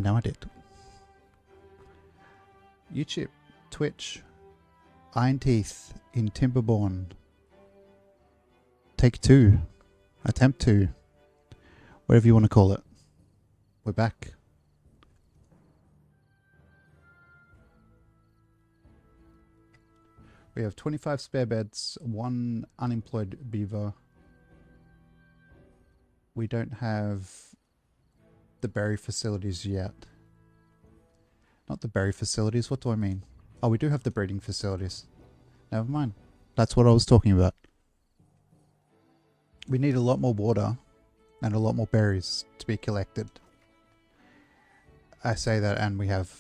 Now I did. YouTube, Twitch, Iron Teeth in Timberborn. Take 2. Attempt 2. Whatever you want to call it. We're back. We have 25 spare beds, 1 unemployed beaver. We don't have the berry facilities yet. Not the berry facilities, what do I mean? Oh, we do have the breeding facilities. Never mind. That's what I was talking about. We need a lot more water and a lot more berries to be collected. I say that and we have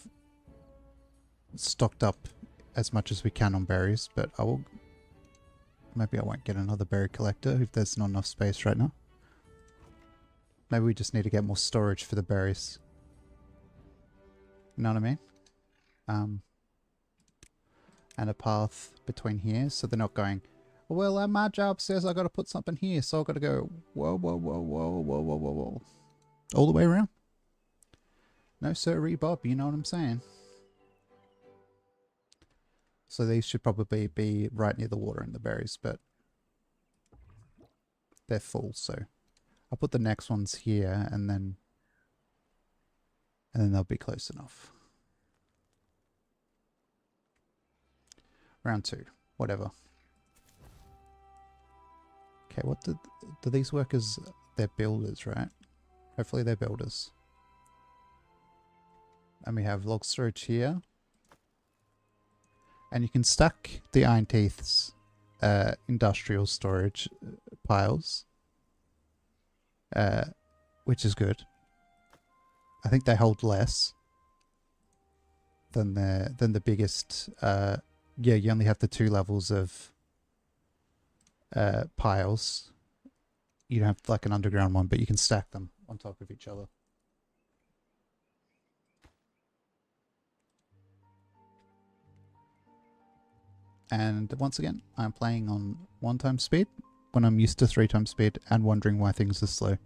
stocked up as much as we can on berries, but I will... Maybe I won't get another berry collector if there's not enough space right now. Maybe we just need to get more storage for the berries. You know what I mean? And a path between here so they're not going, well, my job says I got to put something here, so I got to go whoa, whoa, whoa, whoa, whoa, whoa, whoa, whoa. All the way around. No sirree, Bob, you know what I'm saying? So these should probably be right near the water and the berries, but they're full, so I'll put the next ones here and then they'll be close enough. Round 2, whatever. Okay, what do these workers, they're builders, right? Hopefully they're builders. And we have log storage here. And you can stack the Iron Teeth's industrial storage piles, which is good. I think they hold less than the biggest. Yeah, you only have the 2 levels of piles. You don't have like an underground one, but you can stack them on top of each other. And once again, I'm playing on 1 times speed when I'm used to 3 times speed and wondering why things are slow.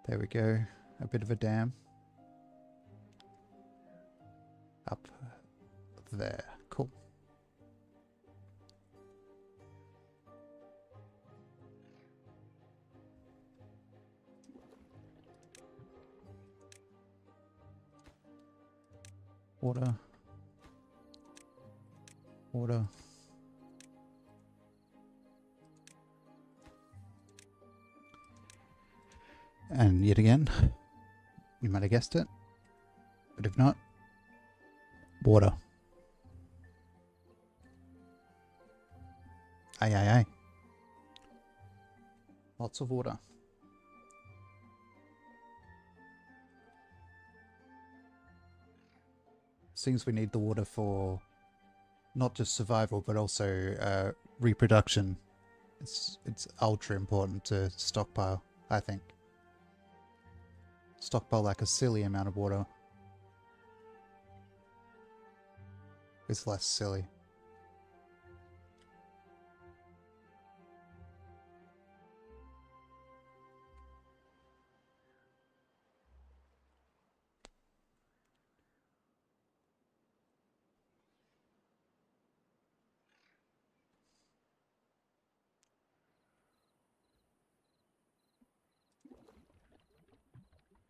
There we go. A bit of a dam. Up there. Cool. Water. Water. And yet again, you might have guessed it, but if not, water. Aye, aye, aye. Lots of water. Seems we need the water for not just survival, but also reproduction. It's ultra important to stockpile, I think. Stockpile like a silly amount of water. It's less silly.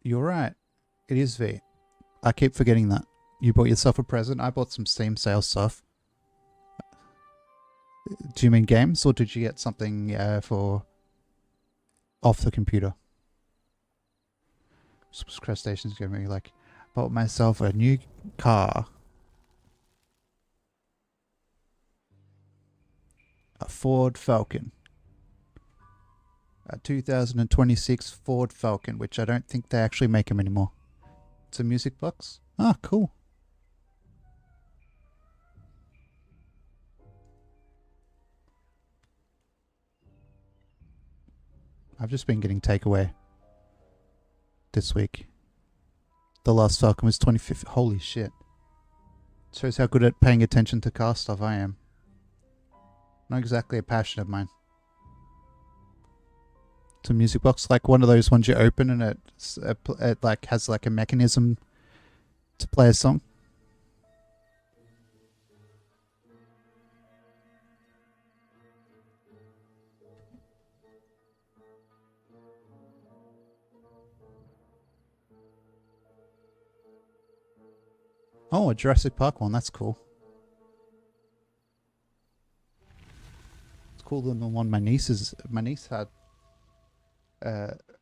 You're right. It is V. I keep forgetting that. You bought yourself a present. I bought some Steam sale stuff. Do you mean games, or did you get something for off the computer? Crustaceans gave me like, bought myself a new car. A Ford Falcon. A 2026 Ford Falcon, which I don't think they actually make them anymore. It's a music box. Ah, cool. I've just been getting takeaway this week. The last Falcon was 25th. Holy shit. Shows how good at paying attention to car stuff I am. Not exactly a passion of mine. to music box, like one of those ones you open and it like has like a mechanism to play a song. Oh, a Jurassic Park one. That's cool. It's cooler than the one my niece had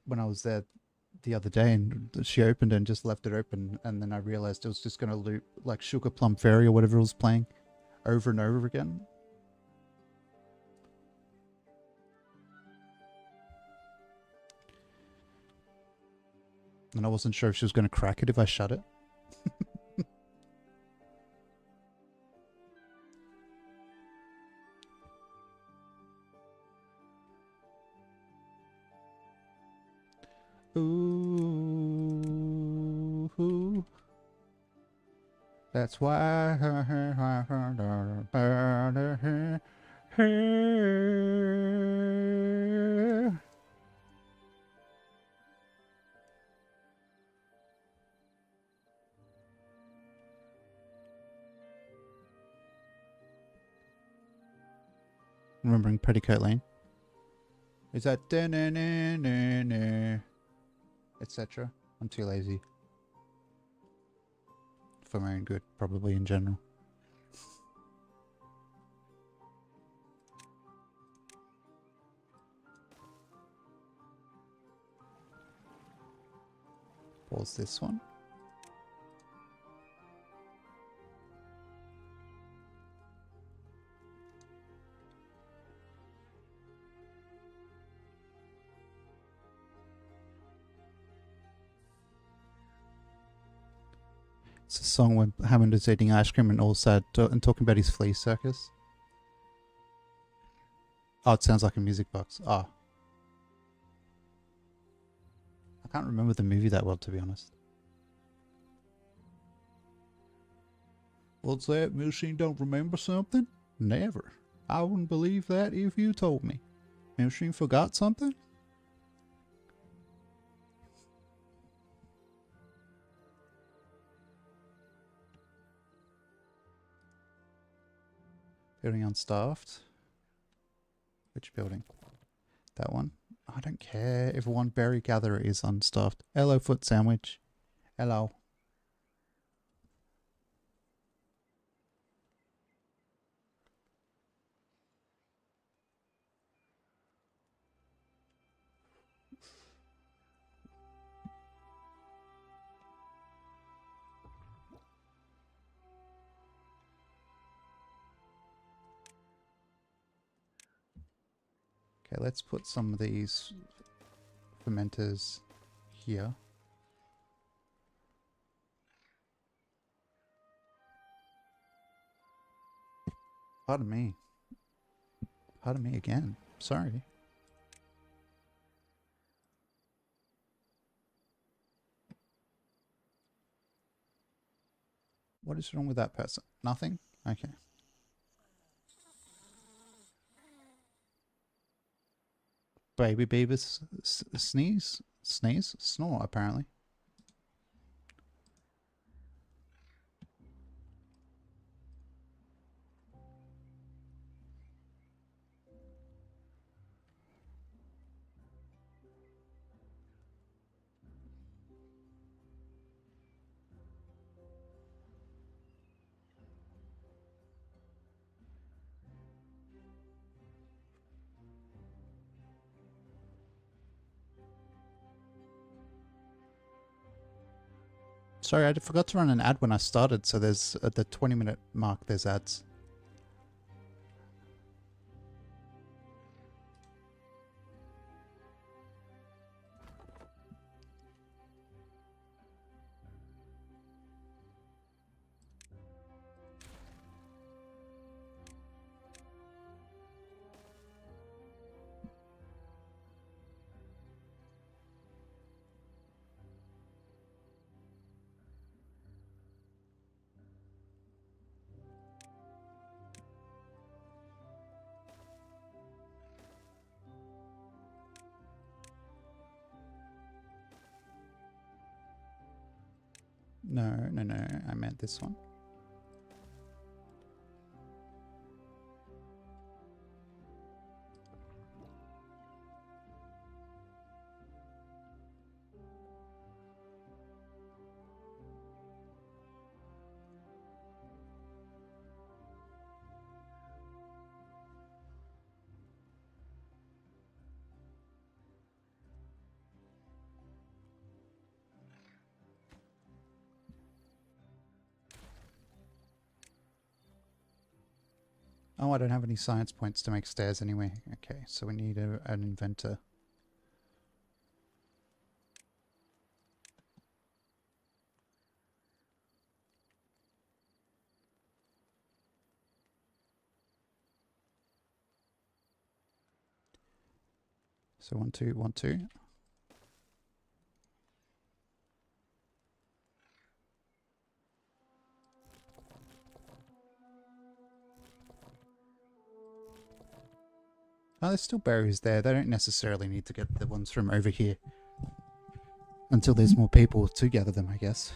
when I was there the other day, and she opened it and just left it open, and then I realized it was just going to loop like Sugar Plum Fairy or whatever it was playing over and over again. And I wasn't sure if she was going to crack it if I shut it. Ooh, that's why. Remembering Petticoat Lane. Is that etc. I'm too lazy. For my own good, probably in general. Pause this one. It's a song when Hammond is eating ice cream and all sad and talking about his flea circus. Oh, it sounds like a music box. Oh. I can't remember the movie that well, to be honest. What's that? Machine don't remember something? Never. I wouldn't believe that if you told me. Machine forgot something? Building unstaffed. Which building? That one? I don't care if one berry gatherer is unstaffed. Hello, foot sandwich. Hello. Okay, let's put some of these fermenters here. Pardon me. Pardon me again. Sorry. What is wrong with that person? Nothing? Okay. Baby Beavis sneeze? Sneeze? Snore, apparently. Sorry, I forgot to run an ad when I started, so there's at the 20-minute mark, there's ads. No, no, no. I meant this one. Oh, I don't have any science points to make stairs anyway. Okay, so we need an inventor. So 1, 2, 1, 2. Oh, there's still berries there. They don't necessarily need to get the ones from over here. Until there's more people to gather them, I guess.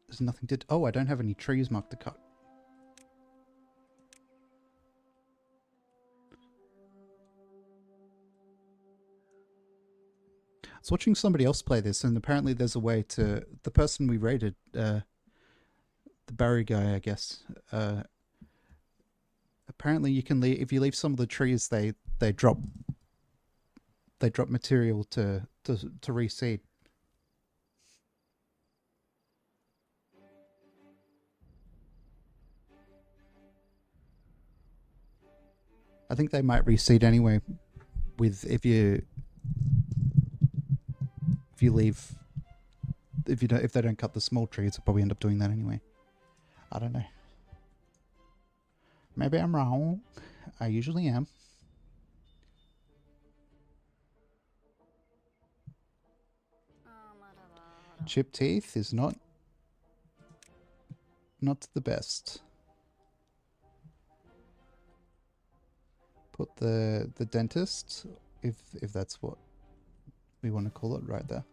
There's nothing to... Oh, I don't have any trees marked to cut. I was watching somebody else play this, and apparently there's a way to... The person we raided, the Barry guy, I guess, apparently you can leave... If you leave some of the trees, they drop... They drop material to reseed. I think they might reseed anyway. With if you leave, if they don't cut the small trees, they'll probably end up doing that anyway. I don't know. Maybe I'm wrong. I usually am. Chipped teeth is not the best. Put the dentist, if that's what we want to call it, right there.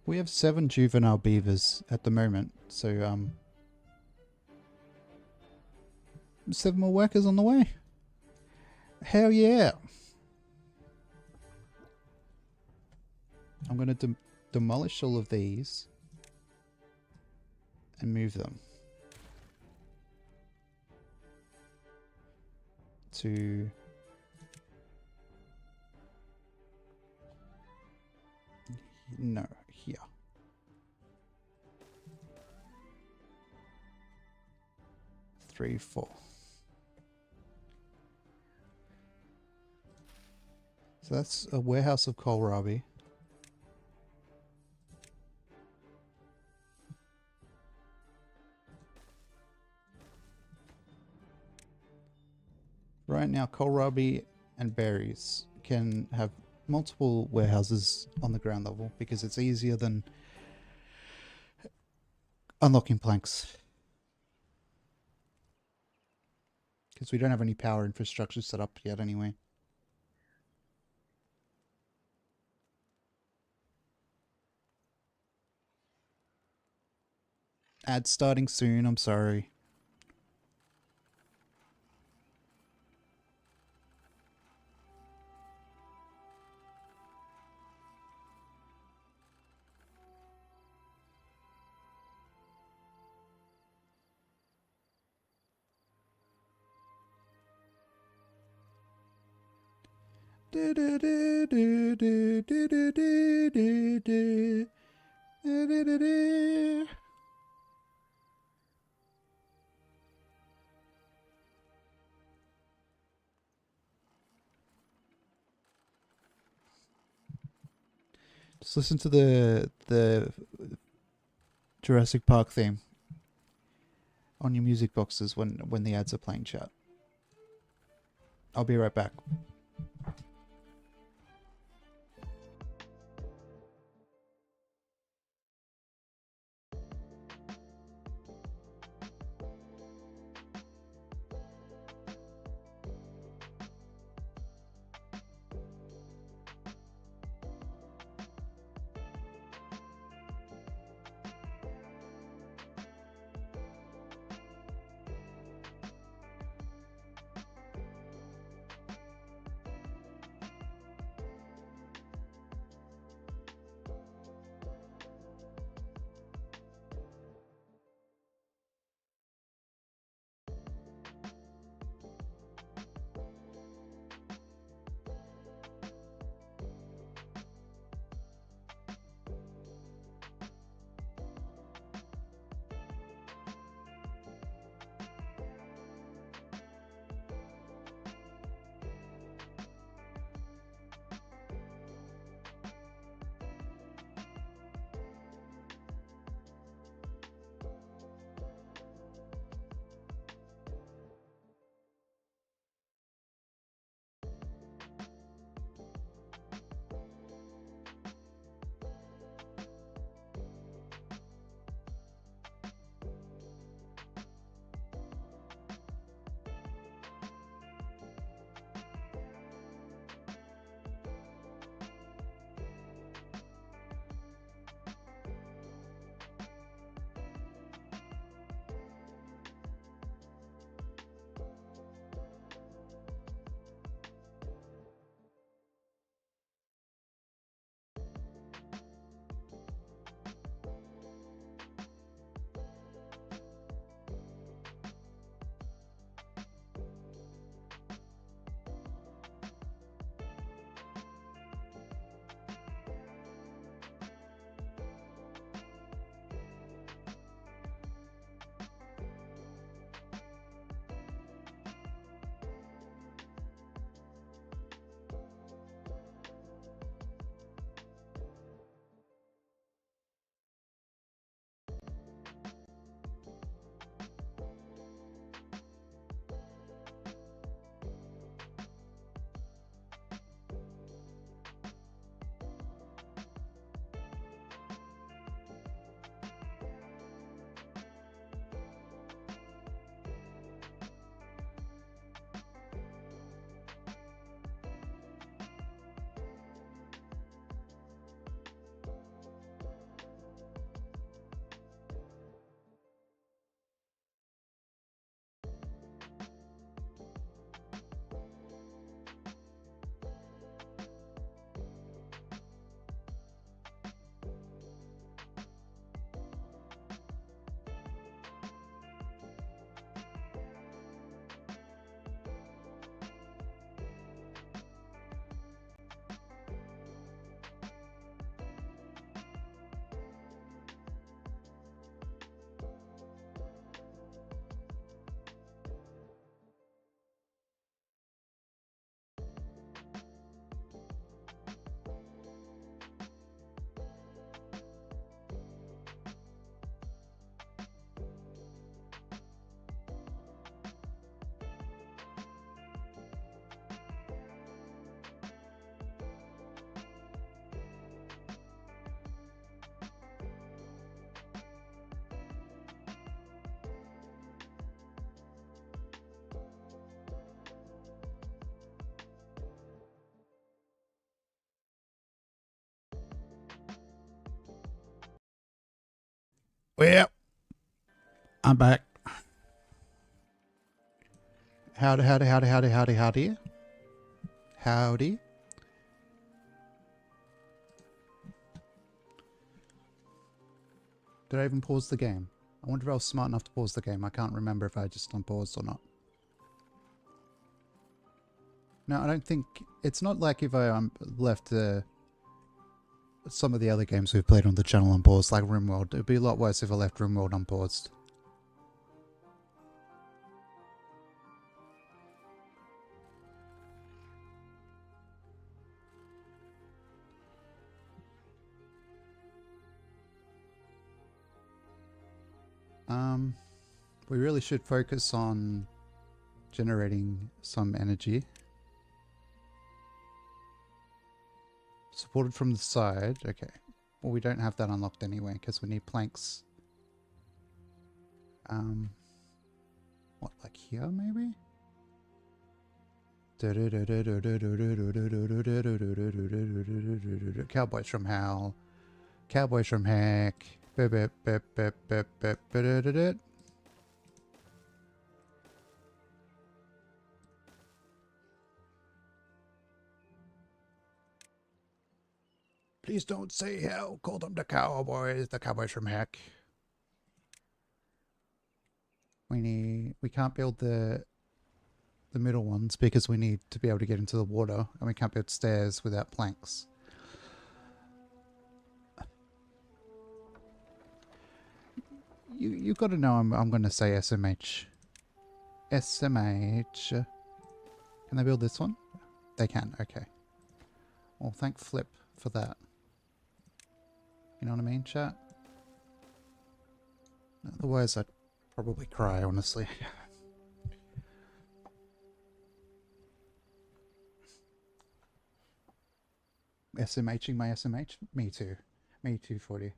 We have 7 juvenile beavers at the moment, so 7 more workers on the way. Hell yeah! I'm going to demolish all of these and move them to no, here. Three, 4. So that's a warehouse of kohlrabi. Right now, kohlrabi and berries can have multiple warehouses on the ground level because it's easier than unlocking planks. Because we don't have any power infrastructure set up yet anyway. Ad starting soon, I'm sorry. Just listen to the Jurassic Park theme. on your music boxes when the ads are playing, chat. I'll be right back. Well, I'm back. Howdy, howdy, howdy, howdy, howdy, howdy. Howdy. Did I even pause the game? I wonder if I was smart enough to pause the game. I can't remember if I just unpaused or not. No, I don't think... It's not like if I left some of the other games we've played on the channel unpaused, like RimWorld. It would be a lot worse if I left RimWorld unpaused. We really should focus on generating some energy. Supported from the side. Okay. Well, we don't have that unlocked anyway because we need planks. What, like here maybe? Cowboys from Hell. Cowboys from Heck. Please don't say hell. Call them the Cowboys. The Cowboys from Heck. We can't build the middle ones because we need to be able to get into the water, and we can't build stairs without planks. You've got to know I'm going to say SMH. SMH. Can they build this one? They can, okay. Well, thank Flip for that. You know what I mean, chat? Otherwise, I'd probably cry, honestly. SMHing my SMH? Me too. Me too, 40.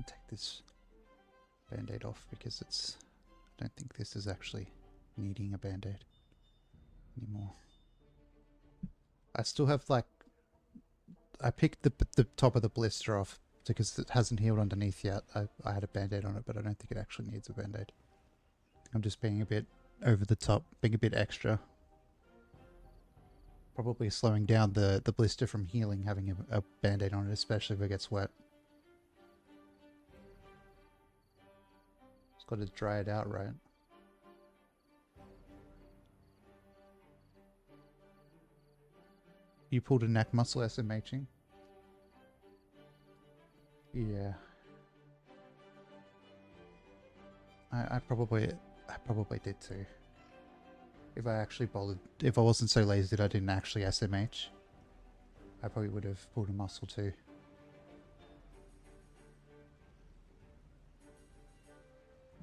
Take this band-aid off because I don't think this is actually needing a band-aid anymore. I still have like, I picked the top of the blister off because it hasn't healed underneath yet. I had a band-aid on it, but I don't think it actually needs a band-aid. I'm just being a bit over the top, being a bit extra. Probably slowing down the blister from healing, having a band-aid on it, especially if it gets wet. It's got to dry it out, right? You pulled a neck muscle SMHing? Yeah. I probably did too. If I actually bothered, if I wasn't so lazy that I didn't actually SMH, I probably would have pulled a muscle too.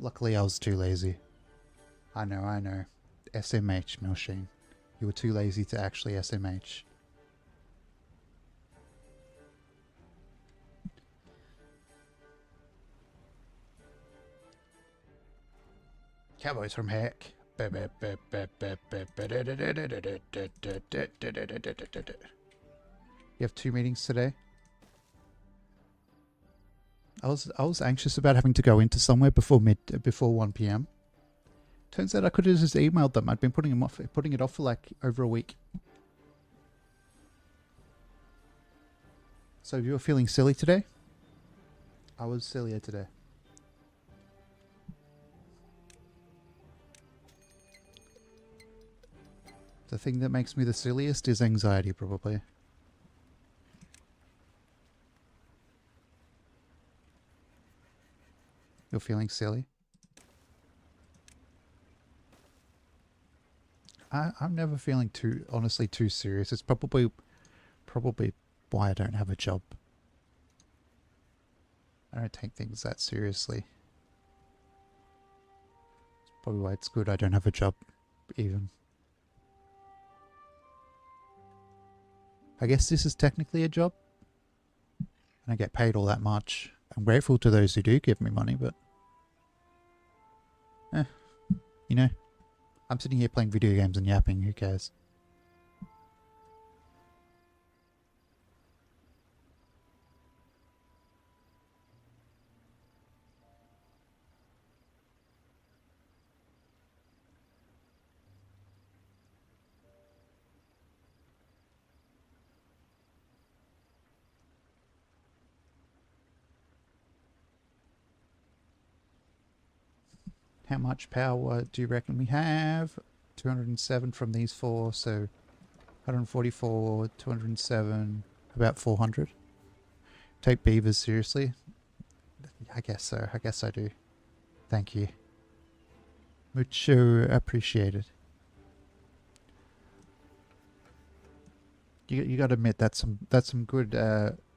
Luckily I was too lazy. I know. SMH, Milsheen. You were too lazy to actually SMH. Cowboys from Heck. You have 2 meetings today? I was anxious about having to go into somewhere before 1 p.m. Turns out I could have just emailed them. I'd been putting it off for like over a week. So you were feeling silly today? I was sillier today. The thing that makes me the silliest is anxiety, probably. You're feeling silly? I'm never feeling honestly too serious. It's probably why I don't have a job. I don't take things that seriously. It's probably why it's good I don't have a job, even. I guess this is technically a job. I don't get paid all that much. I'm grateful to those who do give me money, but... you know, I'm sitting here playing video games and yapping, who cares? How much power do you reckon we have? 207 from these 4, so 144, 207, about 400. Take beavers seriously. I guess so. I guess I do. Thank you. Mucho appreciated. You got to admit that's some good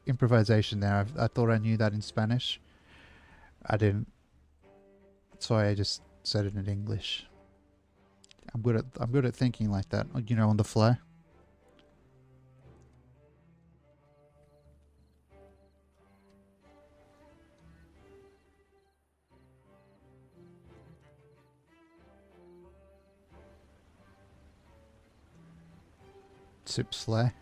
improvisation there. I thought I knew that in Spanish. I didn't. So I just said it in English. I'm good at thinking like that. You know, on the fly. Sip slay.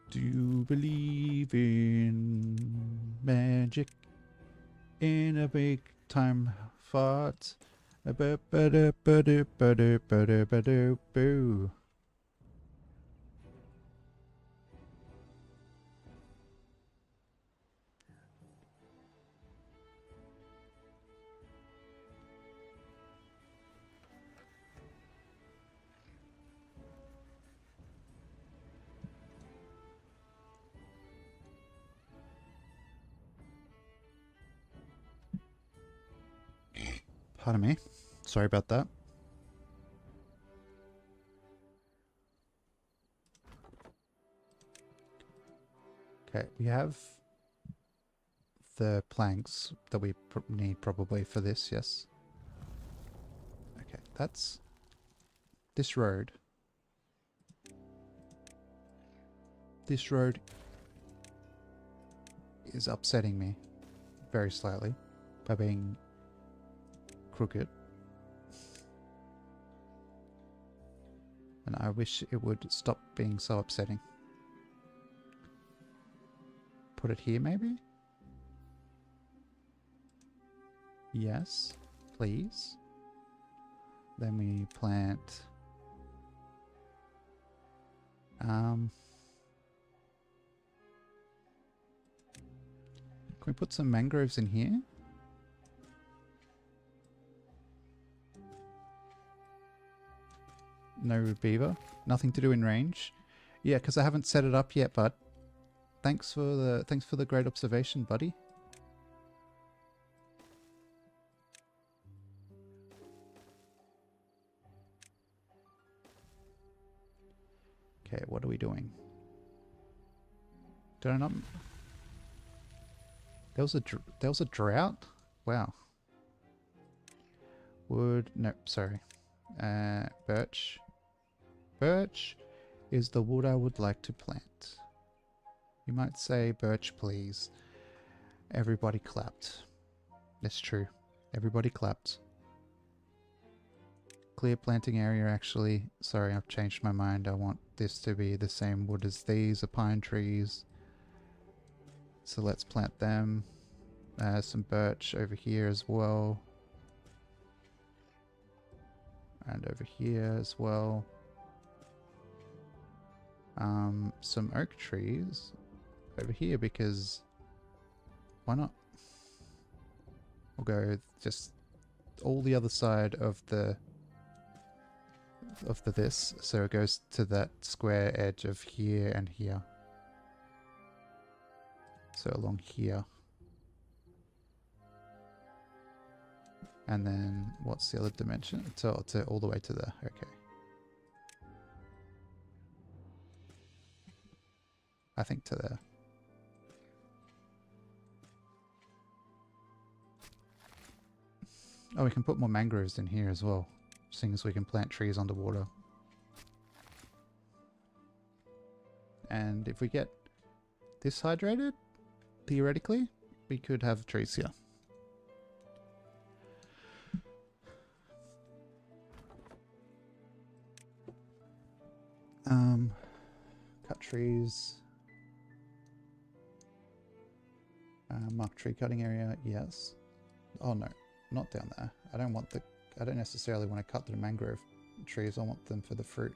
Do you believe in magic? In a big time fart? Boo. Pardon me. Sorry about that. Okay, we have the planks that we need probably for this, yes. Okay, that's this road. This road is upsetting me very slightly by being crooked. And I wish it would stop being so upsetting. Put it here maybe? Yes, please. Then we plant can we put some mangroves in here? No beaver. Nothing to do in range. Yeah, because I haven't set it up yet, bud. Thanks for the great observation, buddy. Okay, what are we doing? Did I not? There was a drought? Wow. Wood, nope, sorry. Birch. Birch is the wood I would like to plant. You might say birch, please. Everybody clapped. That's true. Everybody clapped. Clear planting area, actually. Sorry, I've changed my mind. I want this to be the same wood as these are pine trees. So let's plant them. Some birch over here as well. And over here as well. Some oak trees over here because why not? We'll go just all the other side of the this, so it goes to that square edge of here and here. So along here. And then what's the other dimension? To all the way to there. Okay. I think to there. Oh, we can put more mangroves in here as well, seeing as we can plant trees underwater. And if we get this hydrated, theoretically, we could have trees here. Cut trees. Mark tree cutting area, yes. Oh no, not down there. I don't necessarily want to cut the mangrove trees, I want them for the fruit.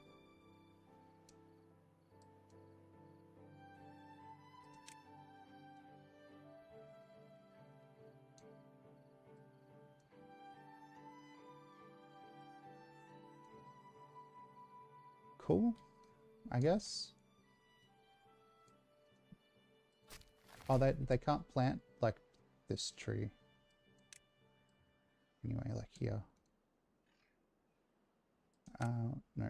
cool, I guess. Oh, they can't plant like this tree. Anyway, like here. No. I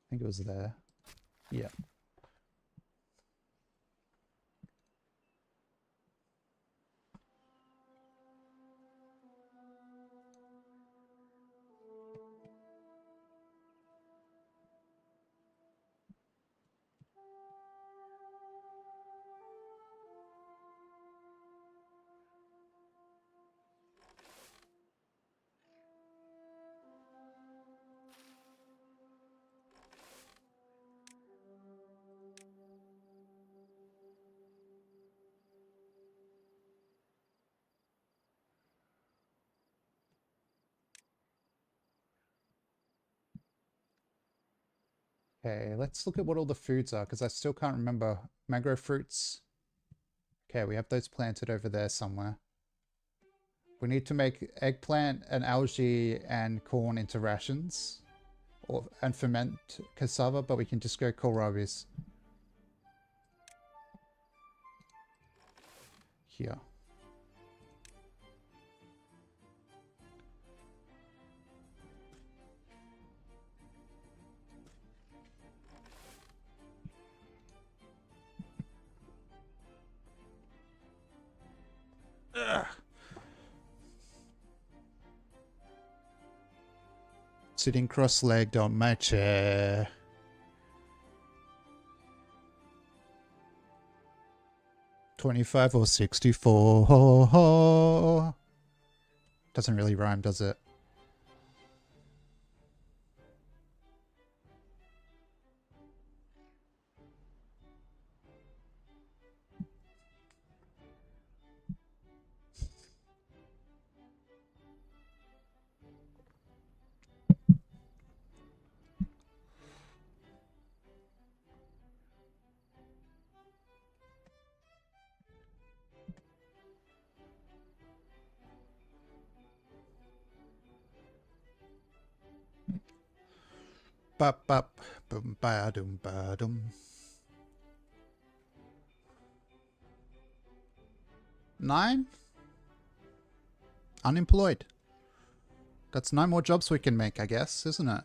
think it was there. Yeah. Okay, let's look at what all the foods are, because I still can't remember. Mango fruits. Okay, we have those planted over there somewhere. We need to make eggplant and algae and corn into rations. And ferment cassava, but we can just go kohlrabi's. Here. Ugh. Sitting cross-legged on my chair. $25 or $64. Doesn't really rhyme, does it? Bop bop boom ba dum ba dum. 9? Unemployed. That's 9 more jobs we can make, I guess, isn't it?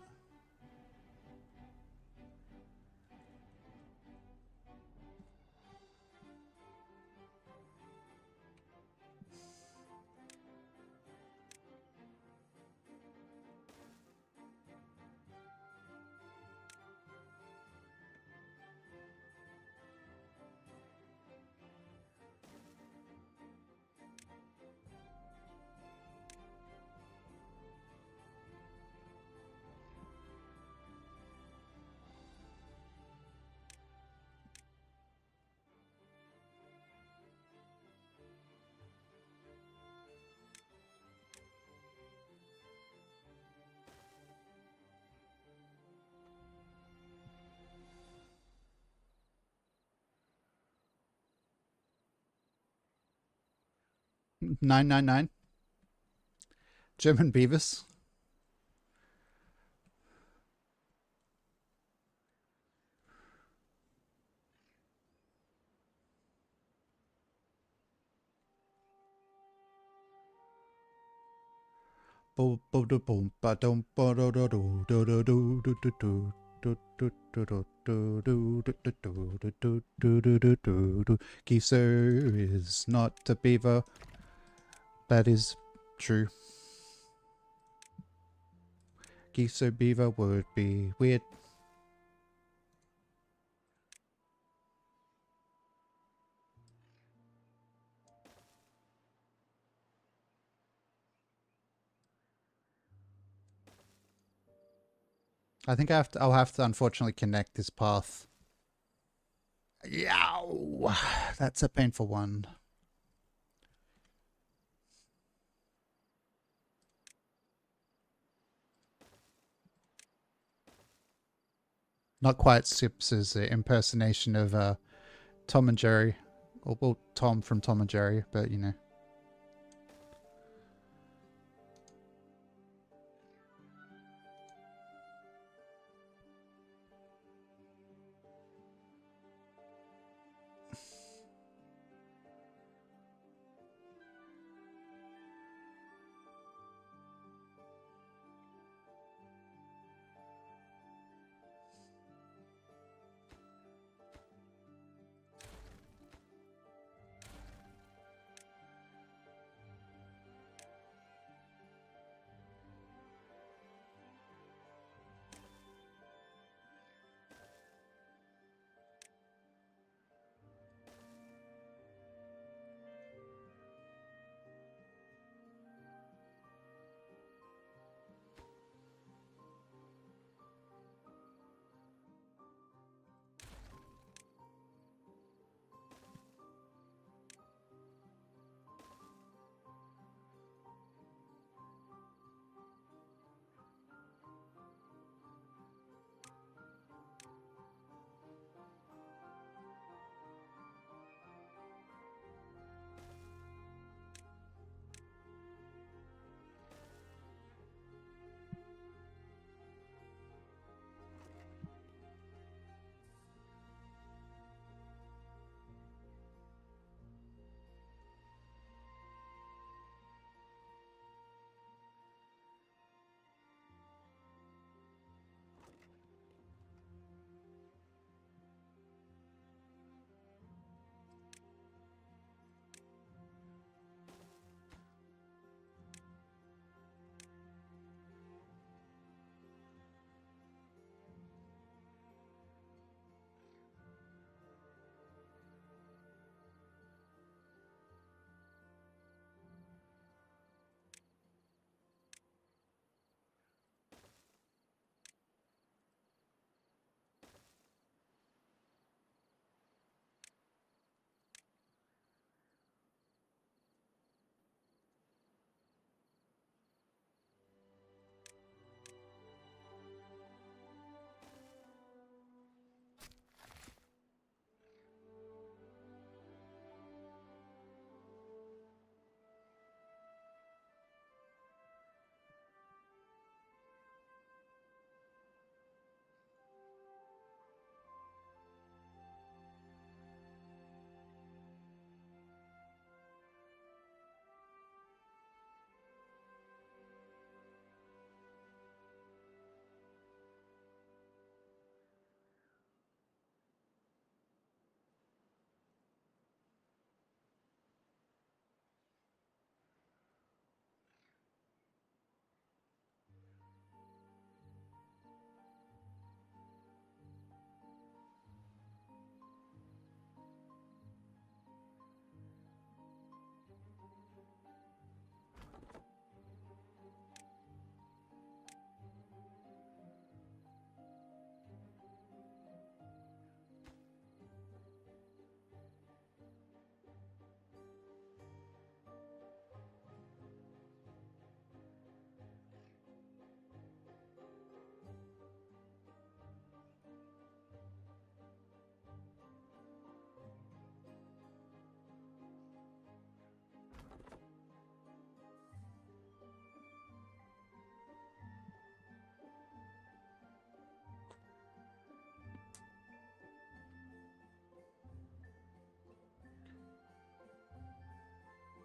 $9.99. German beavers. Geezer is not a beaver. That is true. Geezer beaver would be weird. I think I'll have to unfortunately connect this path. Yow! That's a painful one. Not quite Sips' impersonation of Tom and Jerry. Or, well, Tom from Tom and Jerry, but you know.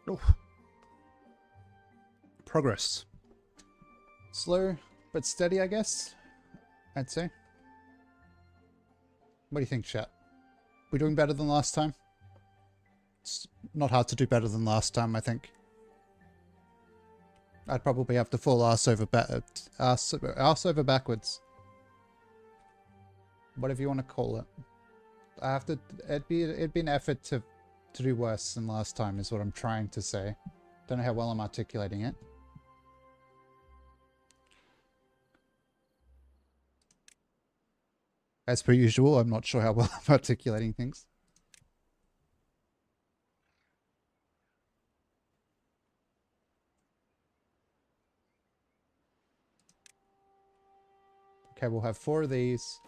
Oh. Progress. Slow but steady, I guess. I'd say. What do you think, chat? We doing better than last time? It's not hard to do better than last time, I think. I'd probably have to fall ass over backwards. Whatever you want to call it. I have to. It'd be an effort to do worse than last time, is what I'm trying to say. Don't know how well I'm articulating it. As per usual, I'm not sure how well I'm articulating things. Okay, we'll have 4 of these.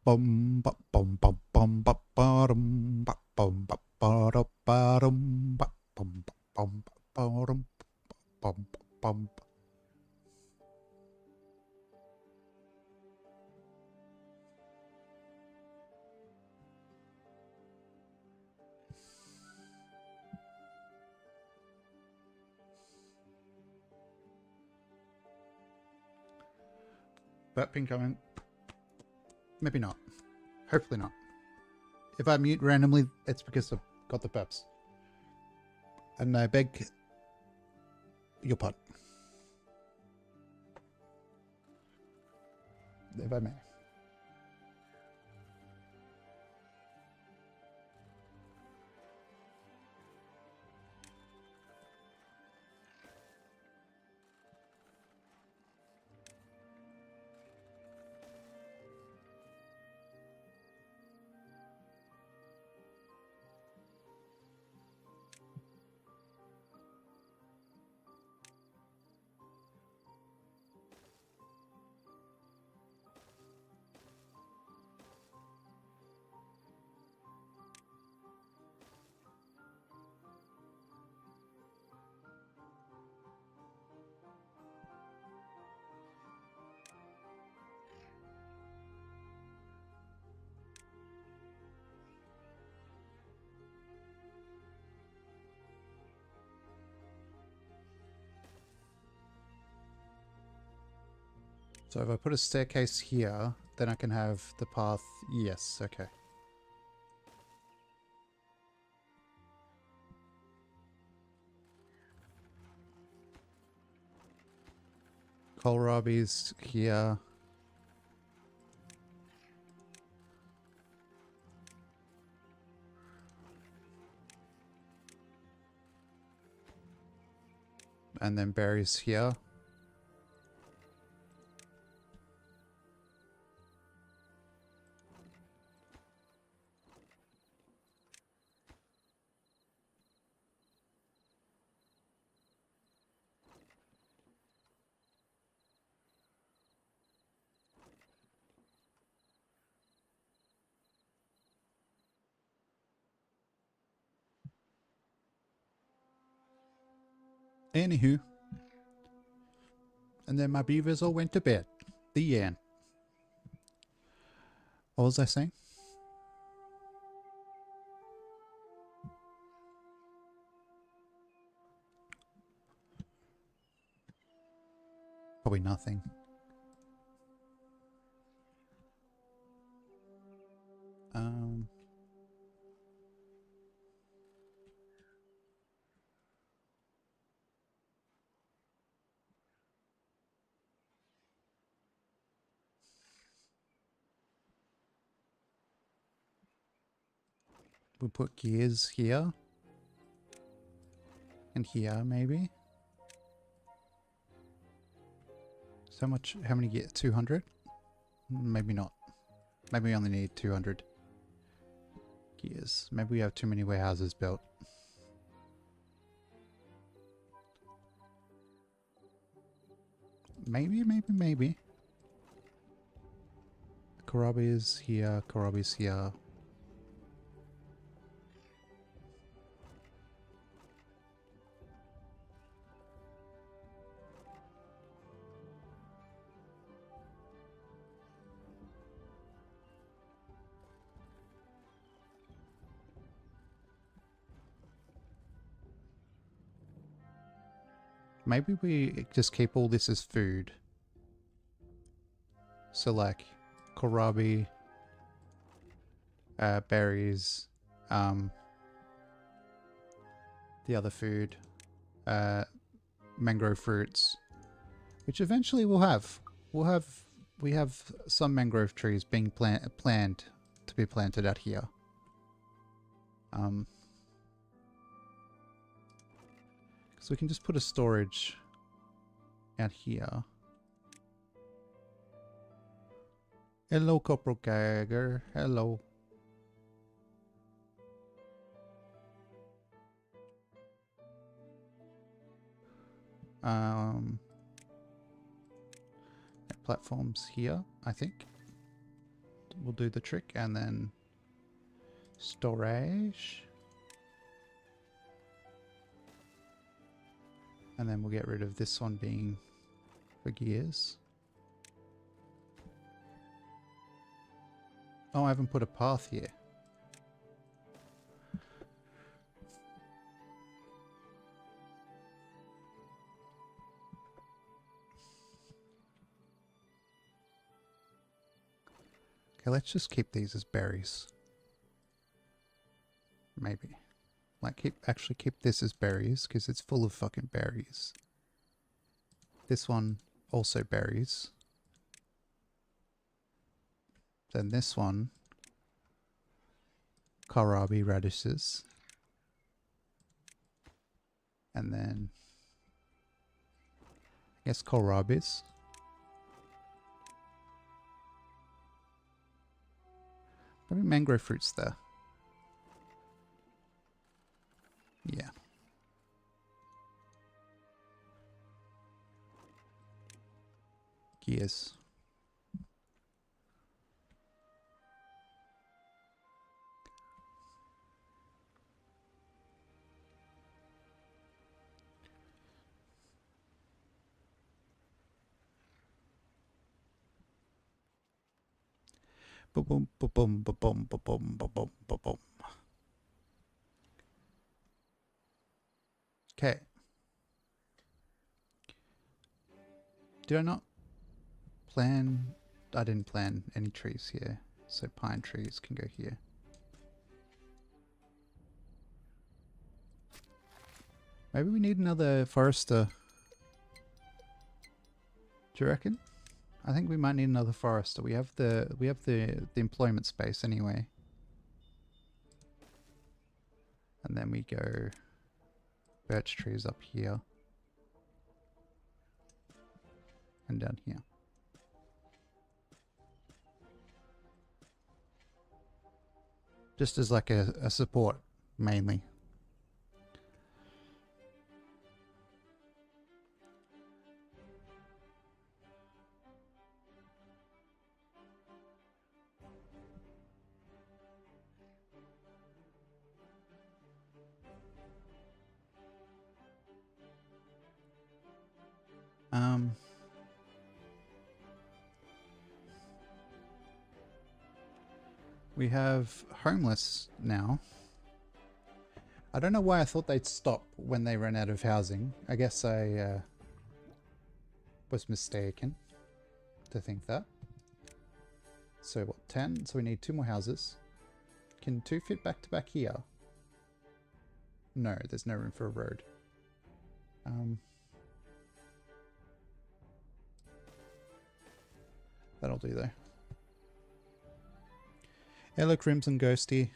Bum bum bum bum bum bum bum bum bum bum bum bum bum. Burping coming. Maybe not. Hopefully not. If I mute randomly, it's because I've got the burps. And I beg your pardon. If I may. So if I put a staircase here, then I can have the path. Yes, okay. Kohlrabi's here. And then berries here. Anywho. And then my beavers all went to bed. The end. What was I saying? Probably nothing. We'll put gears here. And here, maybe. So much, how many get? 200? Maybe not. Maybe we only need 200 gears. Maybe we have too many warehouses built. Maybe. Kohlrabi is here, Kohlrabi's here. Maybe we just keep all this as food. So like kohlrabi, berries, the other food, mangrove fruits, which eventually we'll have. We have some mangrove trees being planned to be planted out here. So we can just put a storage out here. Hello, Corporal Geiger. Hello. Platforms here, I think. We'll do the trick and then storage. And then we'll get rid of this one being for gears. Oh, I haven't put a path here. Okay, let's just keep these as berries. Maybe. Like, actually keep this as berries, because it's full of fucking berries. This one, also berries. Then this one, kohlrabi radishes. And then, I guess kohlrabis. Maybe mangrove fruits there. Yeah. Gears. Boom, boom, boom, boom, boom, boom, boom, boom, boom, boom. Okay. Did I not plan? I didn't plan any trees here, so pine trees can go here. Maybe we need another forester. Do you reckon? I think we might need another forester. We have the employment space anyway. And then we go birch trees up here. And down here. Just as like a support, mainly. We have homeless now. I don't know why I thought they'd stop when they ran out of housing. I guess I was mistaken to think that. So what, 10? So we need 2 more houses. Can 2 fit back to back here? No, there's no room for a road. That'll do though. Hello, Crimson Ghosty.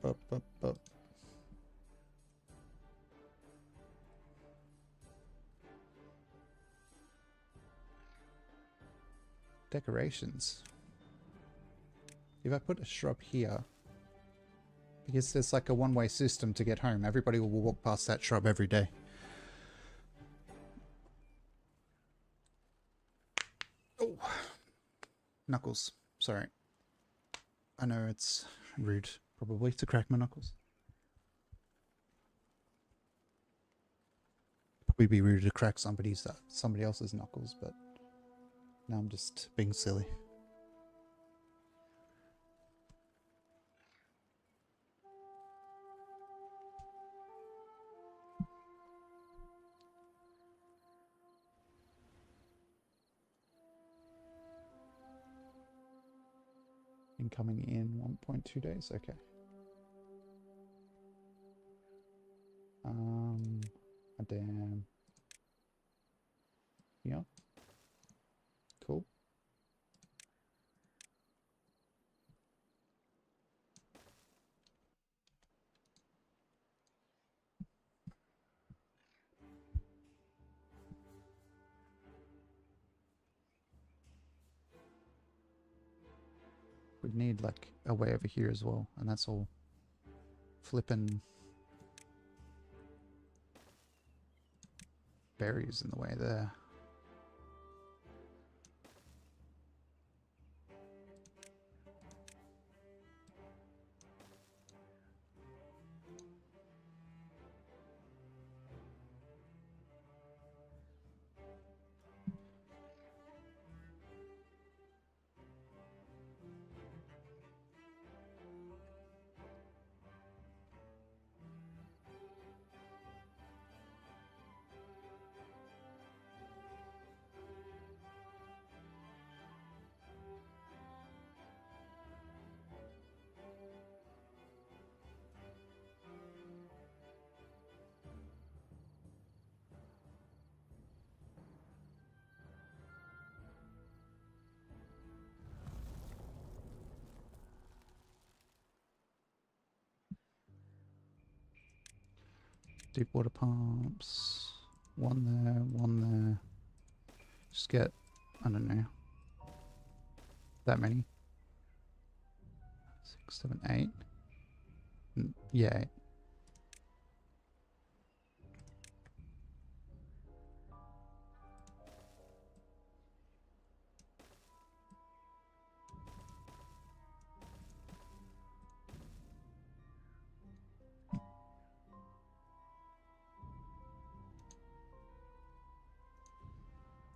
Up, up, up. Decorations. If I put a shrub here, because there's like a one-way system to get home, everybody will walk past that shrub every day. Oh, knuckles. Sorry. I know it's rude, probably, to crack my knuckles. Probably be rude to crack somebody else's knuckles, but now I'm just being silly. Incoming in 1.2 days. Okay. A dam. Yeah. Cool. We'd need like a way over here as well, and that's all flipping berries in the way there. Deep water pumps. One there, one there. Just get, I don't know, that many. 6, 7, 8. Yeah, 8.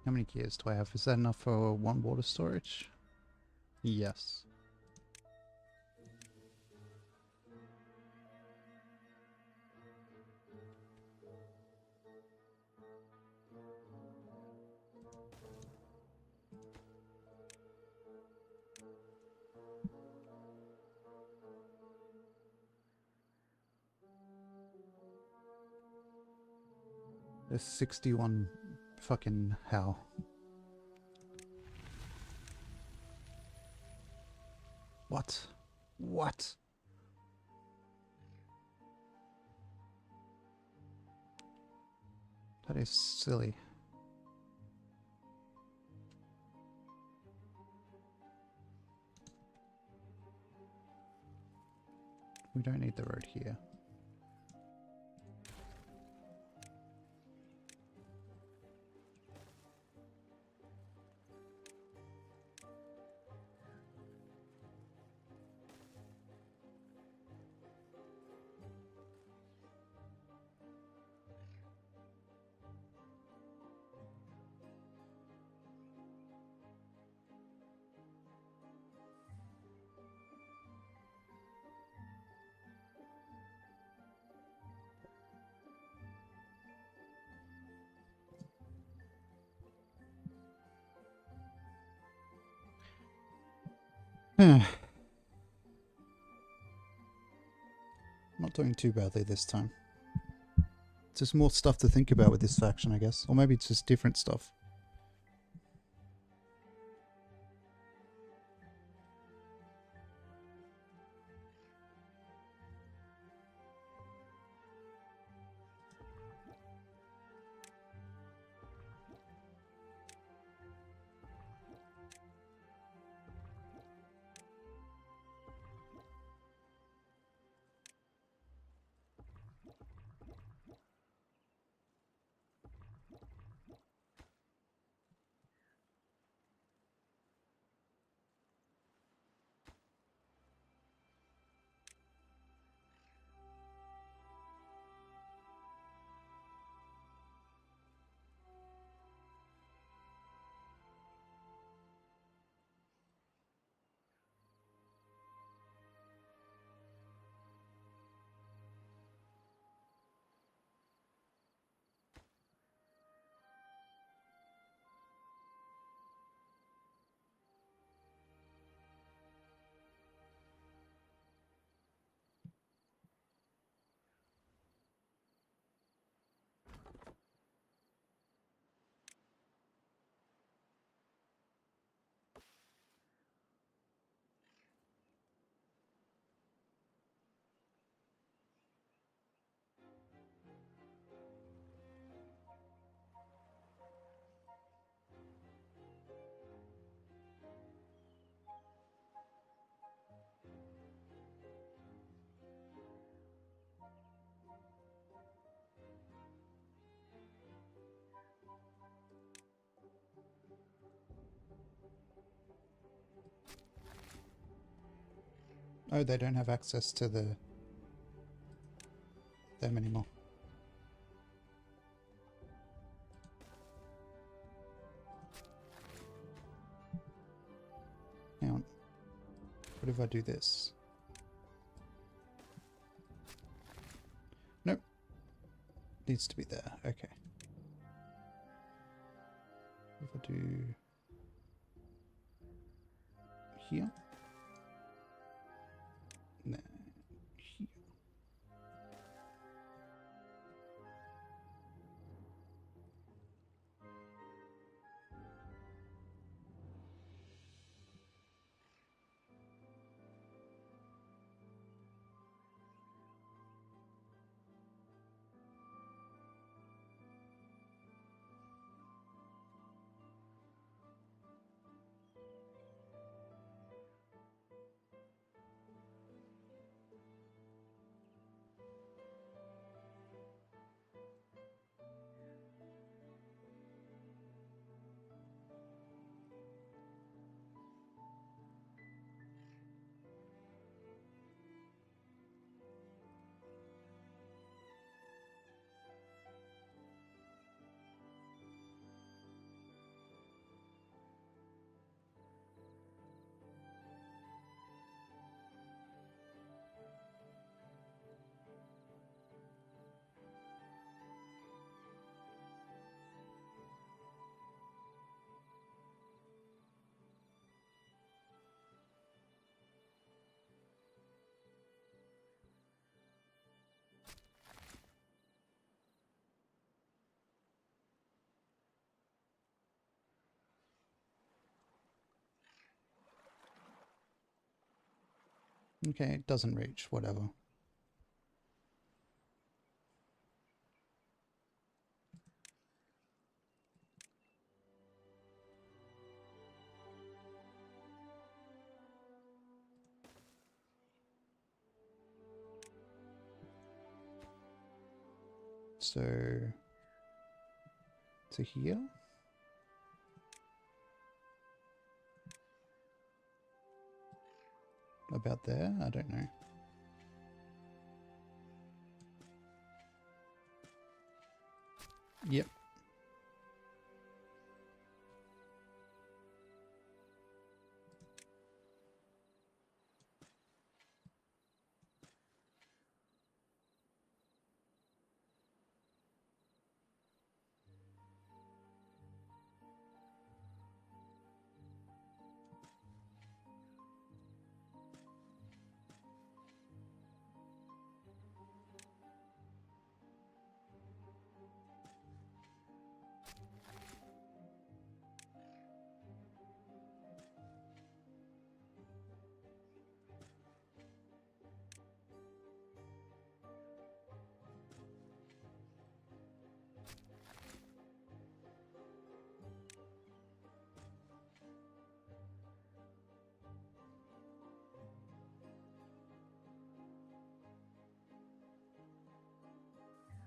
How many gears do I have? Is that enough for one water storage? Yes. There's 61 fucking how. What? What? That is silly. We don't need the road here. Not doing too badly this time. Just more stuff to think about with this faction, I guess. Or maybe it's just different stuff. Oh, they don't have access to them anymore. Hang on. What if I do this? Nope. Needs to be there. Okay. If I do here. No. Here. Okay, it doesn't reach, whatever. So, to here. About there? I don't know. Yep.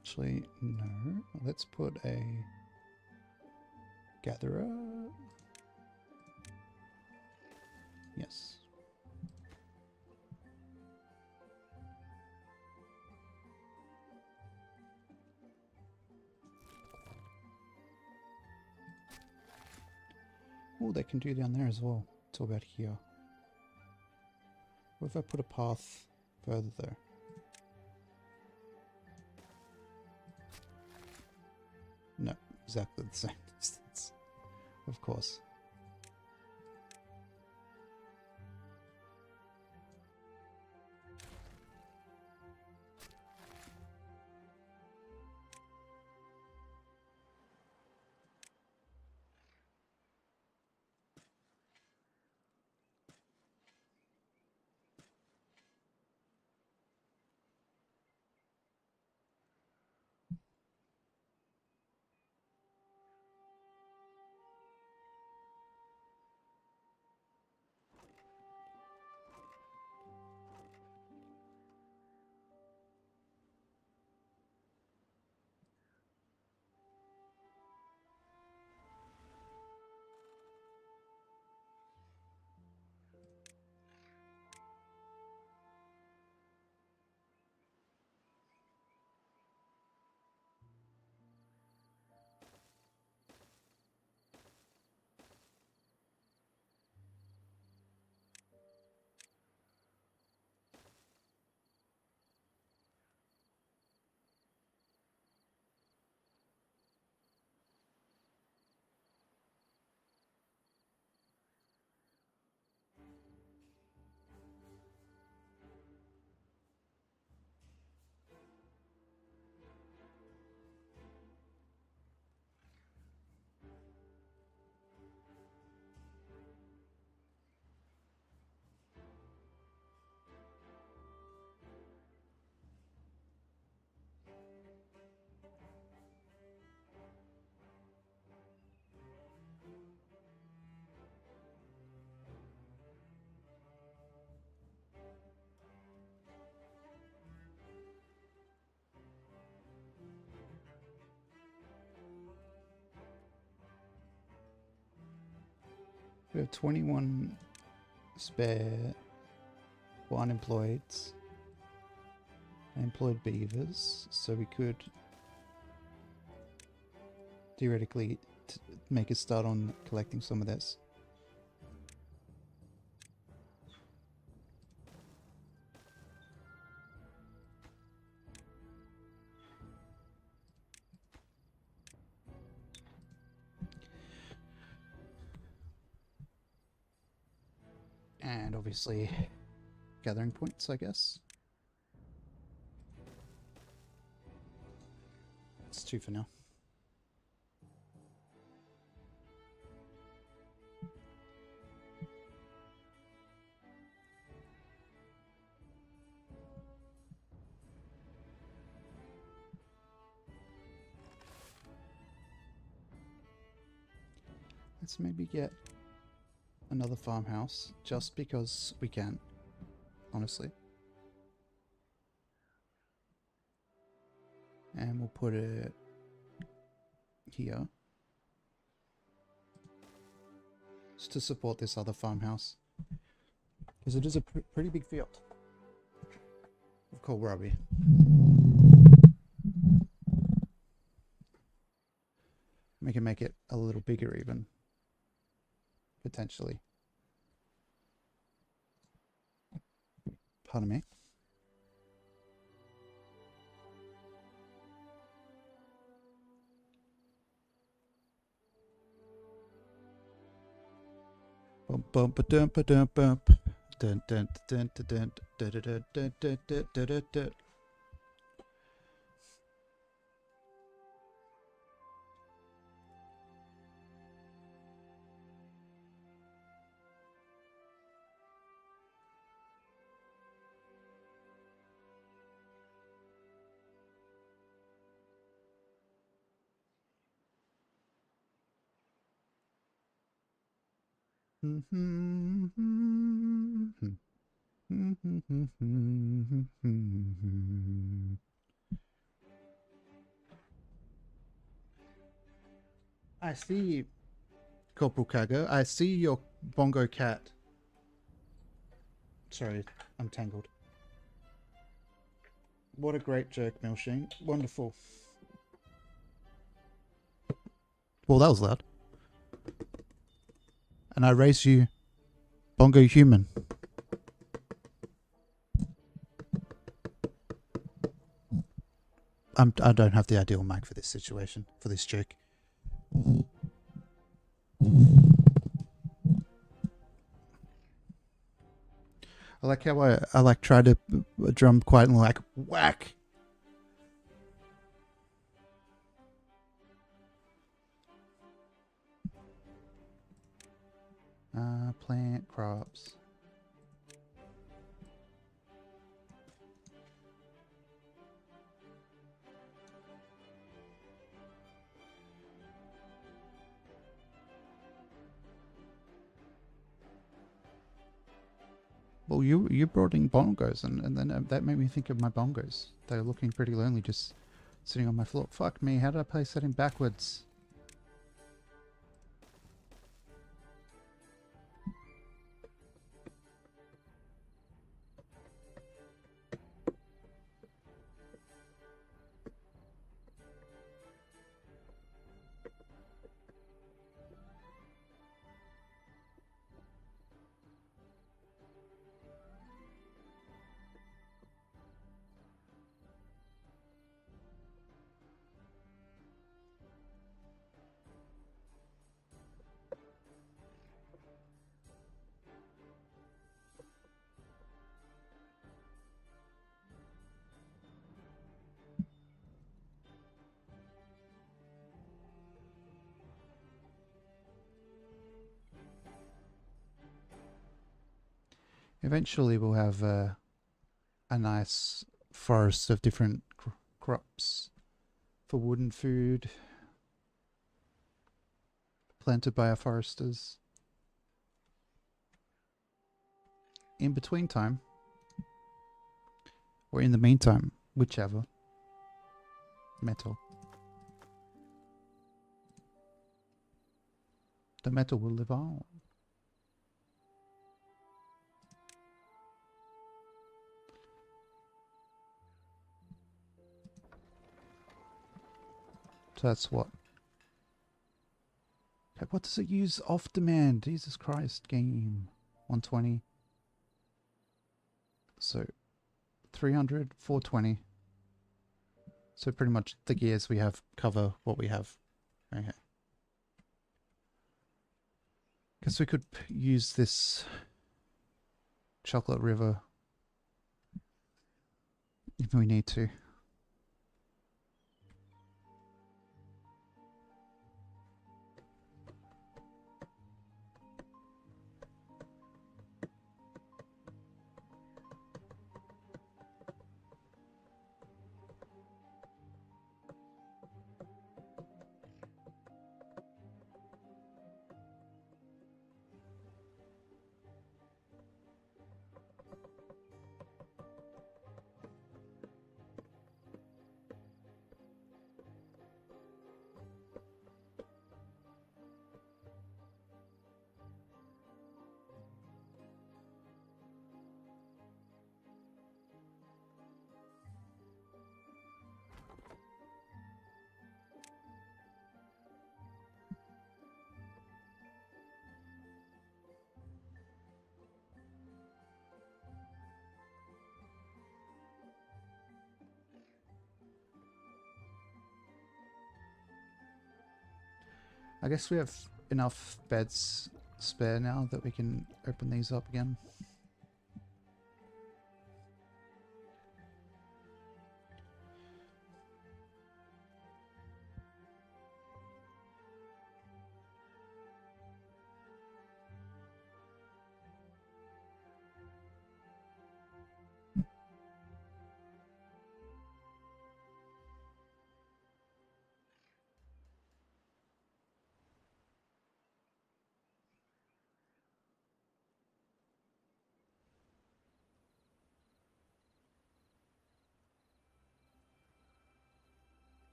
Actually, no. Let's put a gatherer. Yes. Oh, they can do down there as well. It's all about here. What if I put a path further though? No, exactly the same distance. Of course. We have 21 spare for unemployed beavers, so we could theoretically make a start on collecting some of this. And obviously gathering points, I guess. It's 2 for now. Let's maybe get another farmhouse just because we can, honestly. And we'll put it here just to support this other farmhouse, because it is a pretty big field of kohlrabi. We can make it a little bigger even, potentially. Pardon me. Bump bump ba dum ba dum bump. Dun dun dun dun dun dun dun dun dun dun dun dun. I see, Corporal Kago. I see your bongo cat. Sorry, I'm tangled. What a great joke, Milshing. Wonderful. Well, that was loud. And I raise you, bongo human. I don't have the ideal mic for this situation, for this joke. I like how I like try to drum quiet and like whack. Plant crops. Well, you brought in bongos, and then that made me think of my bongos. They're looking pretty lonely, just sitting on my floor. Fuck me, how did I place that in backwards? Eventually we'll have a nice forest of different crops for wood and food planted by our foresters. In between time, or in the meantime, whichever. Metal. The metal will live on. So that's what. Okay, what does it use off demand? Jesus Christ, game. 120. So 300, 420. So pretty much the gears we have cover what we have. Okay. Guess we could use this chocolate river if we need to. I guess we have enough beds spare now that we can open these up again.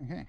Okay.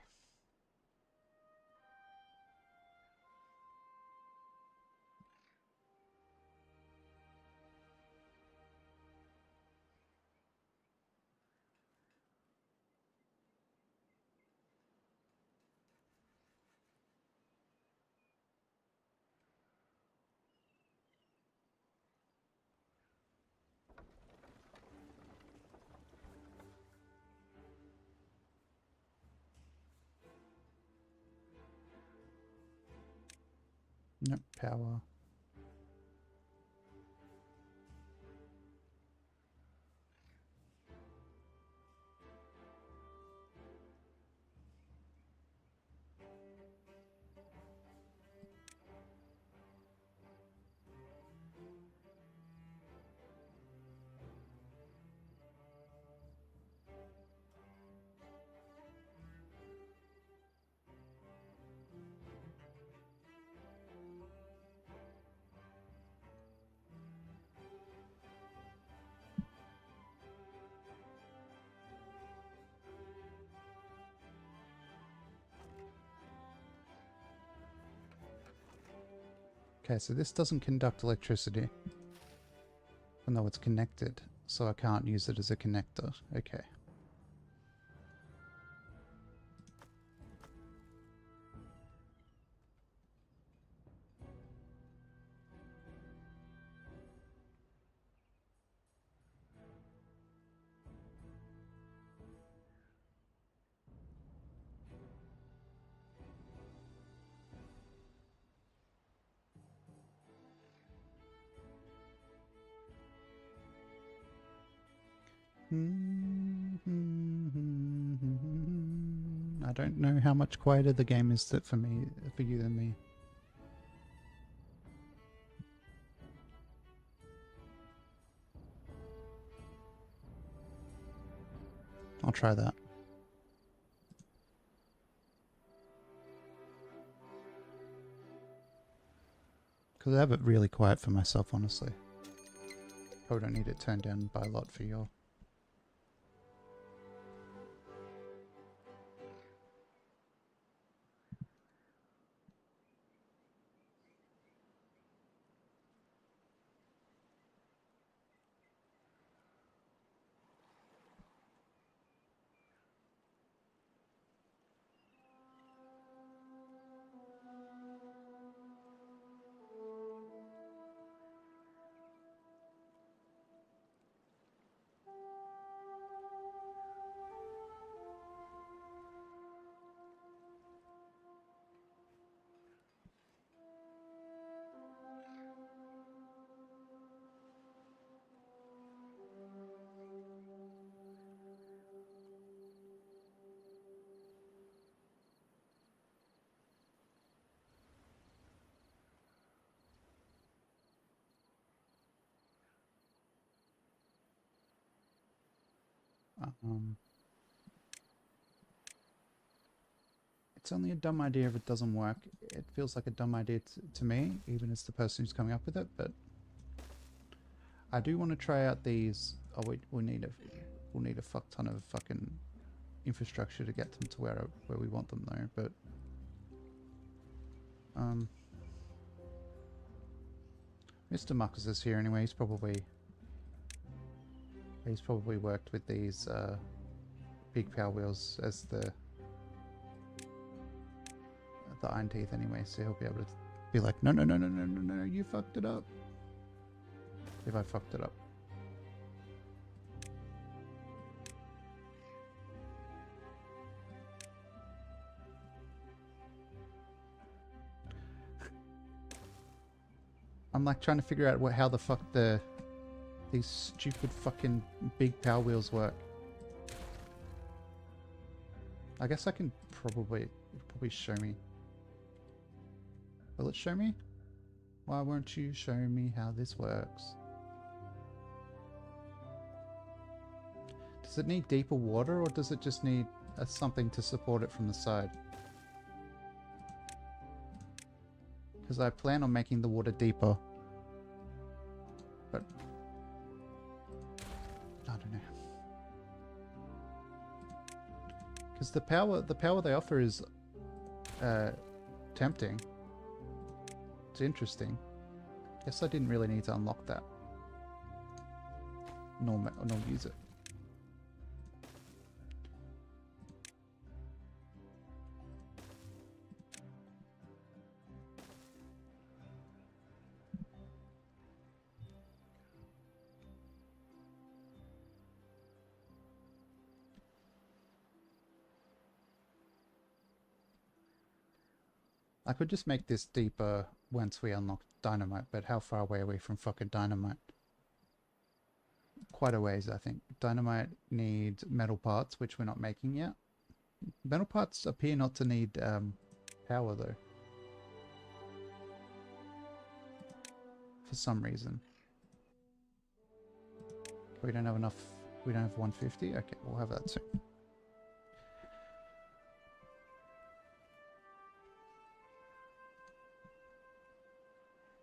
Nope, power. Okay, so this doesn't conduct electricity. Even though it's connected, so I can't use it as a connector. Okay. I don't know how much quieter the game is that for me, for you than me. I'll try that. Because I have it really quiet for myself, honestly. Probably don't need it turned down by a lot for you. It's only a dumb idea if it doesn't work. It feels like a dumb idea to me, even as the person who's coming up with it, but I do want to try out these. Oh, we'll need a fuck ton of fucking infrastructure to get them to where we want them though, but Mr. Marcus is here anyway. He's probably worked with these big power wheels as the iron teeth anyway, so he'll be able to be like, no, you fucked it up. If I fucked it up. I'm like trying to figure out how the fuck these stupid fucking big power wheels work. I guess I can probably show me. Will it show me? Why won't you show me how this works? Does it need deeper water, or does it just need something to support it from the side? Because I plan on making the water deeper. But I don't know. Because the power they offer is tempting. It's interesting. Guess I didn't really need to unlock that. Nor use it. I could just make this deeper once we unlock dynamite, but how far away are we from fucking dynamite? Quite a ways, I think. Dynamite needs metal parts, which we're not making yet. Metal parts appear not to need power, though. For some reason. We don't have enough. We don't have 150? Okay, we'll have that soon.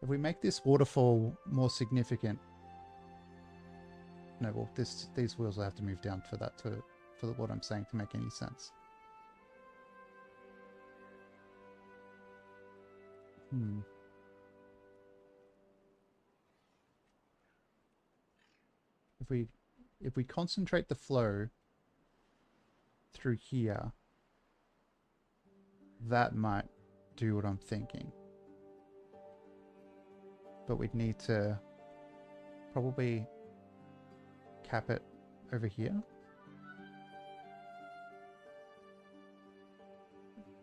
If we make this waterfall more significant, no, well, these wheels will have to move down for that for what I'm saying to make any sense. If we concentrate the flow through here, that might do what I'm thinking. But we'd need to probably cap it over here.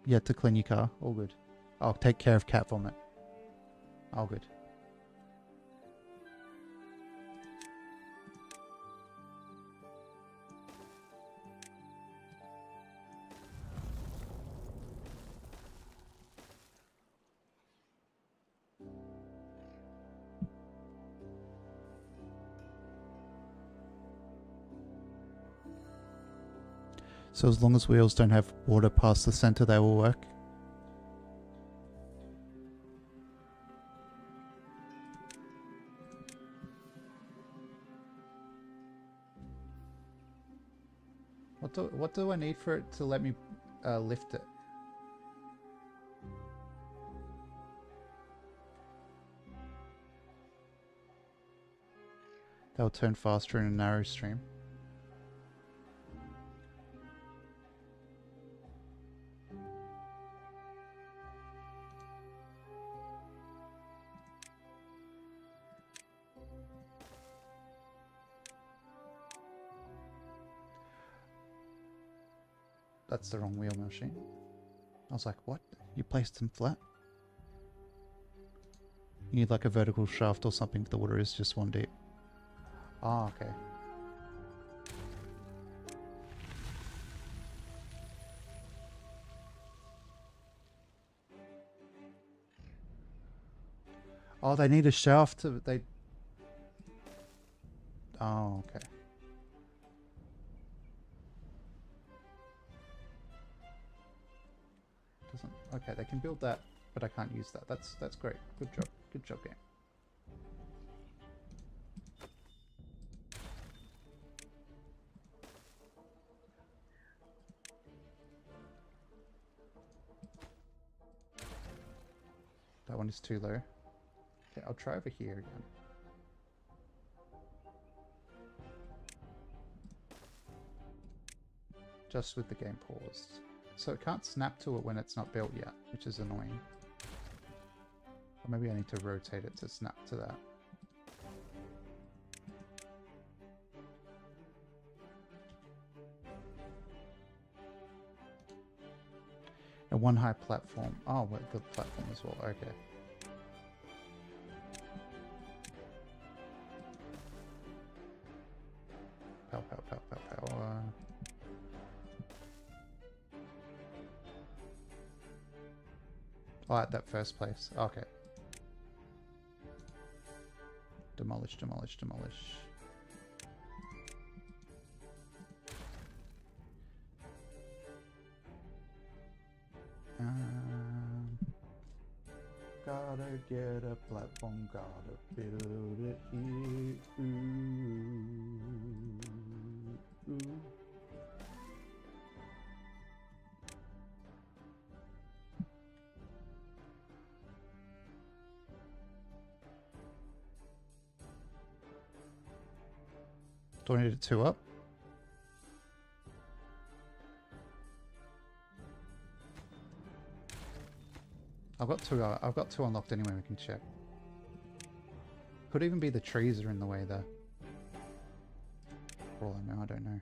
Yeah, to clean your car. All good. I'll take care of cat vomit. All good. So as long as wheels don't have water past the center, they will work. What do I need for it to let me lift it? They'll turn faster in a narrow stream. That's the wrong wheel machine. I was like, what? You placed them flat? You need like a vertical shaft or something. The water is just one deep. Ah, okay. Oh, they need a shaft to... Oh, okay. doesn't... Okay, they can build that, but I can't use that. That's great. Good job. Good job, game. That one is too low. Okay, I'll try over here again. Just with the game paused. So it can't snap to it when it's not built yet, which is annoying. Or maybe I need to rotate it to snap to that. And one high platform. Oh, with the platform as well. Okay. Pow, pow, pow, pow, pow. Oh, at that first place. Okay. Demolish, demolish, demolish. Gotta get a platform, gotta build it here. Ooh. Do I need it 2 up? I've got two unlocked anyway, we can check. Could even be the trees are in the way there. For all I know, I don't know.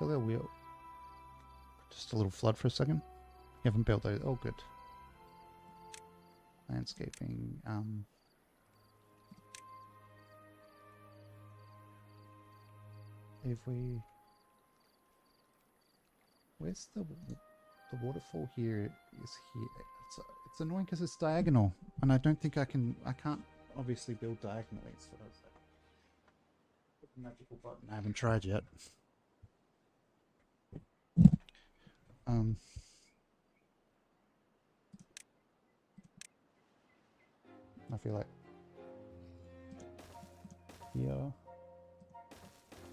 A little wheel. Just a little flood for a second. You haven't built those. Oh, good. Landscaping. If we... Where's the waterfall here is here. It's annoying because it's diagonal. And I don't think I can't obviously build diagonally. So that's a magical button I haven't tried yet. I feel like here,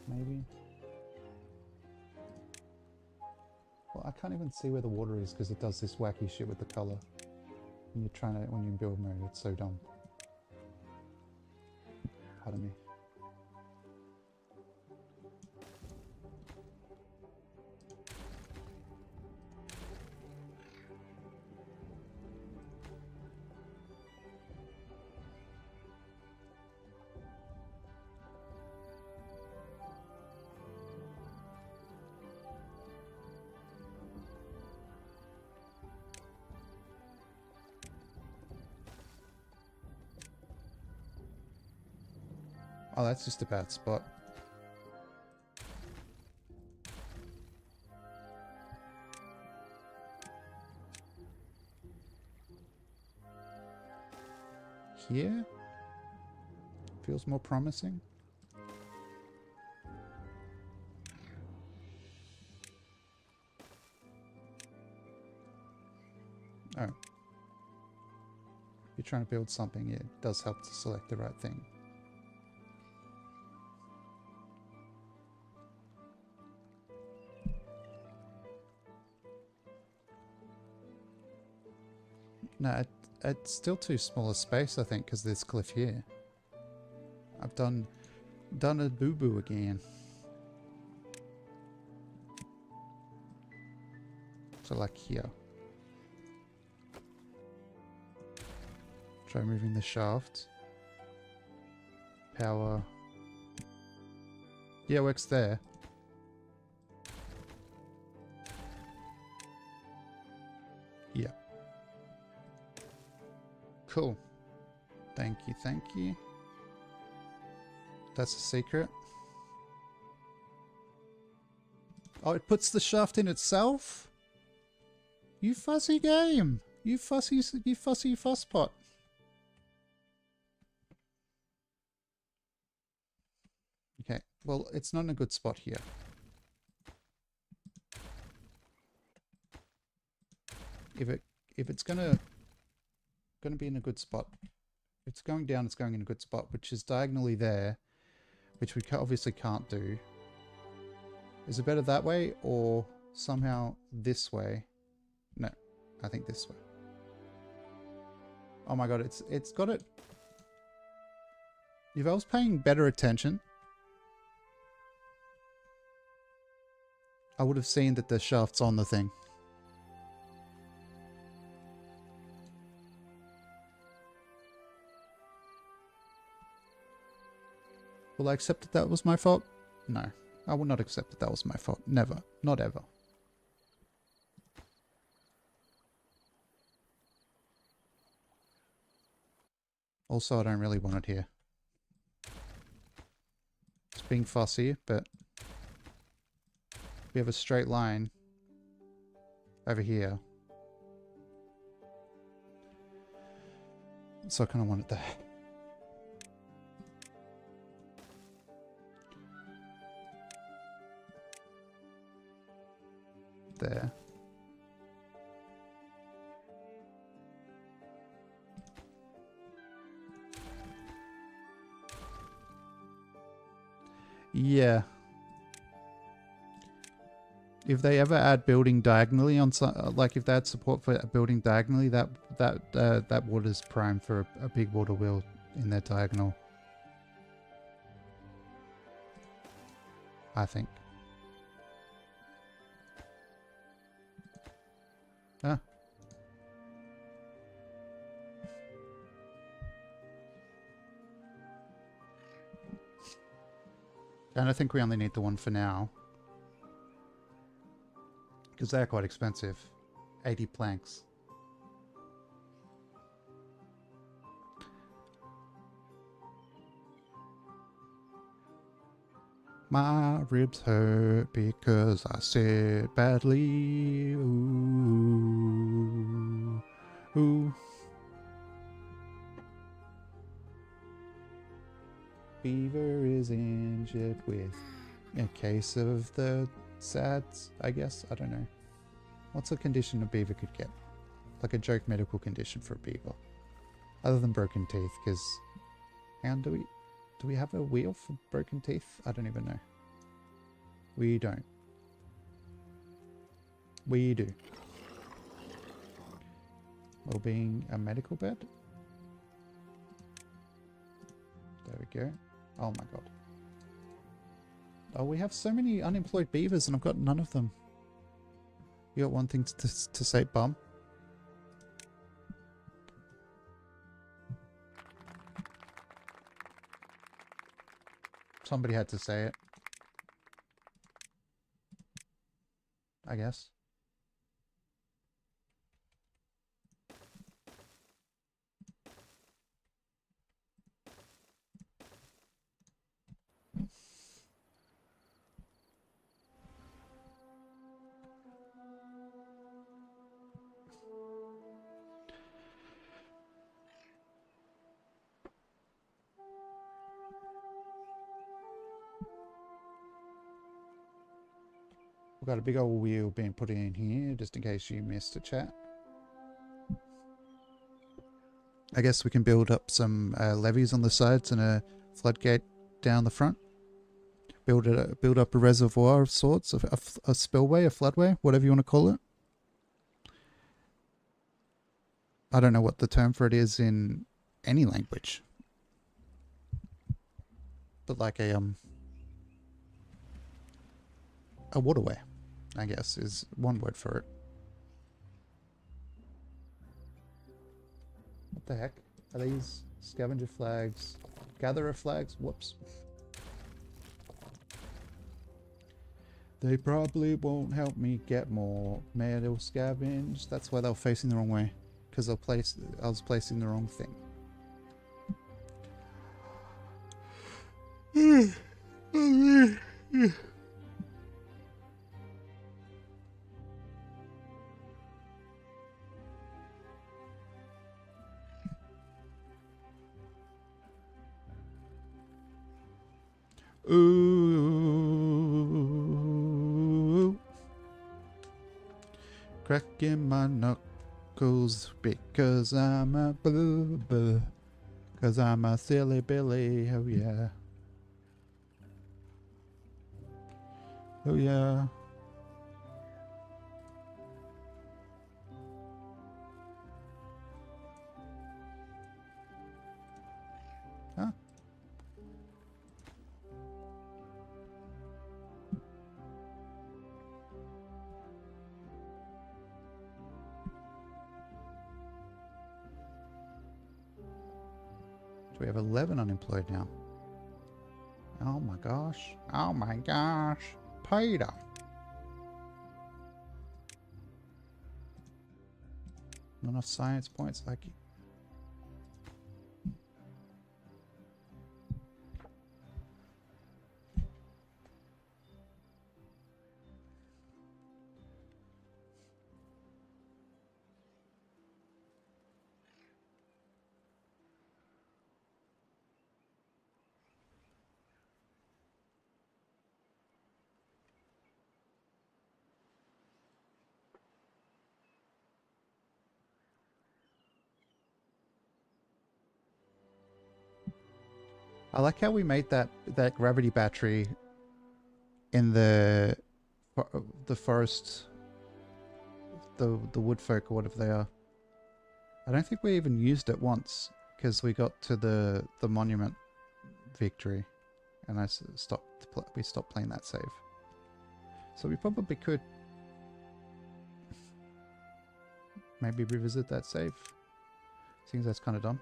maybe. Well, I can't even see where the water is because it does this wacky shit with the color. When you're in build mode, it's so dumb. Pardon me. Oh, that's just a bad spot. Here? Feels more promising. Oh. If you're trying to build something, it does help to select the right thing. No, it's still too small a space, I think, because there's cliff here. I've done a boo-boo again. So like here. Try moving the shaft. Power. Yeah, it works there. Yeah. Cool. Thank you, thank you. That's a secret. Oh, it puts the shaft in itself? You fussy game. You fussy fusspot. Okay, well, it's not in a good spot here. If it's gonna be in a good spot, it's going down, it's going in a good spot, which is diagonally there, which we obviously can't do. Is it better that way or somehow this way? No, I think this way. Oh my god, it's got it. If I was paying better attention, I would have seen that the shaft's on the thing. Will I accept that that was my fault? No, I will not accept that that was my fault. Never. Not ever. Also, I don't really want it here. It's being fussy, but we have a straight line over here. So I kind of want it there. There. Yeah. If they ever add building diagonally on some, like if they had support for building diagonally, that water's prime for a big water wheel in their diagonal. I think. Ah. And I think we only need the one for now. Because they're quite expensive. 80 planks. My ribs hurt because I said badly. Ooh. Ooh. Beaver is injured with a case of the SADS, I guess. I don't know. What's a condition a beaver could get? Like a joke medical condition for a beaver. Other than broken teeth, because... And do we have a wheel for broken teeth? I don't even know. We don't. We do. Well, being a medical bed? There we go. Oh my god. Oh, we have so many unemployed beavers and I've got none of them. You got one thing to say, bum? Somebody had to say it. I guess. We've got a big old wheel being put in here, just in case you missed a chat. I guess we can build up some levees on the sides and a floodgate down the front. Build up a reservoir of sorts, a spillway, a floodway, whatever you want to call it. I don't know what the term for it is in any language. But like a waterway, I guess, is one word for it. What the heck? Are these scavenger flags? Gatherer flags? Whoops. They probably won't help me get more metal scavenge. That's why they were facing the wrong way. Because I was placing the wrong thing. Ooh, cracking my knuckles because I'm a because I'm a silly Billy. Oh yeah, oh yeah. Huh? So we have 11 unemployed now. Oh my gosh. Oh my gosh. Peter. Not enough science points like you. I like how we made that gravity battery in the forest, the wood folk or whatever they are. I don't think we even used it once because we got to the monument victory, and we stopped playing that save. So we probably could maybe revisit that save. Seems that's kind of dumb.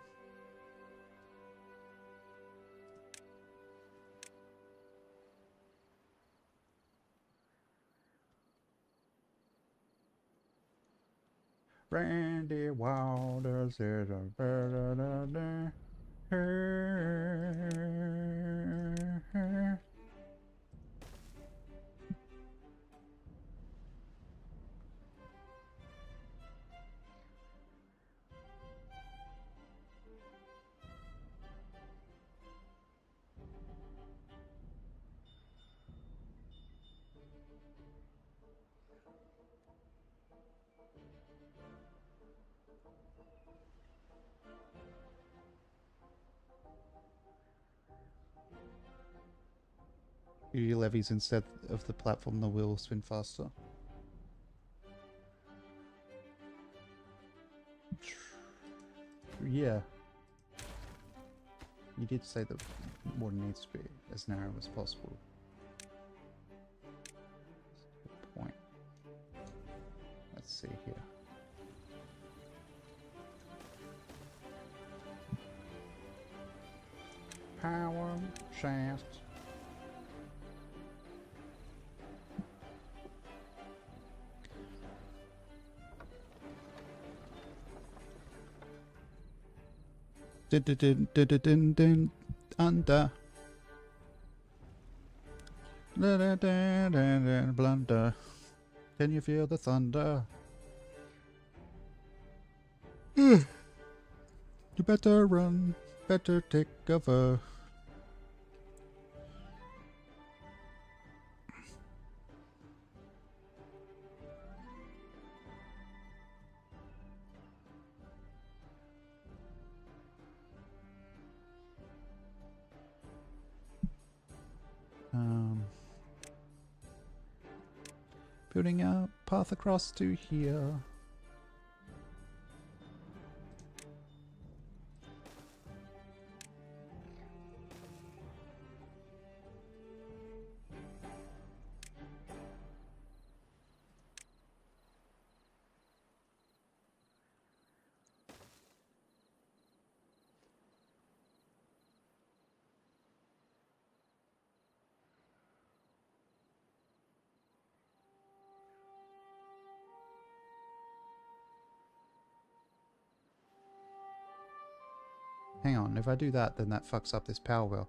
Randy Waters is a better. You levies instead of the platform, the wheel will spin faster. Yeah. You did say that water needs to be as narrow as possible. Good point. Let's see here. Power shaft. Dun, dun, dun, dun, dun, dun, dun, under. Dun, dun, dun, dun, dun, blunder. Can you feel the thunder? You better run. Better take cover. Building a path across to here. Hang on, if I do that, then that fucks up this power wheel.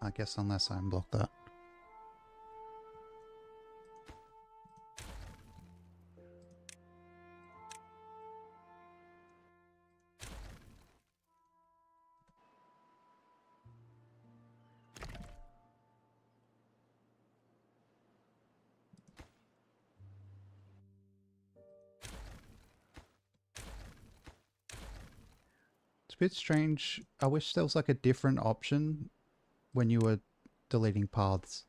I guess unless I unblock that. It's a bit strange. I wish there was like a different option when you were deleting paths.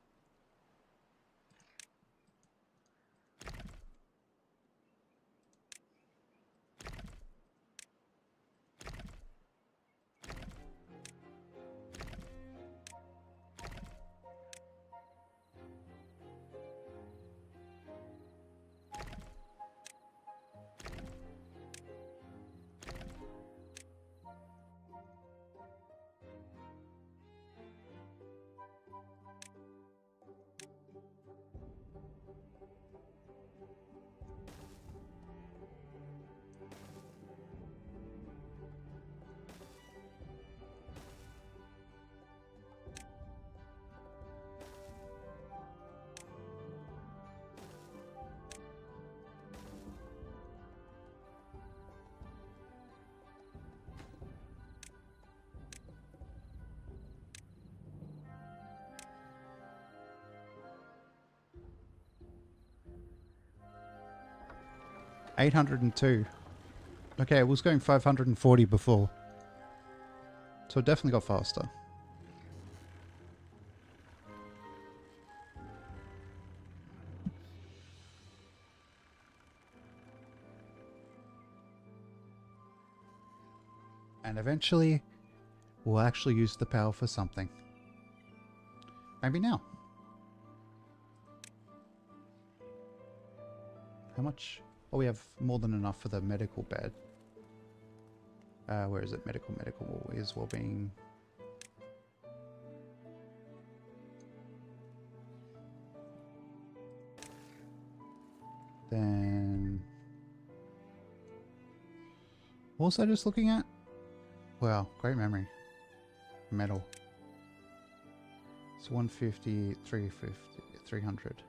$802. Okay, it was going 540 before. So it definitely got faster. And eventually, we'll actually use the power for something. Maybe now. How much? Oh, we have more than enough for the medical bed. Where is it? Medical is well-being. Then... what was I just looking at? Wow, great memory. Metal. It's 150, 350, 300.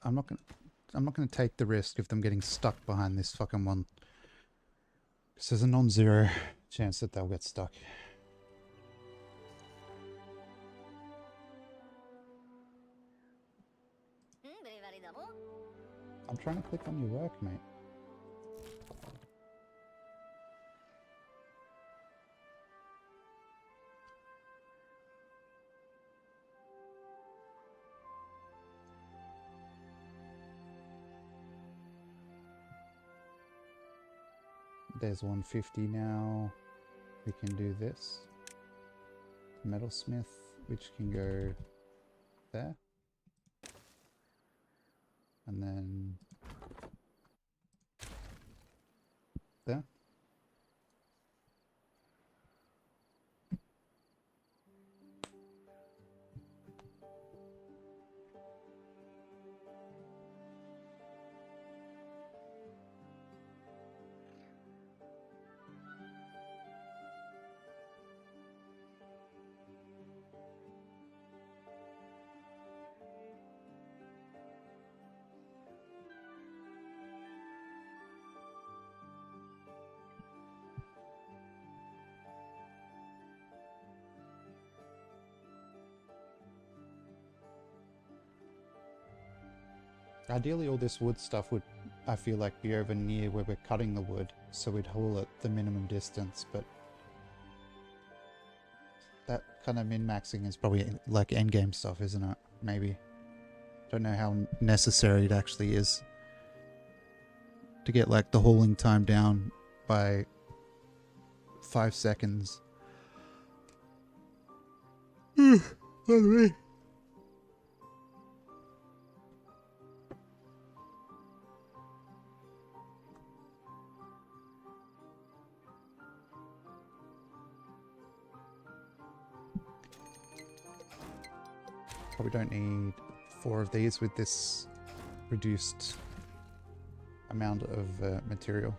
I'm not gonna take the risk of them getting stuck behind this fucking one. Because there's a non-zero chance that they'll get stuck. I'm trying to click on your work, mate. There's 150 now. We can do this. Metalsmith, which can go there. And then there. Ideally, all this wood stuff would, I feel like, be over near where we're cutting the wood, so we'd haul it the minimum distance, but that kind of min-maxing is probably like endgame stuff, isn't it? Maybe. Don't know how necessary it actually is to get like the hauling time down by 5 seconds. Pardon me. Probably don't need 4 of these with this reduced amount of material.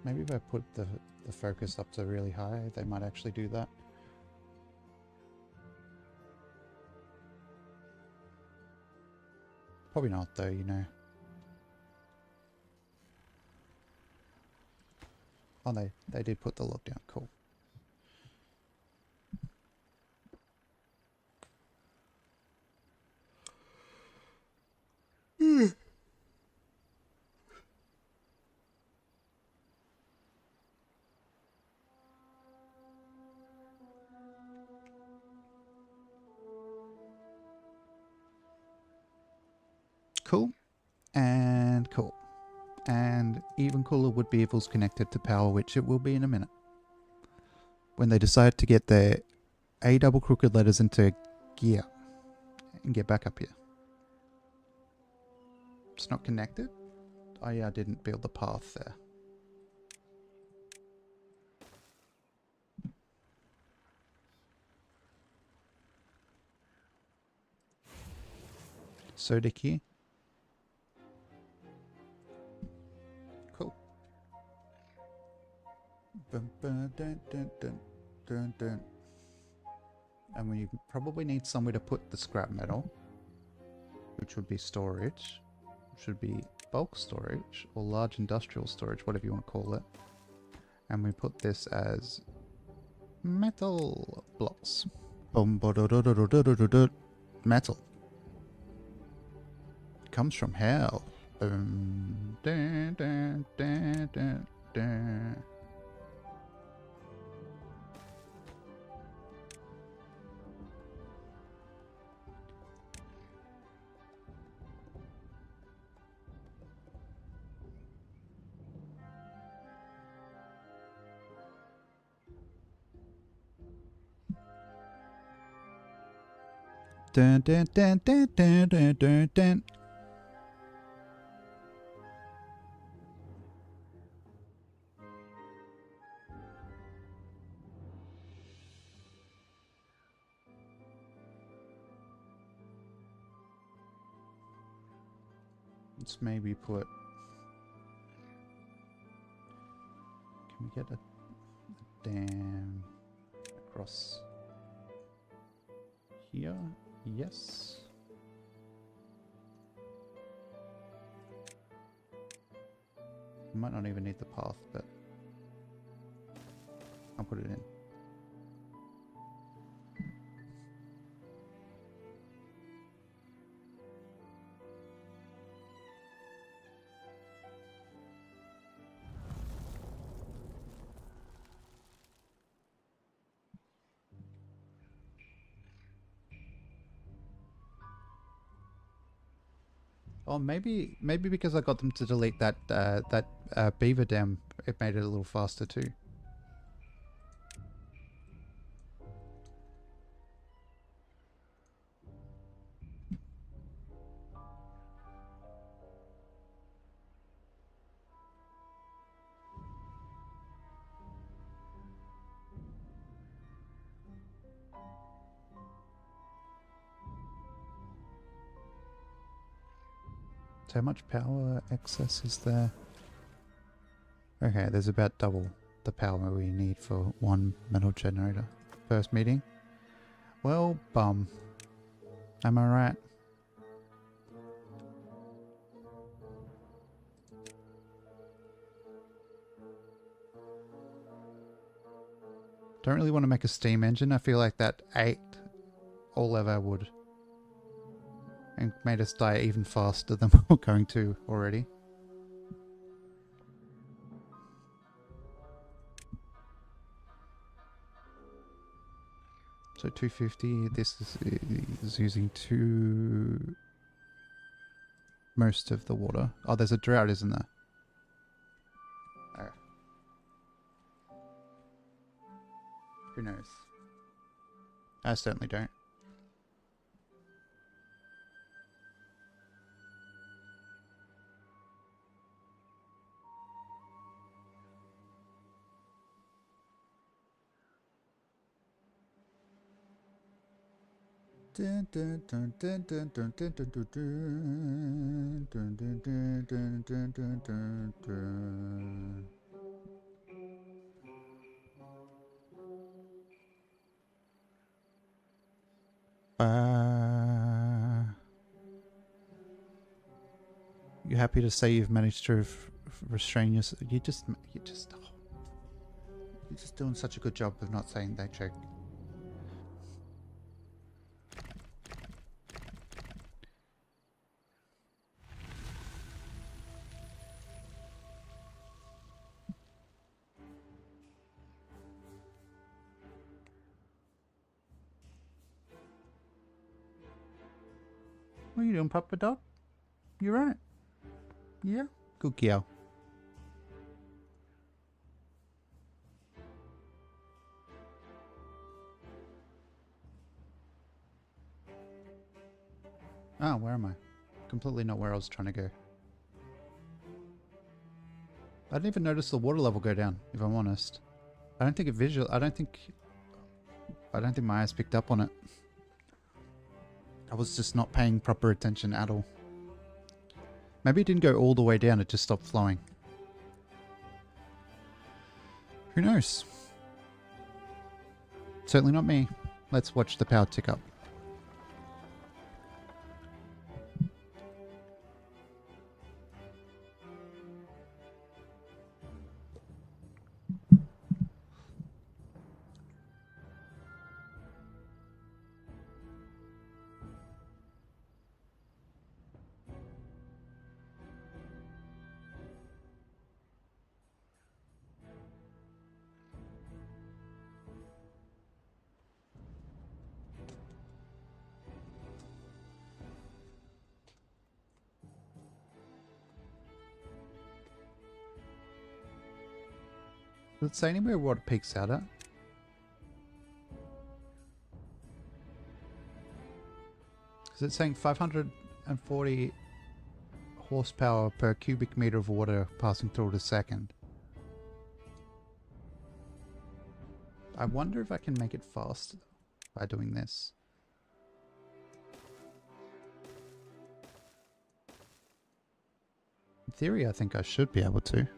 Maybe if I put the focus up to really high, they might actually do that. Probably not though, you know. Oh, they did put the lock down. Cool. Cool. And cool. And even cooler would be if it was connected to power, which it will be in a minute. When they decide to get their A double crooked letters into gear and get back up here. It's not connected? Oh yeah, I didn't build the path there. Soda key. Cool. And we probably need somewhere to put the scrap metal, which would be storage. Should be bulk storage or large industrial storage, whatever you want to call it. And we put this as metal blocks. Metal. It comes from hell. Dun, dun, dun, dun, dun, dun. Dun, dun, dun, dun, dun, dun, dun, dun. Let's maybe put... Can we get a dam across here? Yes. We might not even need the path, but I'll put it in. Oh, maybe because I got them to delete that beaver dam, it made it a little faster too. So how much power excess is there? Okay, there's about double the power we need for one metal generator. First meeting? Well, bum. Am I right? Don't really want to make a steam engine. I feel like that ate all of our wood and made us die even faster than we're going to already. So 250, this is using most of the water. Oh, there's a drought, isn't there? Oh. Who knows? I certainly don't. You happy to say you've managed to restrain yourself? You're just doing such a good job of not saying that joke. What are you doing, Papa Dog? You right? Yeah. Good girl. Oh, where am I? Completely not where I was trying to go. I didn't even notice the water level go down, if I'm honest. I don't think I don't think my eyes picked up on it. I was just not paying proper attention at all. Maybe it didn't go all the way down, it just stopped flowing. Who knows? Certainly not me. Let's watch the power tick up. Does it say anywhere what it peaks out at? Is it saying 540 horsepower per cubic meter of water passing through it a second? I wonder if I can make it faster by doing this. In theory, I think I should be able to.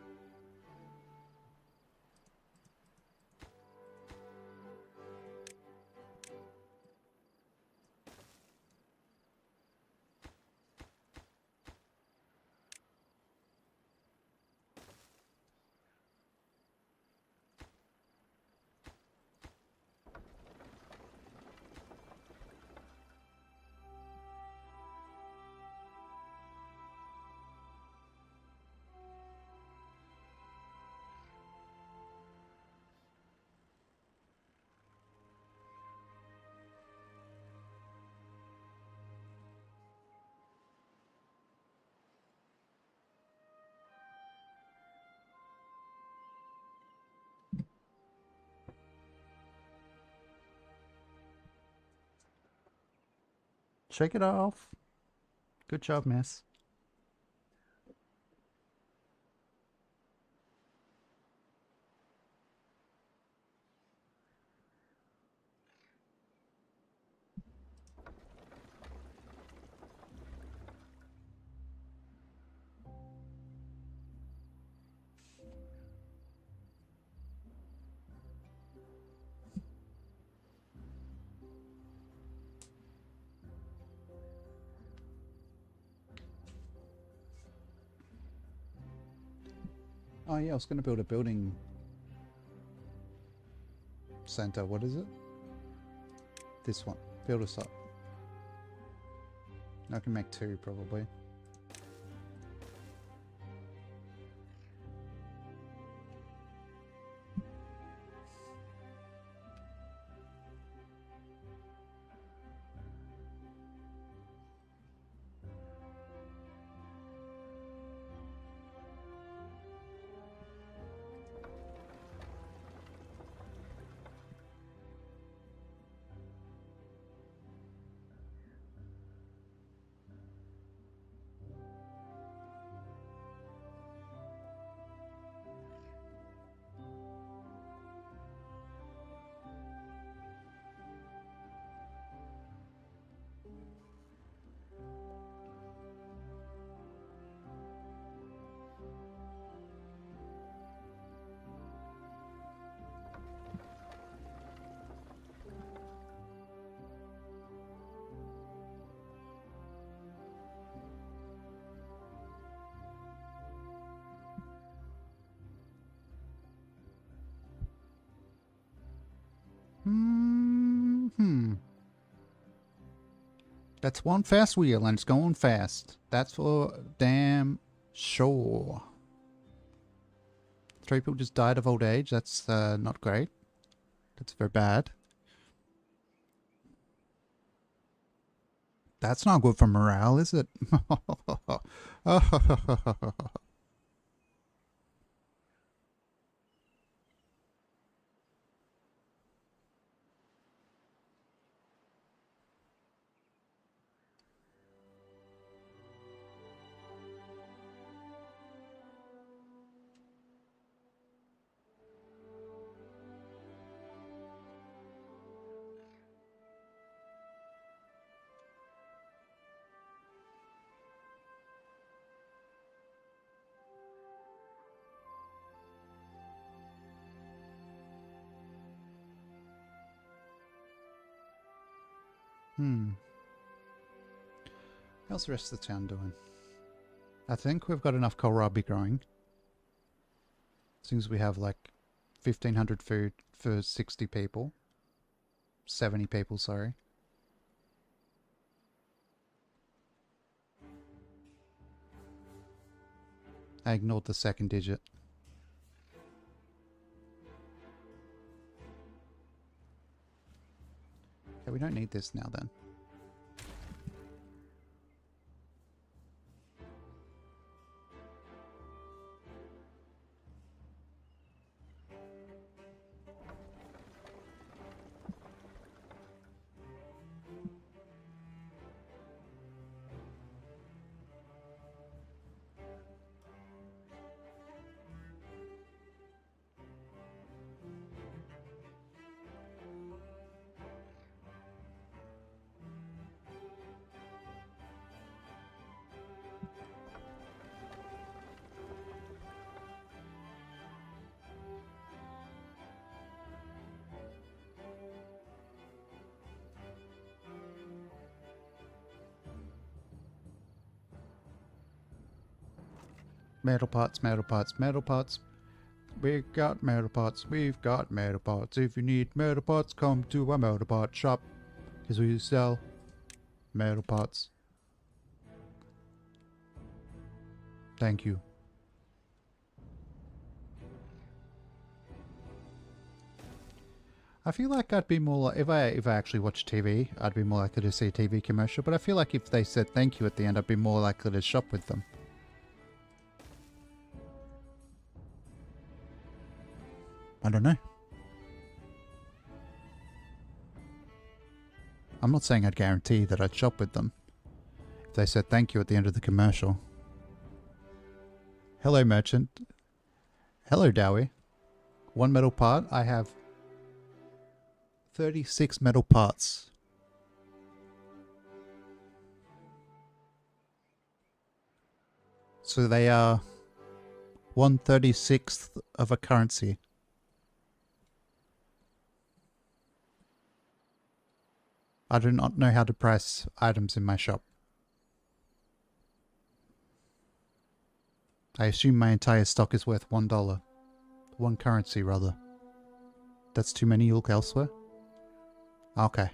Shake it off. Good job, miss. Oh yeah, I was going to build a building center. What is it? This one. Build us up. I can make 2 probably. That's one fast wheel and it's going fast. That's for damn sure. 3 people just died of old age. That's not great. That's very bad. That's not good for morale, is it? How's the rest of the town doing? I think we've got enough kohlrabi growing. Seems we have like 1,500 food for 60 people. 70 people, sorry. I ignored the second digit. Okay, we don't need this now then. Metal parts, metal parts, metal parts. We've got metal parts, we've got metal parts. If you need metal parts, come to our metal part shop. Because we sell metal parts. Thank you. I feel like I'd be more like, if I actually watch TV, I'd be more likely to see a TV commercial. But I feel like if they said thank you at the end, I'd be more likely to shop with them. I don't know. I'm not saying I'd guarantee that I'd shop with them if they said thank you at the end of the commercial. Hello, merchant. Hello, Dowie. 1 metal part. I have 36 metal parts. So they are 1/36th of a currency. I do not know how to price items in my shop. I assume my entire stock is worth $1. 1 currency, rather. That's too many. You look elsewhere. Okay.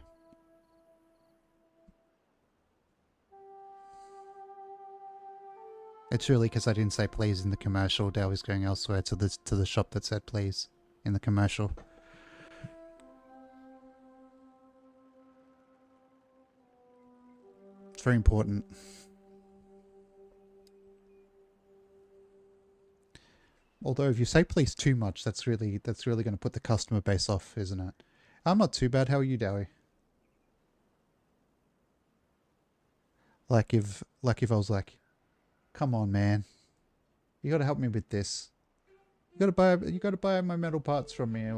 It's really because I didn't say please in the commercial. Dowie's going elsewhere to the shop that said please in the commercial. It's very important. Although if you say please too much, that's really going to put the customer base off, isn't it? I'm not too bad. How are you, Dowie? Like if I was like, come on, man, you got to help me with this. You got to buy my metal parts from me.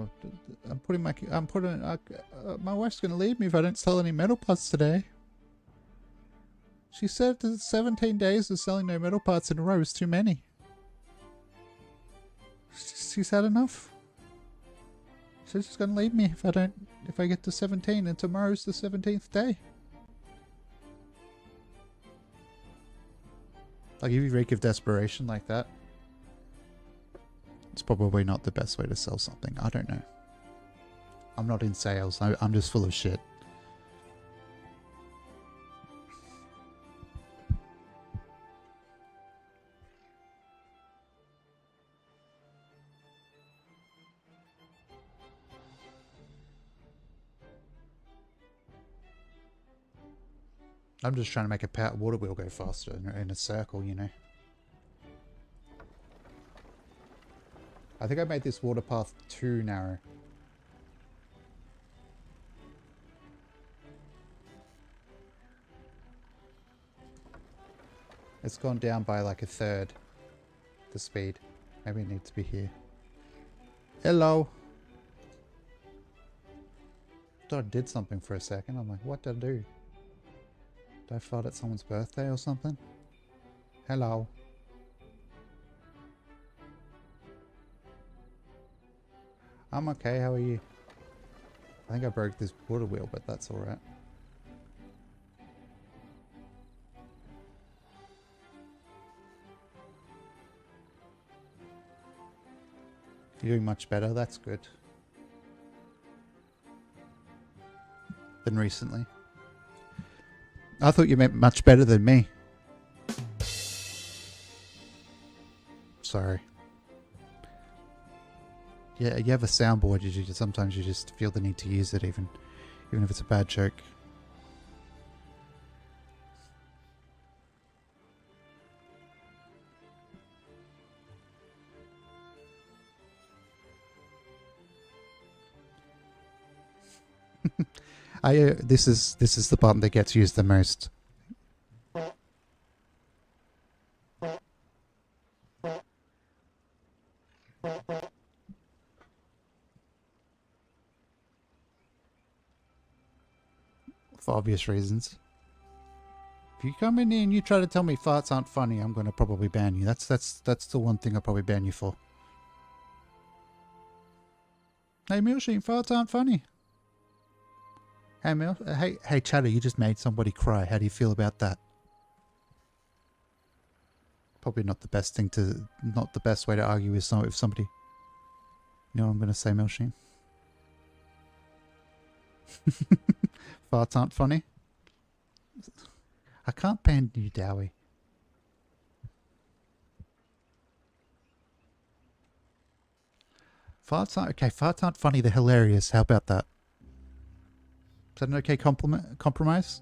My wife's going to leave me if I don't sell any metal parts today. She said that 17 days of selling no metal parts in a row is too many. She's had enough. She's going to leave me if I get to 17, and tomorrow's the 17th day. Like, if you reek of desperation like that, it's probably not the best way to sell something. I don't know. I'm not in sales. I'm just full of shit. I'm just trying to make a water wheel go faster in a circle, you know. I think I made this water path too narrow. It's gone down by like a third, the speed. Maybe it needs to be here. Hello. I thought I did something for a second. I'm like, what did I do? Did I fart at someone's birthday or something? Hello. I'm okay, how are you? I think I broke this water wheel, but that's alright. You're doing much better, that's good. Than recently. I thought you meant much better than me. Sorry. Yeah, you have a soundboard. Sometimes you just feel the need to use it, even if it's a bad joke. This is the button that gets used the most. For obvious reasons. If you come in here and you try to tell me farts aren't funny, I'm going to probably ban you. That's the one thing I'll probably ban you for. Hey Milsheen, farts aren't funny. Hey hey Chatter, you just made somebody cry. How do you feel about that? Probably not the best thing to, not the best way to argue with somebody. You know what I'm going to say, Milsheen? Farts aren't funny. I can't ban you, Dowie. Farts aren't okay. Farts aren't funny. They're hilarious. How about that? Is that an okay compromise?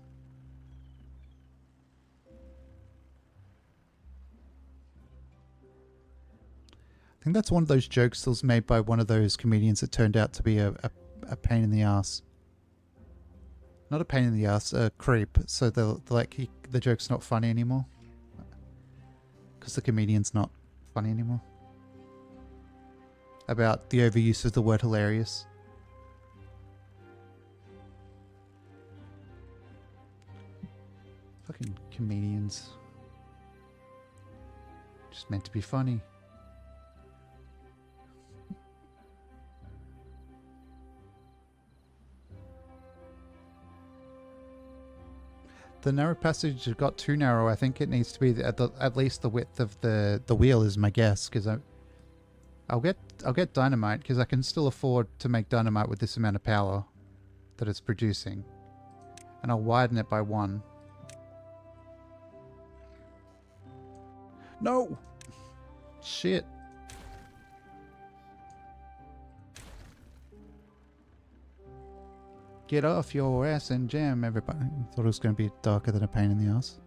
I think that's one of those jokes that was made by one of those comedians that turned out to be a pain in the ass. Not a pain in the ass, a creep. So the joke's not funny anymore. Because the comedian's not funny anymore. About the overuse of the word hilarious. Fucking comedians. Just meant to be funny. The narrow passage got too narrow. I think it needs to be at least the width of the wheel is my guess, because I'll get dynamite because I can still afford to make dynamite with this amount of power that it's producing. And I'll widen it by 1. No! Shit. Get off your ass and jam, everybody. Thought it was going to be darker than a pain in the ass.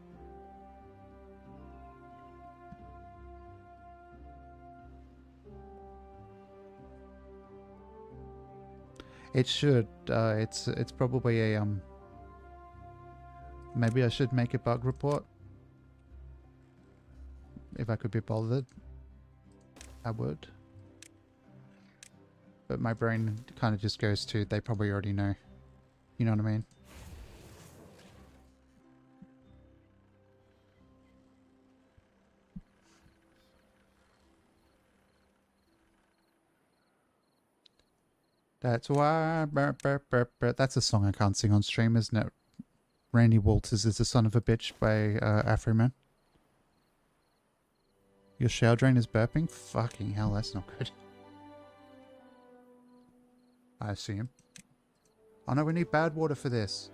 It should. It's probably a maybe I should make a bug report. If I could be bothered, I would. But my brain kind of just goes to, they probably already know. You know what I mean? That's why. That's a song I can't sing on stream, isn't it? Randy Walters is the son of a bitch by Afroman. Your shower drain is burping? Fucking hell, that's not good. I assume. Oh no, we need bad water for this.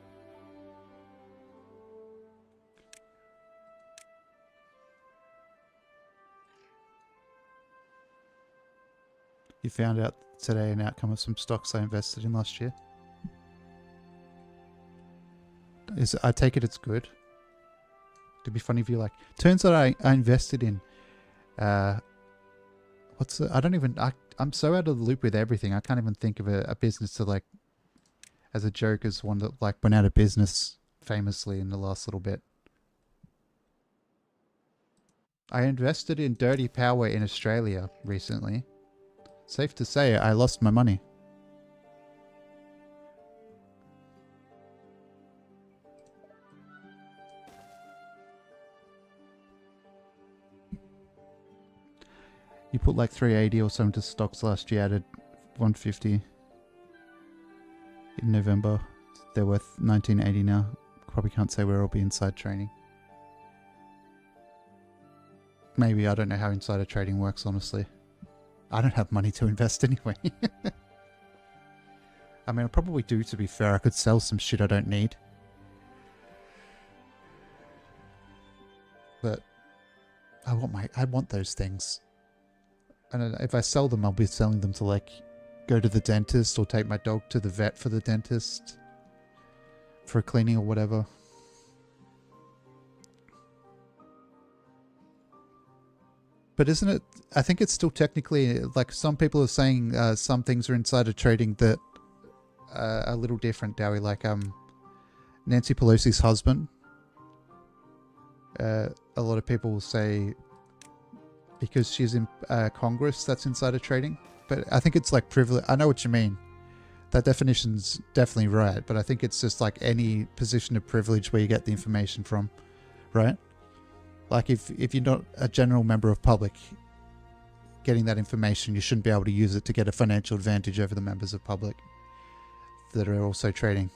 You found out today an outcome of some stocks I invested in last year. I take it it's good. It'd be funny if you like. Turns out I invested in I'm so out of the loop with everything. I can't even think of a business to like as a joke as one that like went out of business famously in the last little bit. I invested in Dirty Power in Australia recently. Safe to say I lost my money. You put like 380 or something to stocks last year, added 150 in November. They're worth 1980 now. Probably can't say where I'll be inside trading. Maybe, I don't know how insider trading works, honestly. I don't have money to invest anyway. I mean, I probably do, to be fair. I could sell some shit I don't need. But I want those things. And if I sell them, I'll be selling them to like go to the dentist or take my dog to the vet for the dentist for a cleaning or whatever. But isn't it, I think it's still technically, like some people are saying some things are insider trading that are a little different, Dowie, like Nancy Pelosi's husband. A lot of people will say because she's in Congress, that's insider trading. But I think it's like privilege. I know what you mean. That definition's definitely right. But I think it's just like any position of privilege where you get the information from, right? Like if you're not a general member of public getting that information, you shouldn't be able to use it to get a financial advantage over the members of public that are also trading.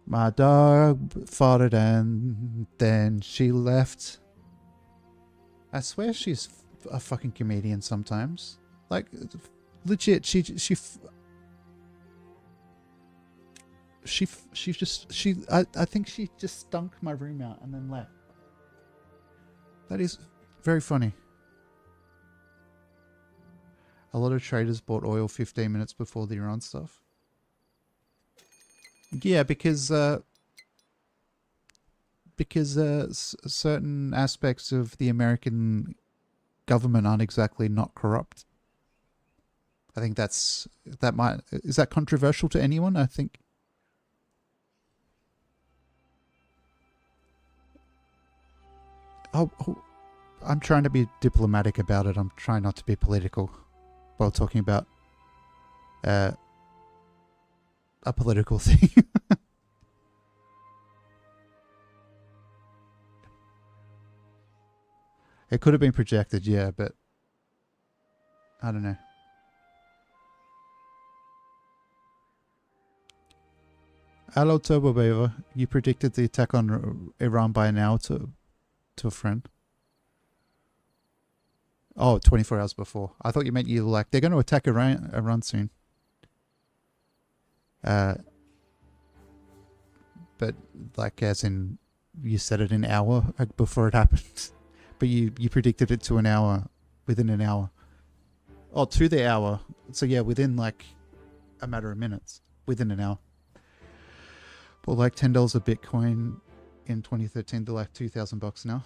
My dog farted and then she left. I swear she's a fucking comedian sometimes. Like, legit, I think she just stunk my room out and then left. That is very funny. A lot of traders bought oil 15 minutes before the Iran stuff. Yeah, because certain aspects of the American government aren't exactly not corrupt. I think is that controversial to anyone? I think. Oh, I'm trying to be diplomatic about it. I'm trying not to be political while talking about a political thing. It could have been projected, yeah, but I don't know. Hello, Turbo Beaver. You predicted the attack on Iran by an hour to a friend. Oh, 24 hours before. I thought you meant you like, they're going to attack Iran soon. But like as in, you said it an hour before it happened. But you predicted it to an hour, within an hour. Oh, to the hour. So yeah, within like a matter of minutes. Within an hour. But like $10 a Bitcoin in 2013 to like $2,000 now.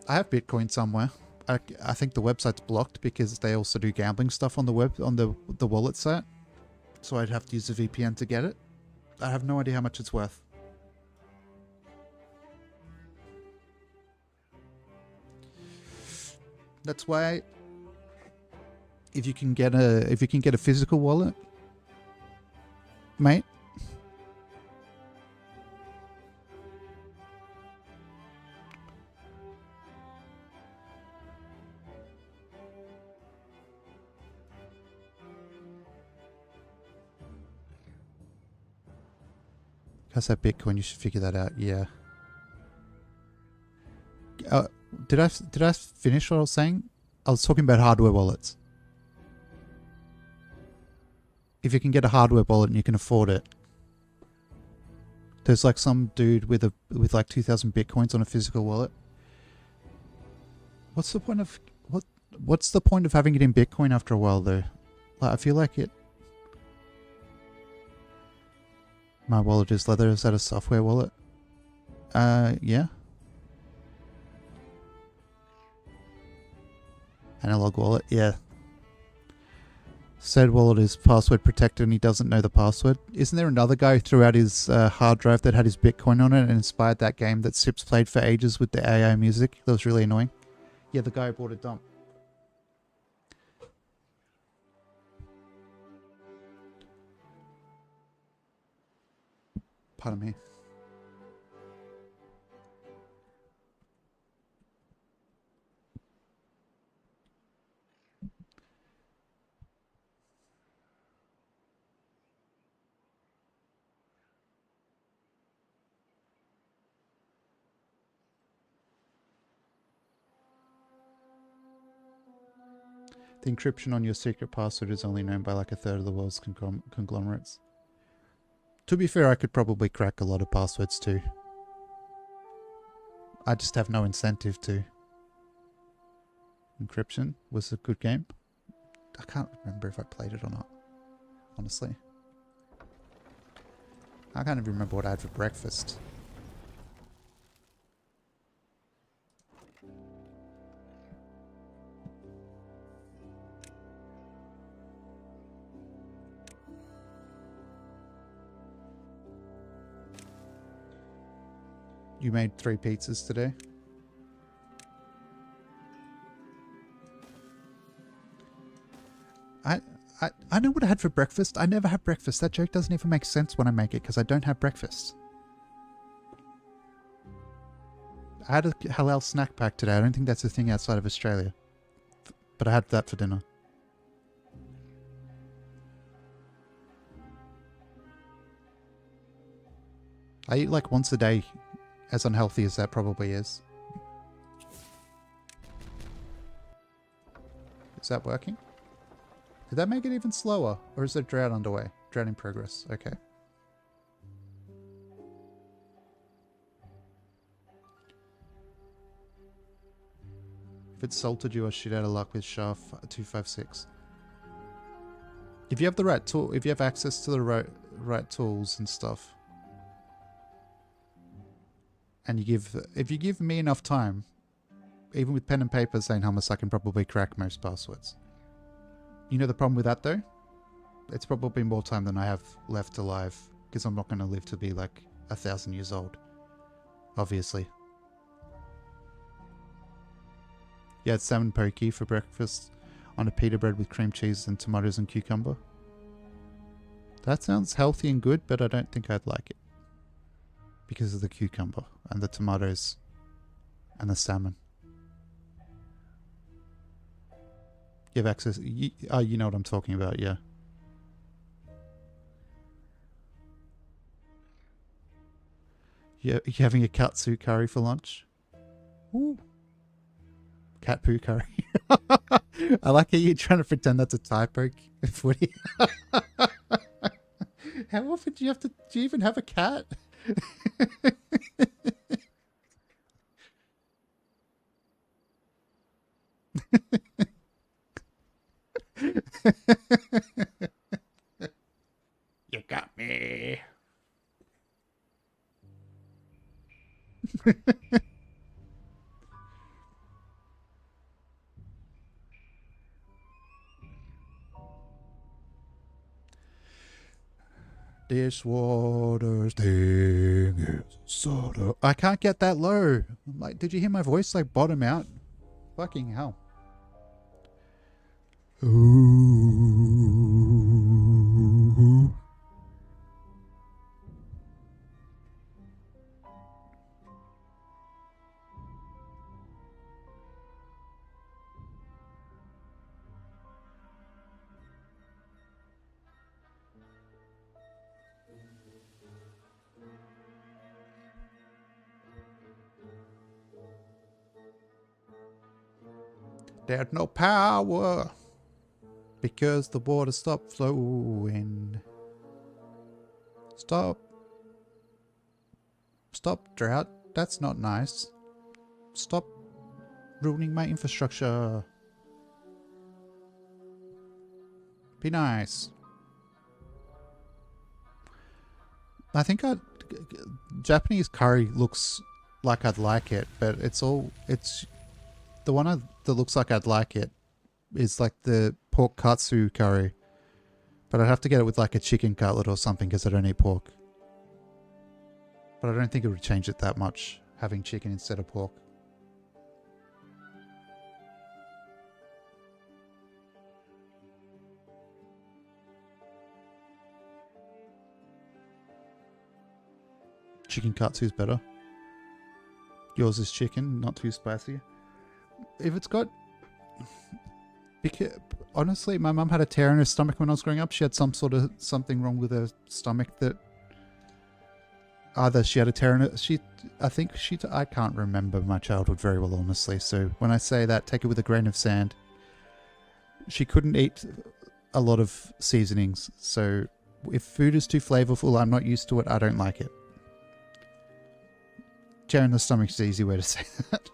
I have Bitcoin somewhere. I think the website's blocked because they also do gambling stuff on the web, on the wallet site. So I'd have to use a VPN to get it. I have no idea how much it's worth. That's why if you can get a physical wallet, mate. How's that Bitcoin? You should figure that out. Yeah. Did I finish what I was saying? I was talking about hardware wallets. If you can get a hardware wallet and you can afford it, there's like some dude with like 2,000 Bitcoins on a physical wallet. What's the point of what's the point of having it in Bitcoin after a while though? Like, I feel like it. My wallet is leather. Is that a software wallet? Yeah. Analog wallet, yeah. Said wallet is password protected and he doesn't know the password. Isn't there another guy who threw out his hard drive that had his Bitcoin on it and inspired that game that Sips played for ages with the AI music? That was really annoying. Yeah, the guy who bought a dump. Pardon me. The encryption on your secret password is only known by like a third of the world's conglomerates. To be fair, I could probably crack a lot of passwords too. I just have no incentive to. Encryption was a good game. I can't remember if I played it or not, honestly. I can't even remember what I had for breakfast. You made 3 pizzas today? I know what I had for breakfast. I never have breakfast. That joke doesn't even make sense when I make it because I don't have breakfast. I had a halal snack pack today. I don't think that's a thing outside of Australia. But I had that for dinner. I eat like once a day, as unhealthy as that probably is. Is that working? Did that make it even slower? Or is there drought underway? Drought in progress. Okay. If it's salted you are shit out of luck with SHA 256. If you have the right tool, if you have access to the right tools and stuff, and if you give me enough time, even with pen and paper saying hummus, I can probably crack most passwords. You know the problem with that though? It's probably more time than I have left alive, because I'm not going to live to be like 1,000 years old. Obviously. Yeah, it's salmon poke for breakfast on a pita bread with cream cheese and tomatoes and cucumber. That sounds healthy and good, but I don't think I'd like it. Because of the cucumber and the tomatoes and the salmon. You have access. You know what I'm talking about, yeah. You having a katsu curry for lunch? Ooh. Cat poo curry. I like how you're trying to pretend that's a typo, Footy. How often do you have to? Do you even have a cat? You got me. Dishwater sting is soda. I can't get that low. I'm like, did you hear my voice like bottom out? Fucking hell. Ooh. There's no power because the water stopped flowing. Stop. Stop, drought. That's not nice. Stop ruining my infrastructure. Be nice. I think Japanese curry looks like I'd like it, but it's the one that looks like I'd like it is like the pork katsu curry. But I'd have to get it with like a chicken cutlet or something because I don't eat pork. But I don't think it would change it that much having chicken instead of pork. Chicken katsu's better. Yours is chicken, not too spicy. If it's got... Because, honestly, my mum had a tear in her stomach when I was growing up. She had something wrong with her stomach that... Either she had a tear in it... I can't remember my childhood very well, honestly. So when I say that, take it with a grain of sand. She couldn't eat a lot of seasonings. So if food is too flavorful, I'm not used to it, I don't like it. Tear in the stomach is the easy way to say that.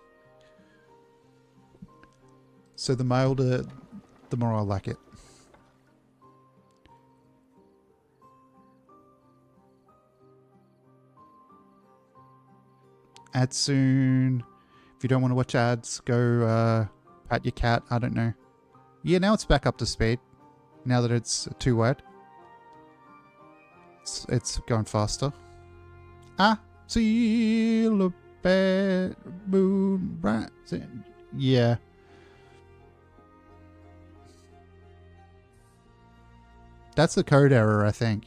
So the milder, the more I like it. Ads soon. If you don't want to watch ads, go pat your cat. I don't know. Yeah, now it's back up to speed. Now that it's too wide. It's going faster. See the bad moon rising. Yeah. That's the code error, I think.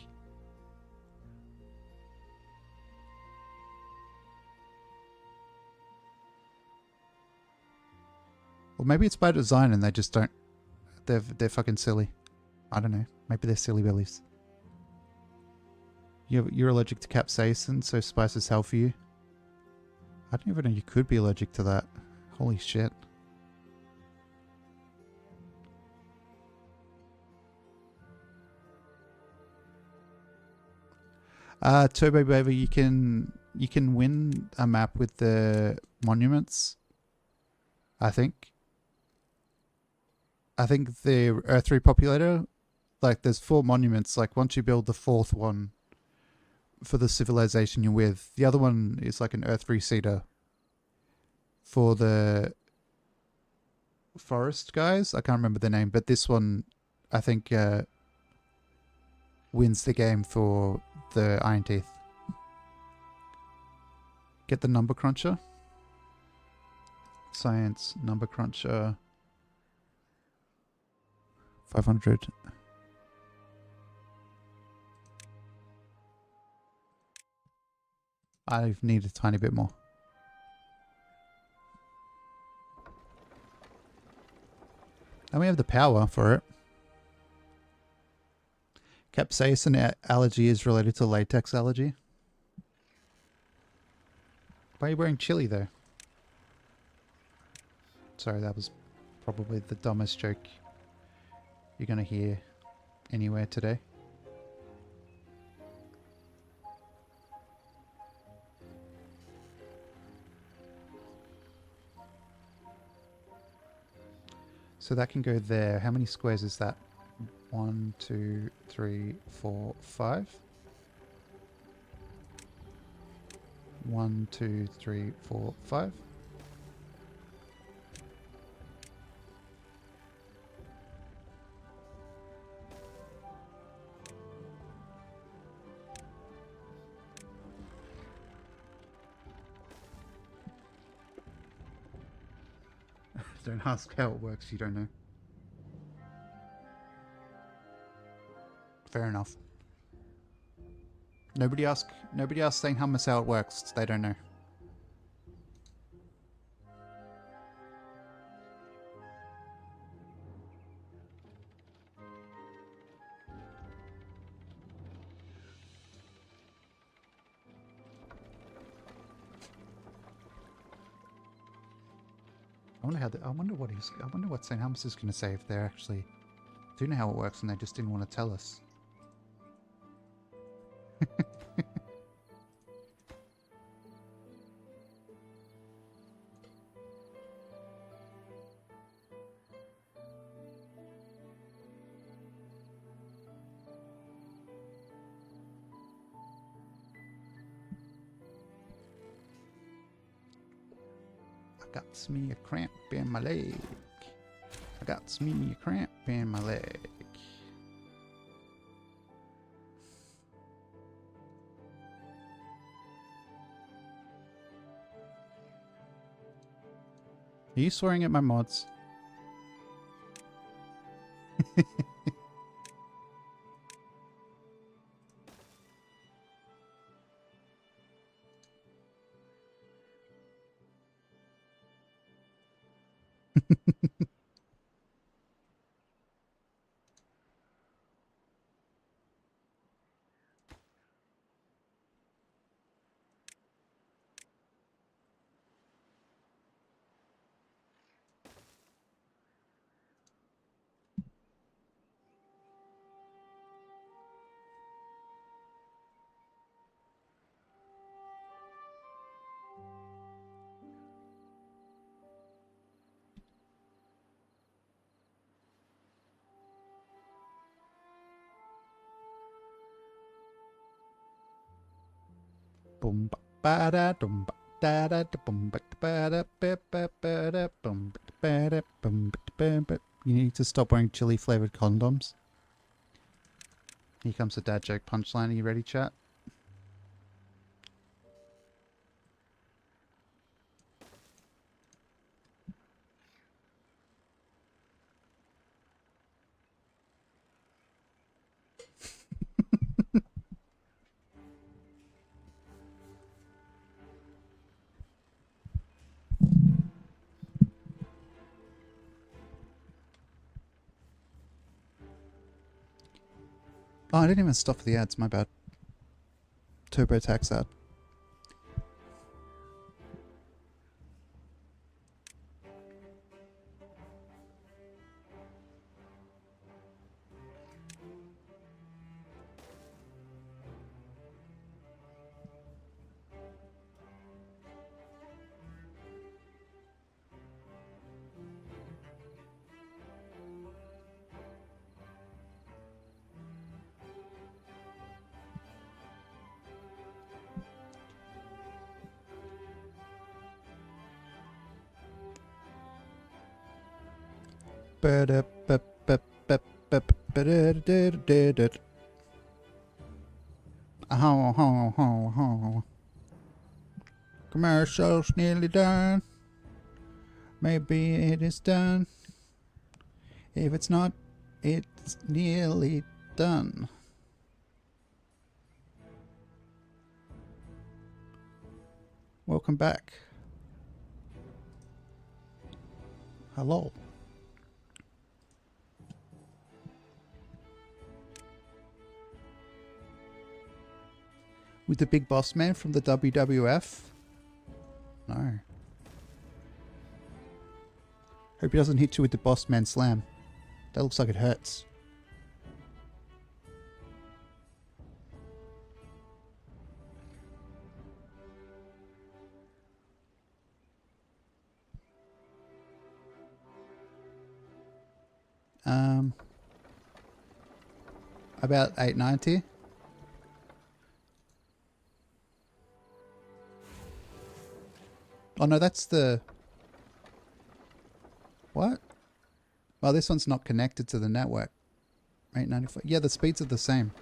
Or maybe it's by design and they just don't... They're fucking silly. I don't know. Maybe they're silly bellies. You're allergic to capsaicin, so spice is hell for you. I didn't even know you could be allergic to that. Holy shit. Turbo Baby, you can win a map with the monuments. I think the Earth Repopulator, like there's 4 monuments. Like once you build the 4th one for the civilization you're with, the other one is like an Earth Reseeder for the forest guys. I can't remember the name, but this one I think wins the game for the Iron Teeth. Get the number cruncher. Science number cruncher. 500. I need a tiny bit more. And we have the power for it. Capsaicin allergy is related to latex allergy. Why are you wearing chili though? Sorry, that was Probably the dumbest joke you're going to hear anywhere today. So that can go there. How many squares is that? 1, 2, 3, 4, 5. 1, 2, 3, 4, 5. Don't ask how it works, you don't know. Fair enough. Nobody ask saying how how it works, they don't know. I wonder what St. Helmus is going to say if they're actually do know how it works and they just didn't want to tell us. I got me a cramp in my leg. I got me a cramp in my leg. Are you swearing at my mods? Boom ba da dum da da boom ba da ba ba ba da boom ba da boom ba ba. You need to stop wearing chili flavored condoms. Here comes the dad joke punchline. Are you ready, chat? Oh, I didn't even stop for the ads, my bad. TurboTax ad. Commercial's nearly done. Maybe it is done. If it's not, it's nearly done. Welcome back. Hello. With the big boss man from the WWF? No. Hope he doesn't hit you with the boss man slam. That looks like it hurts. About 890. Oh no, that's the... What? Well, this one's not connected to the network. 895. Yeah, the speeds are the same.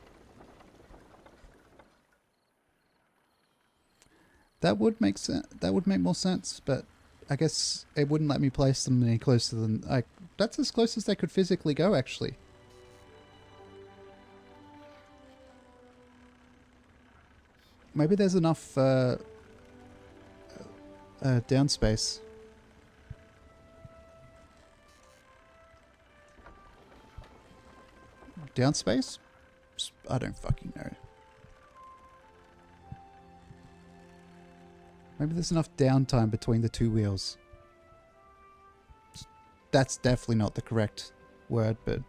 That would make sense. That would make more sense, but I guess it wouldn't let me place them any closer than... Like, that's as close as they could physically go, actually. Maybe there's enough down space. Down space? I don't fucking know. Maybe there's enough downtime between the two wheels. That's definitely not the correct word, but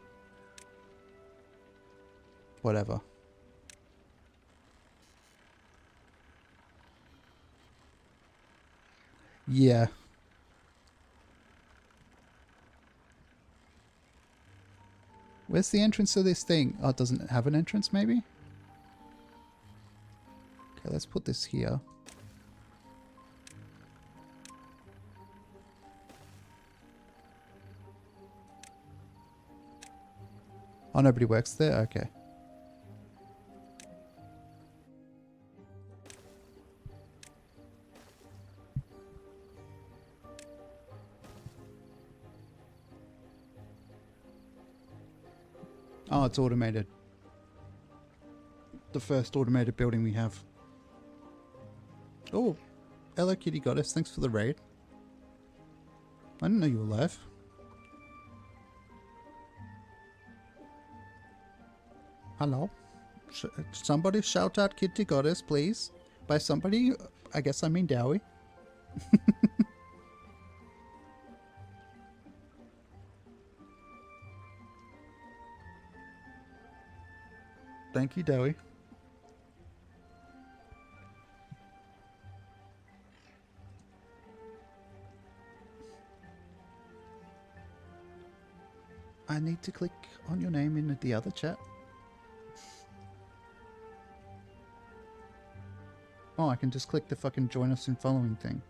whatever. Yeah. Where's the entrance to this thing? Oh, it doesn't have an entrance, maybe? Okay, let's put this here. Oh, nobody works there? Okay. Oh, it's automated. The first automated building we have. Oh, Hello Kitty Goddess, thanks for the raid. I didn't know you were alive. Hello? Somebody shout out Kitty Goddess, please. By somebody, I guess I mean Dowie. Thank you, Dowie. I need to click on your name in the other chat. Oh, I can just click the fucking join us in following thing.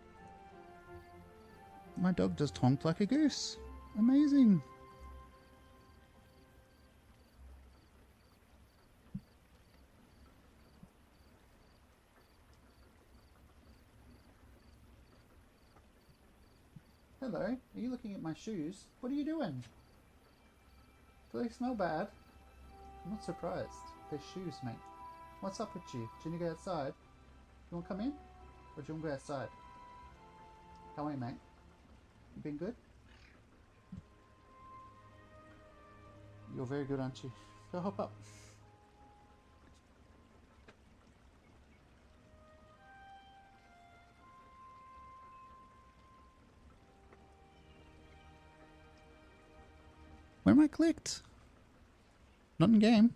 My dog just honked like a goose. Amazing. Hello, are you looking at my shoes? What are you doing? Do they smell bad? I'm not surprised. They're shoes, mate. What's up with you? Do you want to go outside? You want to come in? Or do you want to go outside? How are you, mate? You been good? You're very good, aren't you? Go hop up. Where am I clicked? Not in game.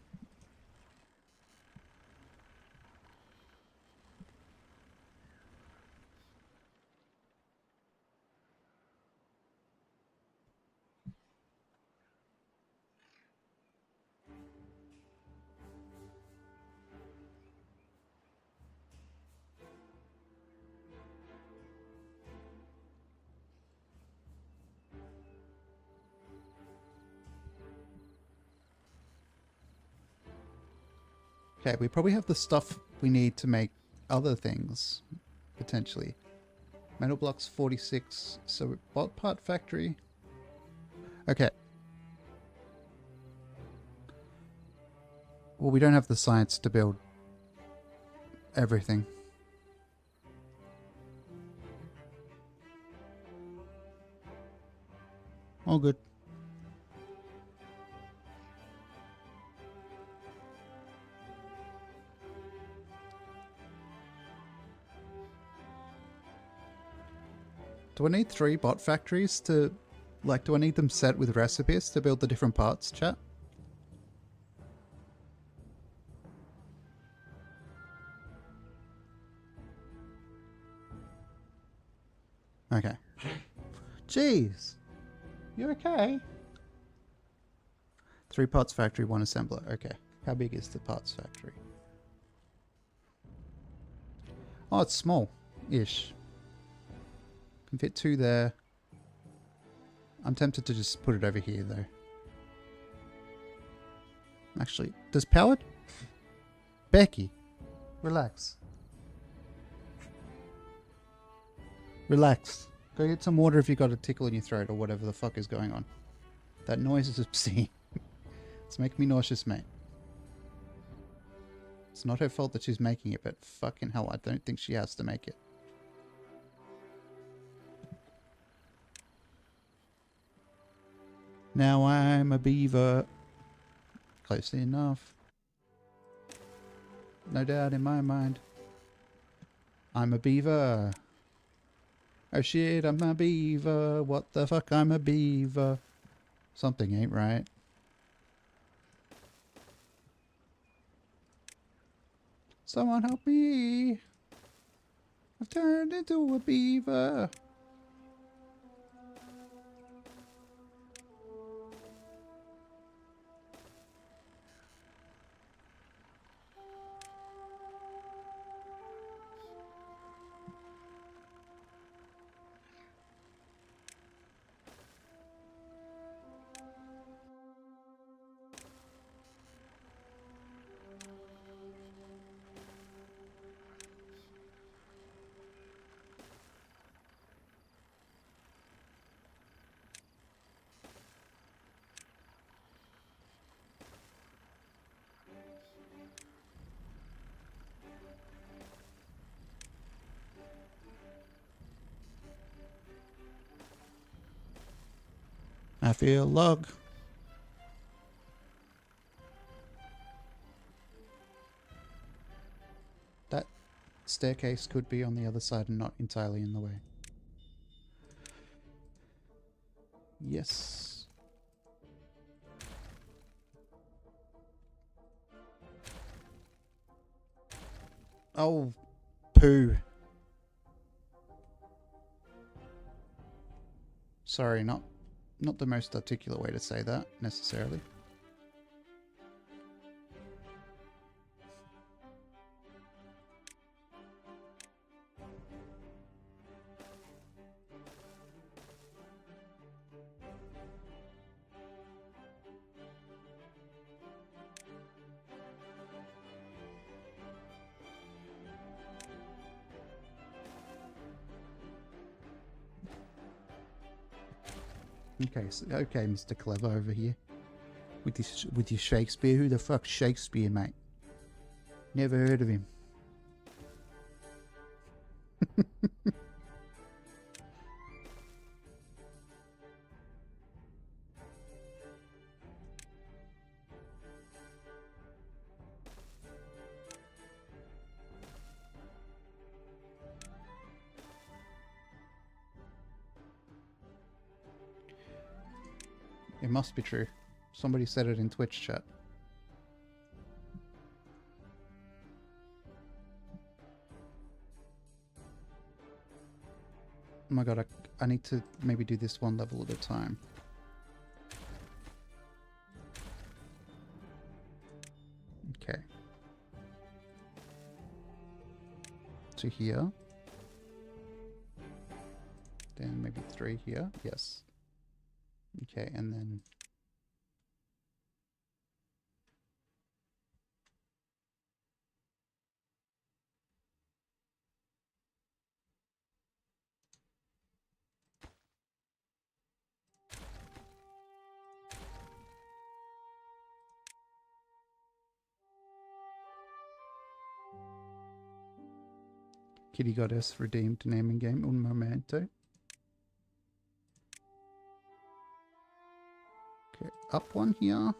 Okay, we probably have the stuff we need to make other things, potentially. Metal blocks 46, so bot part factory. Okay. Well, we don't have the science to build everything. All good. Do I need 3 bot factories to Like, do I need them set with recipes to build the different parts, chat? Okay. Jeez. You okay? 3 parts factory, 1 assembler. Okay. How big is the parts factory? Oh, it's small-ish. Can fit 2 there. I'm tempted to just put it over here, though. Actually, does powered? Becky, relax. Relax. Go get some water if you got a tickle in your throat or whatever the fuck is going on. That noise is obscene. It's making me nauseous, mate. It's not her fault that she's making it, but fucking hell, I don't think she has to make it. Now I'm a beaver. Close enough. No doubt in my mind. I'm a beaver. Oh shit, I'm a beaver. What the fuck, I'm a beaver. Something ain't right. Someone help me. I've turned into a beaver. I feel log. That staircase could be on the other side and not entirely in the way. Yes. Oh, poo. Sorry, not the most articulate way to say that, necessarily. Okay, so, okay, Mr. Clever over here. With your Shakespeare. Who the fuck's Shakespeare, mate? Never heard of him. It must be true. Somebody said it in Twitch chat. Oh my god, I need to maybe do this one level at a time. Okay. To here. Then maybe 3 here. Yes. Okay, and then... Kitty Goddess redeemed naming game un momento. Okay, up one here.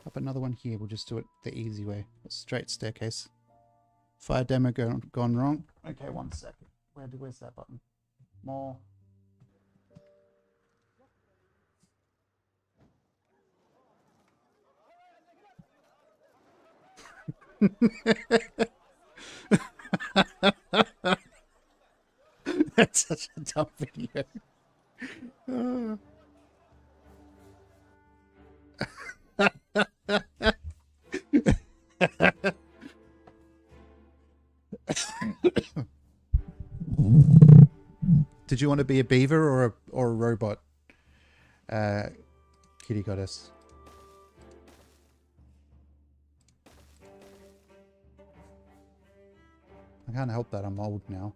Up another one here. We'll just do it the easy way. A straight staircase. Fire demo gone wrong. Okay, 1 second. Where's that button? More. That's such a dumb video. Did you want to be a beaver or a robot? Kitty goddess. I can't help that I'm old now.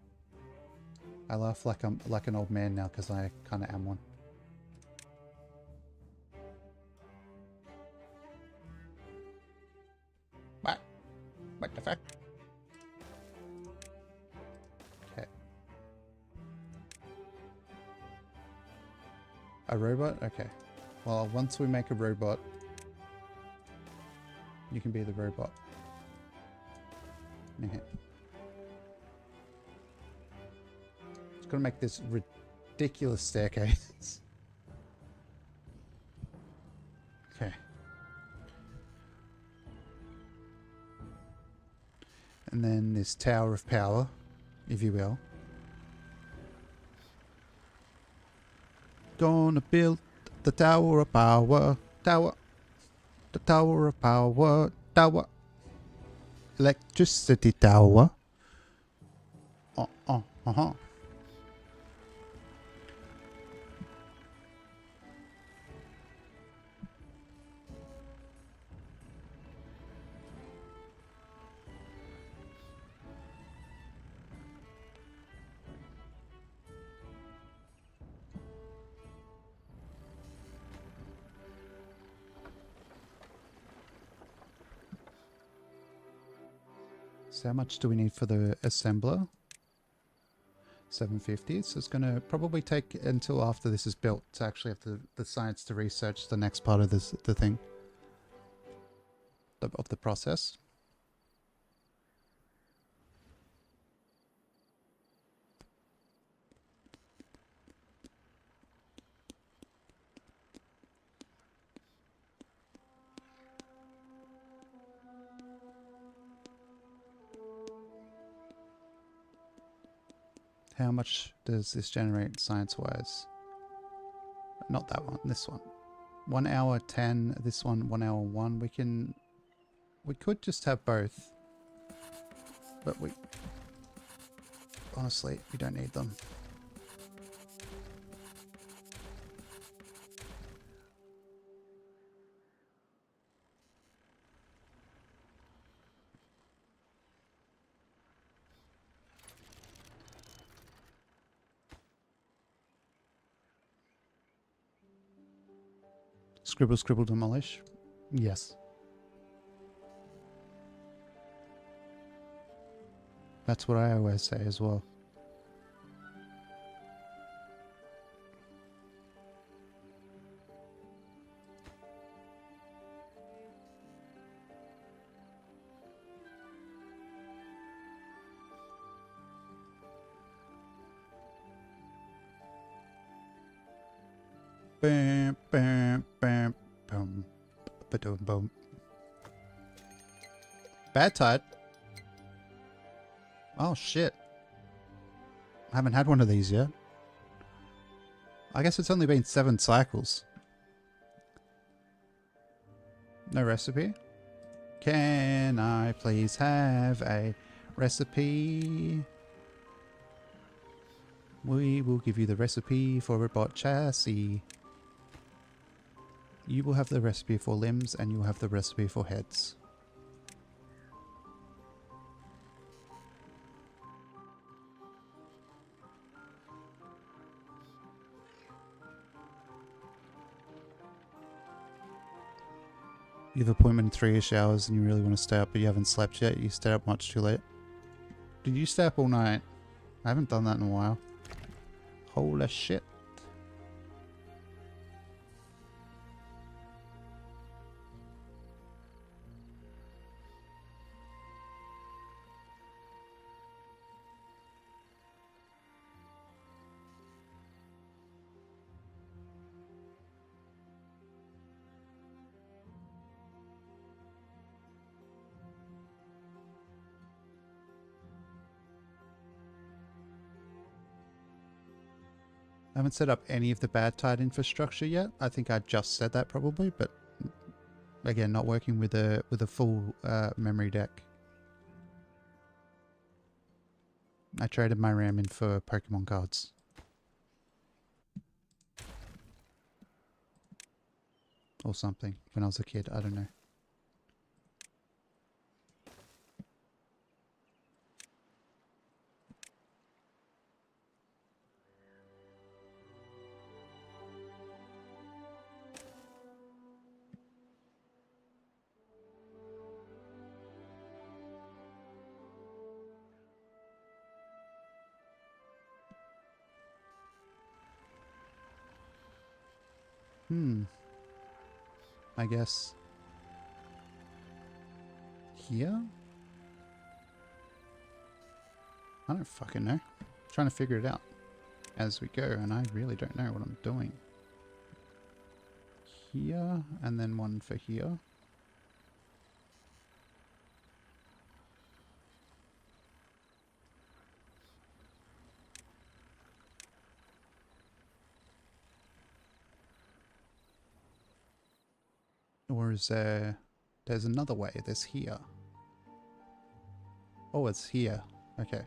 I laugh like I'm like an old man now because I kind of am one. What the fuck? Okay. A robot? Okay. Well, once we make a robot, you can be the robot. Yeah. It's gonna make this ridiculous staircase. Okay. And then this tower of power, if you will. Gonna build the tower of power. Tower. The tower of power. Tower. Electricity tower. Uh-huh. So how much do we need for the assembler? 750. So it's going to probably take until after this is built to actually have the science to research the next part of the thing. Of the process. How much does this generate science-wise? Not that one, this one. 1 hour 10, this one 1 hour 1. We could just have both. But honestly, we don't need them. Scribble, scribble, demolish. Yes. That's what I always say as well. Bam, bam, bam, boom, ba-doom, boom. Bad tide. Oh shit. I haven't had one of these yet. I guess it's only been 7 cycles. No recipe? Can I please have a recipe? We will give you the recipe for robot chassis. You will have the recipe for limbs and you will have the recipe for heads. You have an appointment in 3-ish hours and you really want to stay up but you haven't slept yet. You stayed up much too late. Did you stay up all night? I haven't done that in a while. Holy shit. haven't set up any of the bad tide infrastructure yet. I think I just said that probably, but again, not working with a full memory deck. I traded my RAM in for Pokemon cards. Or something when I was a kid, I don't know. I guess here? I don't fucking know. I'm trying to figure it out as we go, and I really don't know what I'm doing. Here, and then one for here. Or is there... There's another way. There's here. Oh, it's here. Okay.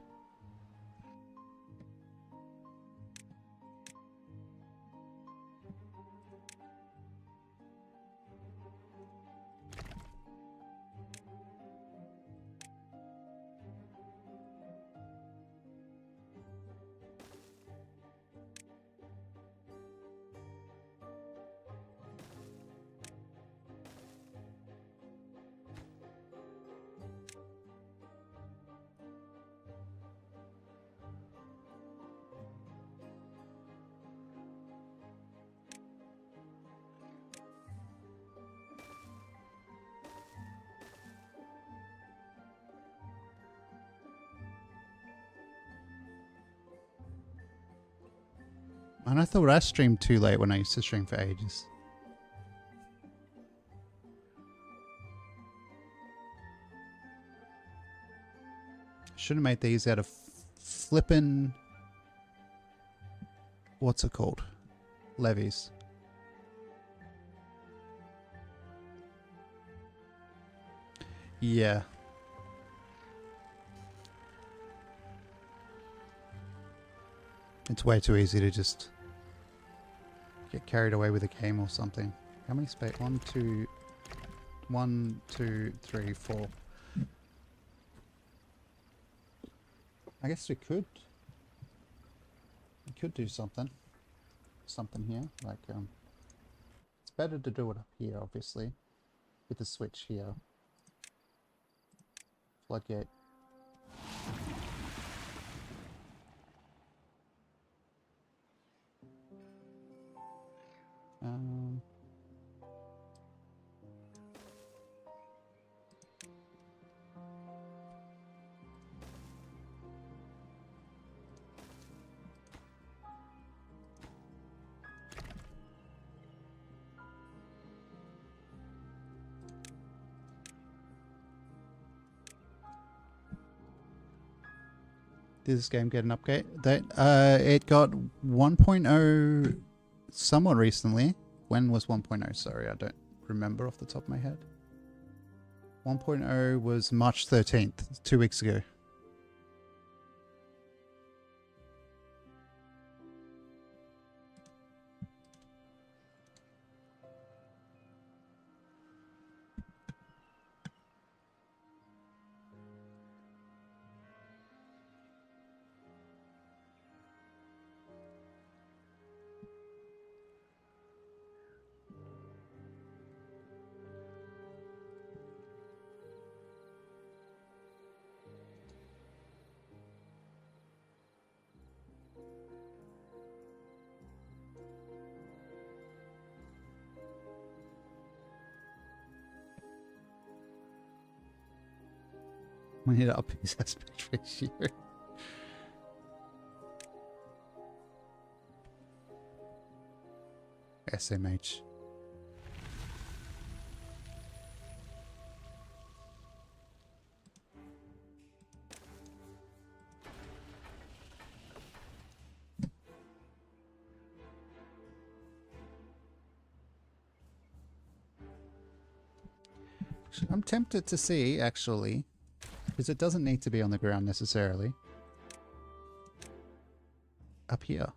And I thought I streamed too late when I used to stream for ages. Should have made these out of flippin'... What's it called? Levies. Yeah. It's way too easy to just get carried away with a game or something. How many space? 1, 2, 3, 4. I guess we could do something here. Like it's better to do it up here, obviously, with the switch here. Floodgate. Did this game get an update? It got 1.0 somewhat recently. When was 1.0? Sorry, I don't remember off the top of my head. 1.0 was March 13th, 2 weeks ago. We need to up his aspect ratio. SMH. I'm tempted to see, actually, because it doesn't need to be on the ground necessarily. Up here.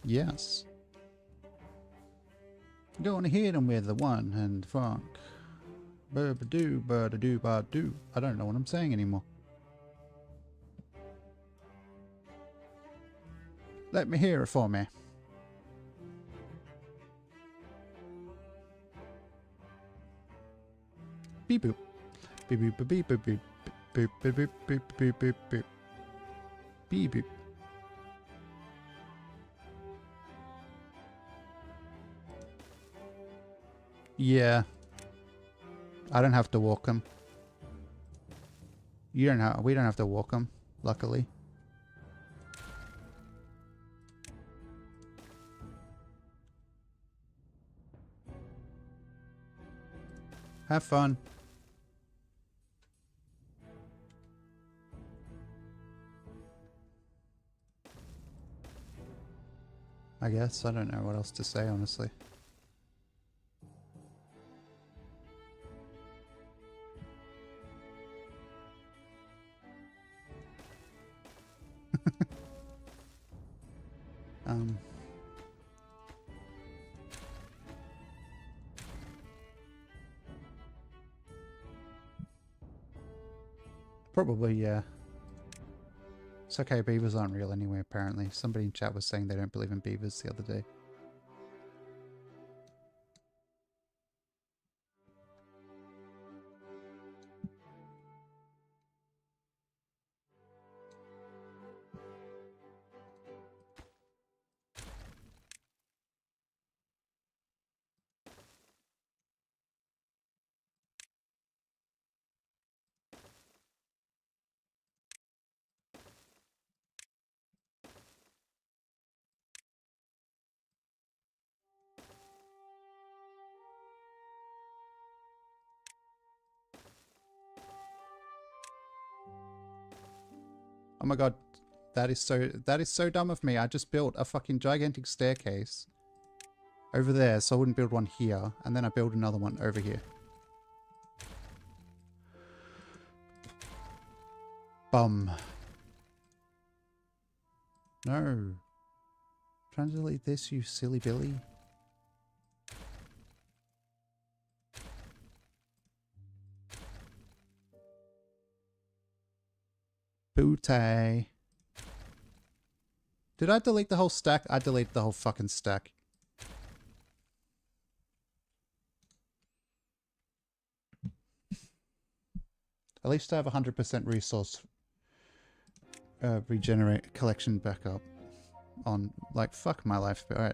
Yes. Gonna hit him with the one and funk. Ba-ba-doo, ba-da-doo, ba-doo. I don't know what I'm saying anymore. Let me hear it for me. Beep boop. Beep boop beep boop beep boop beep boop beep boop beep boop. Beep boop. Yeah. I don't have to walk them. You don't have. We don't have to walk them. Luckily. Have fun. I guess. I don't know what else to say, honestly. Probably, yeah. It's okay, beavers aren't real anyway, apparently. Somebody in chat was saying they don't believe in beavers the other day. Oh my god, that is so dumb of me. I just built a fucking gigantic staircase over there, so I wouldn't build one here, and then I build another one over here. Bum. No. Trying to delete this, you silly Billy. Booty. Did I delete the whole stack? I deleted the whole fucking stack. At least I have 100% resource regenerate collection backup on, like, fuck my life. Alright.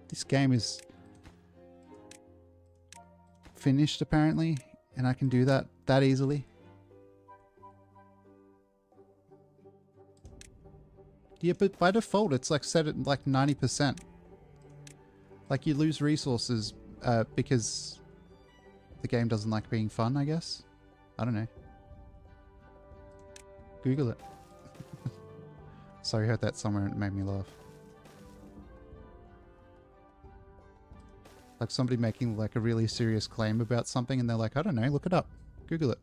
This game is finished apparently, and I can do that easily. Yeah, but by default it's like set at like 90%. Like you lose resources because the game doesn't like being fun, I guess. I don't know. Google it. Sorry, I heard that somewhere and it made me laugh. Like somebody making like a really serious claim about something and they're like, I don't know, look it up. Google it.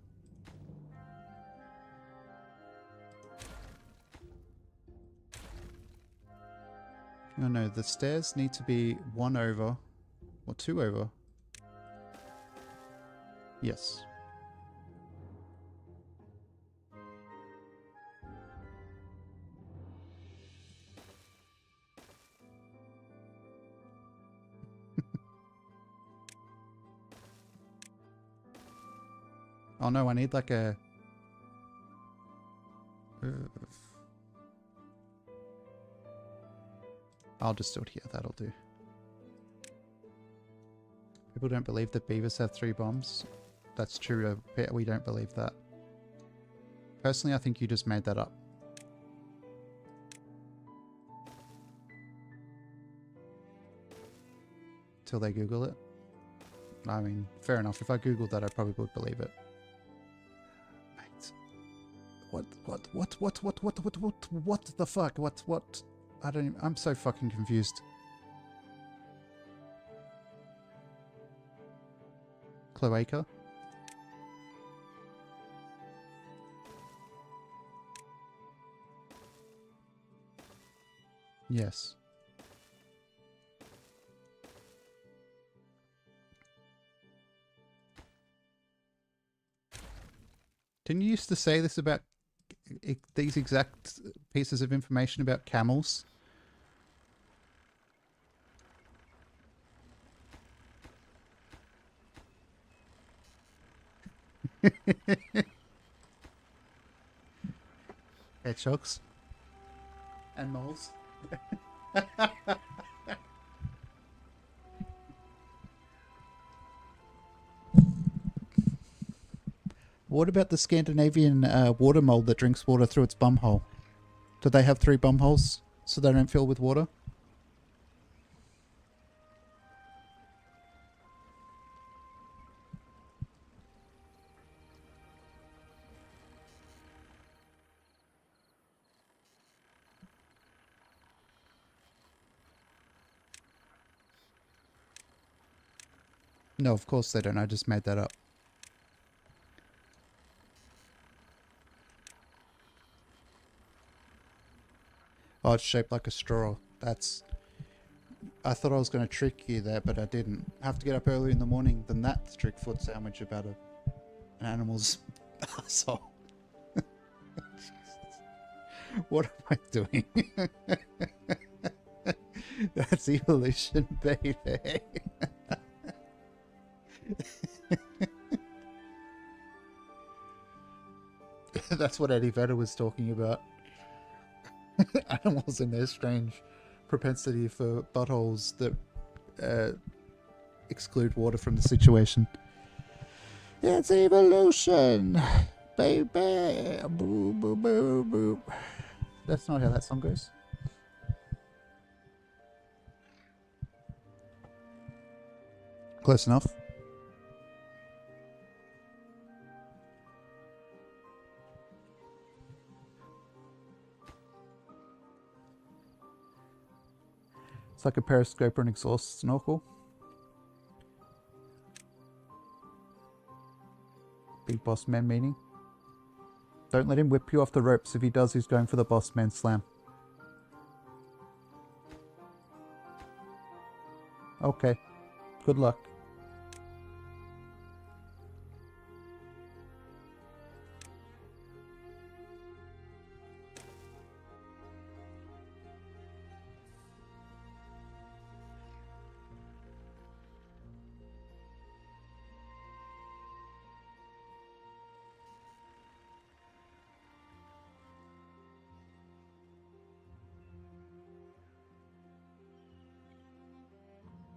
Oh no, the stairs need to be 1 over or 2 over. Yes. Oh no, I need like a... I'll just do it here, that'll do. People don't believe that beavers have 3 bombs. That's true, we don't believe that. Personally, I think you just made that up. Till they Google it. I mean, fair enough. If I Googled that, I probably would believe it. Mate. What the fuck? What? I don't even, I'm so fucking confused. cloaca. Yes. Didn't you used to say this about these exact pieces of information about camels? Hedgehogs and moles. What about the Scandinavian water mole that drinks water through its bumhole? Do they have 3 bumholes so they don't fill with water? No, of course they don't. I just made that up. Oh, it's shaped like a straw. That's... I thought I was going to trick you there, but I didn't. I have to get up early in the morning than that to trick foot sandwich about an animal's asshole. What am I doing? That's evolution, baby. That's what Eddie Vedder was talking about. Animals and their strange propensity for buttholes that exclude water from the situation. It's evolution, baby. Boo, boo, boo, boo. That's not how that song goes. Close enough. It's like a periscope or an exhaust snorkel. Big boss man meeting. Don't let him whip you off the ropes. If he does, he's going for the boss man slam. Okay. Good luck.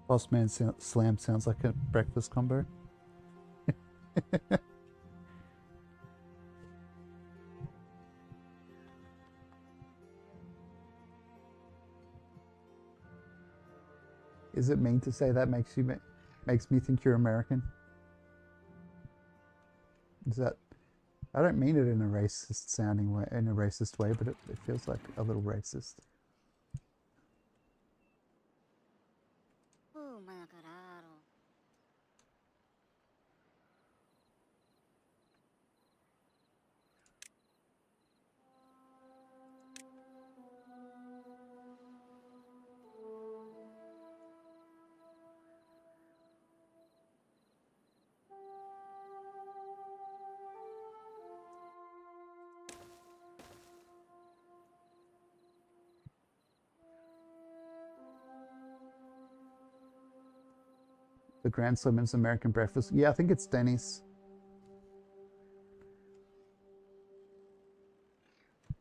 Boss man slam sounds like a breakfast combo. Is it mean to say that makes me think you're American? Is that? I don't mean it in a racist sounding way, in a racist way, but it feels like a little racist. The Grand Slam is American breakfast. Yeah, I think it's Denny's.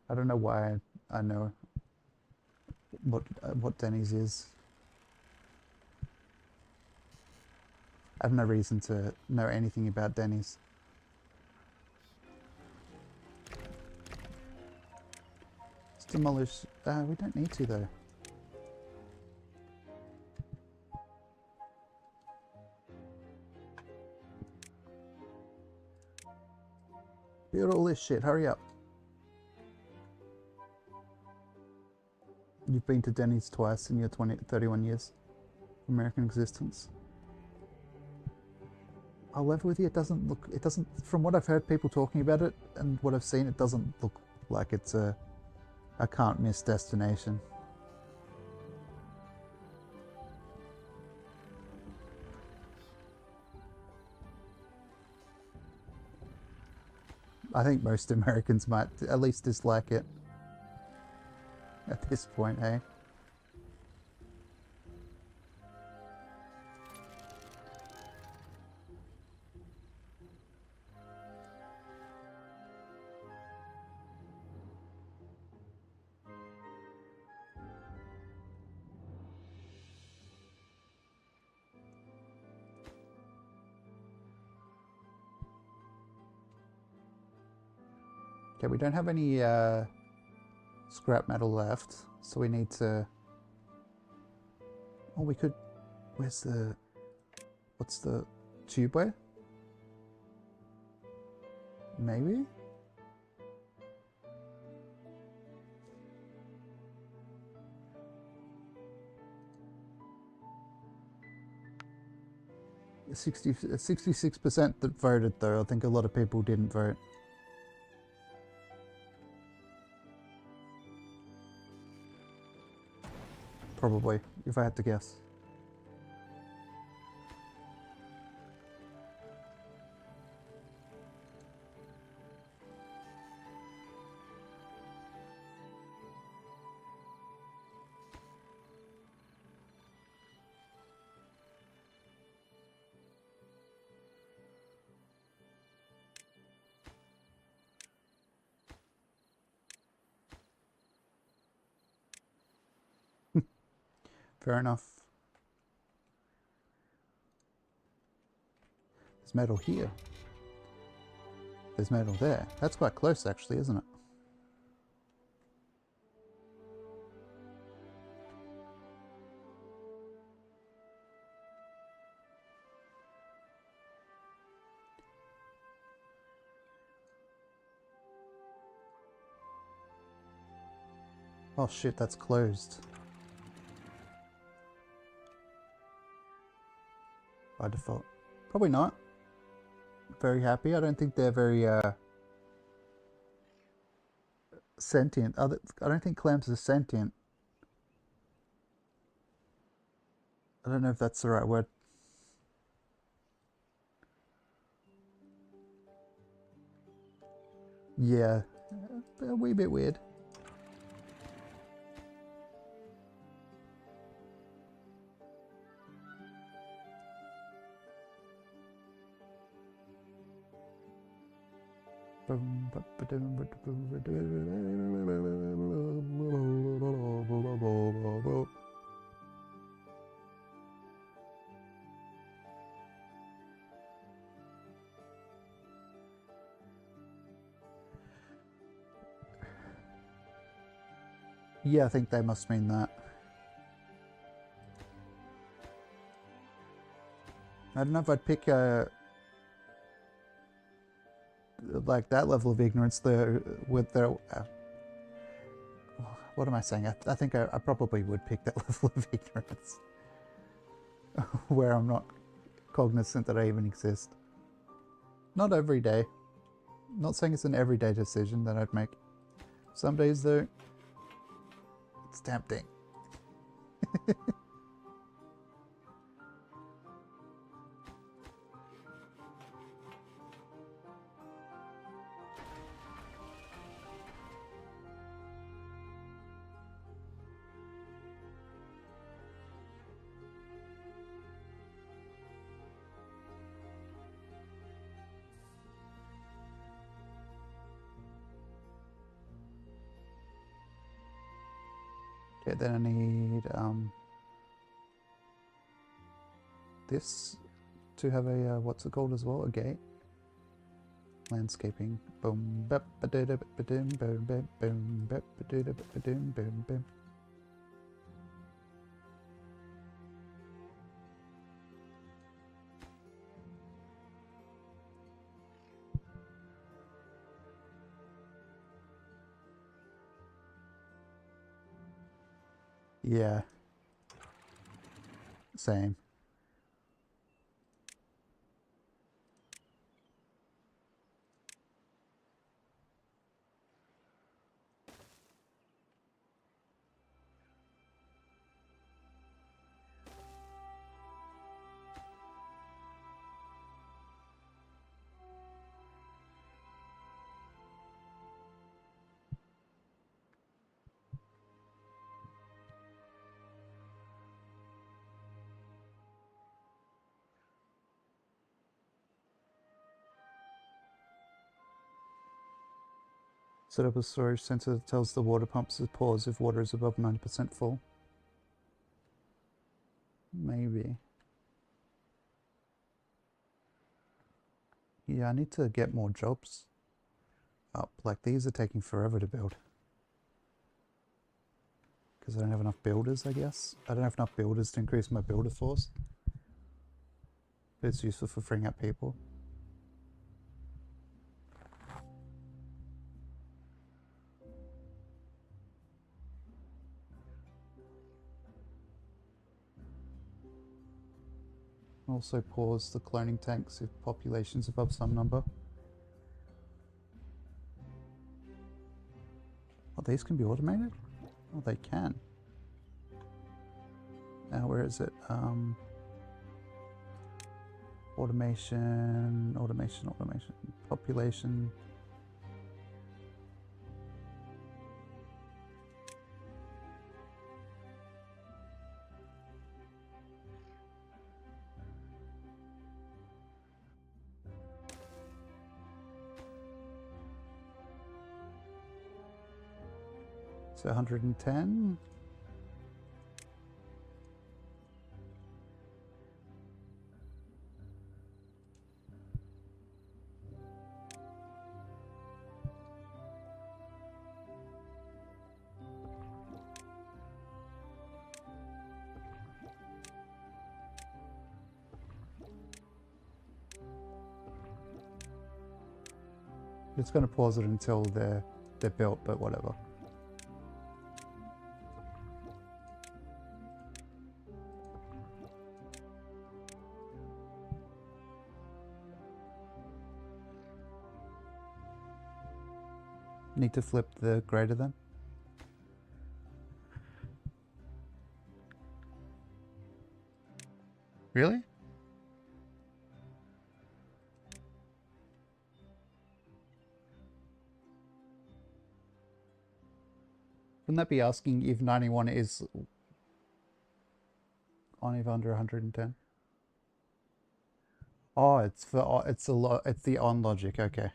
I don't know why I know what Denny's is. I have no reason to know anything about Denny's. Let's demolish. We don't need to though. Build all this shit. Hurry up. You've been to Denny's twice in your 31 years of American existence. I'll level with you. It doesn't look. It doesn't. From what I've heard people talking about it and what I've seen, it doesn't look like it's a can't miss destination. I think most Americans might at least dislike it at this point, hey? Okay, we don't have any scrap metal left, so we need to... Oh, we could... Where's the... What's the tubeware? Maybe? – 66% that voted, though. I think a lot of people didn't vote. Probably, if I had to guess. Fair enough. There's metal here. There's metal there. That's quite close, actually, isn't it? Oh shit, that's closed. By default. Probably not. Very happy. I don't think they're very sentient. I don't think clams are sentient. I don't know if that's the right word. Yeah, a wee bit weird. Yeah, I think they must mean that. I don't know if I'd pick like that level of ignorance there with their what am I saying? I think I probably would pick that level of ignorance where I'm not cognizant that I even exist. Not every day. Not saying it's an everyday decision that I'd make. Some days though, it's tempting. Okay, then I need this to have a what's it called as well? A gate. Landscaping. Boom bap ba da da ba doom boom bap boom bap ba da da ba doom boom boom. Yeah. Same. Set up a storage sensor that tells the water pumps to pause if water is above 90% full. Maybe. Yeah, I need to get more jobs up. Like, these are taking forever to build. Because I don't have enough builders, I guess. I don't have enough builders to increase my builder force. But it's useful for freeing up people. Also pause the cloning tanks if population's above some number. Oh, these can be automated? Oh, they can. Now, where is it? Automation, population. So 110. It's going to pause it until they're built, but whatever. Need to flip the greater than. Really? Wouldn't that be asking if 91 is on if under 110? Oh, it's for it's the on logic. Okay.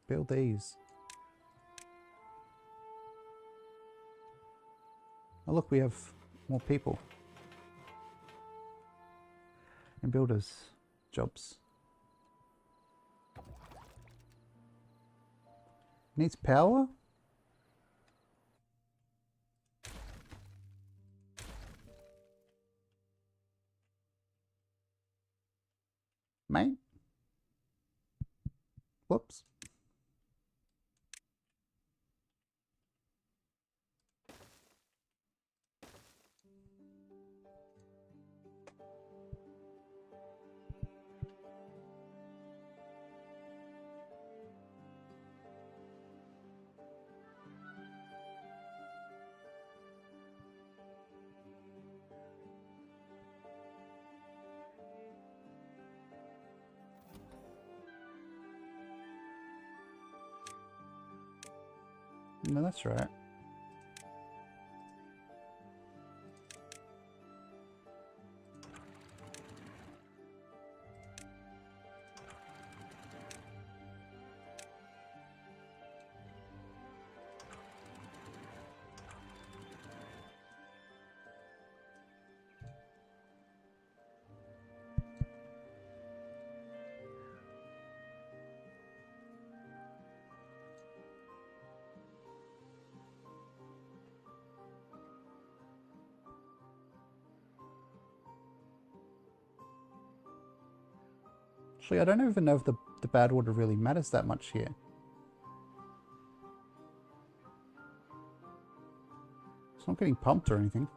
Build these. Oh look, we have more people. And builders. Jobs. Needs power? Mate? Whoops. No, that's right. Actually, I don't even know if the bad water really matters that much here. It's not getting pumped or anything.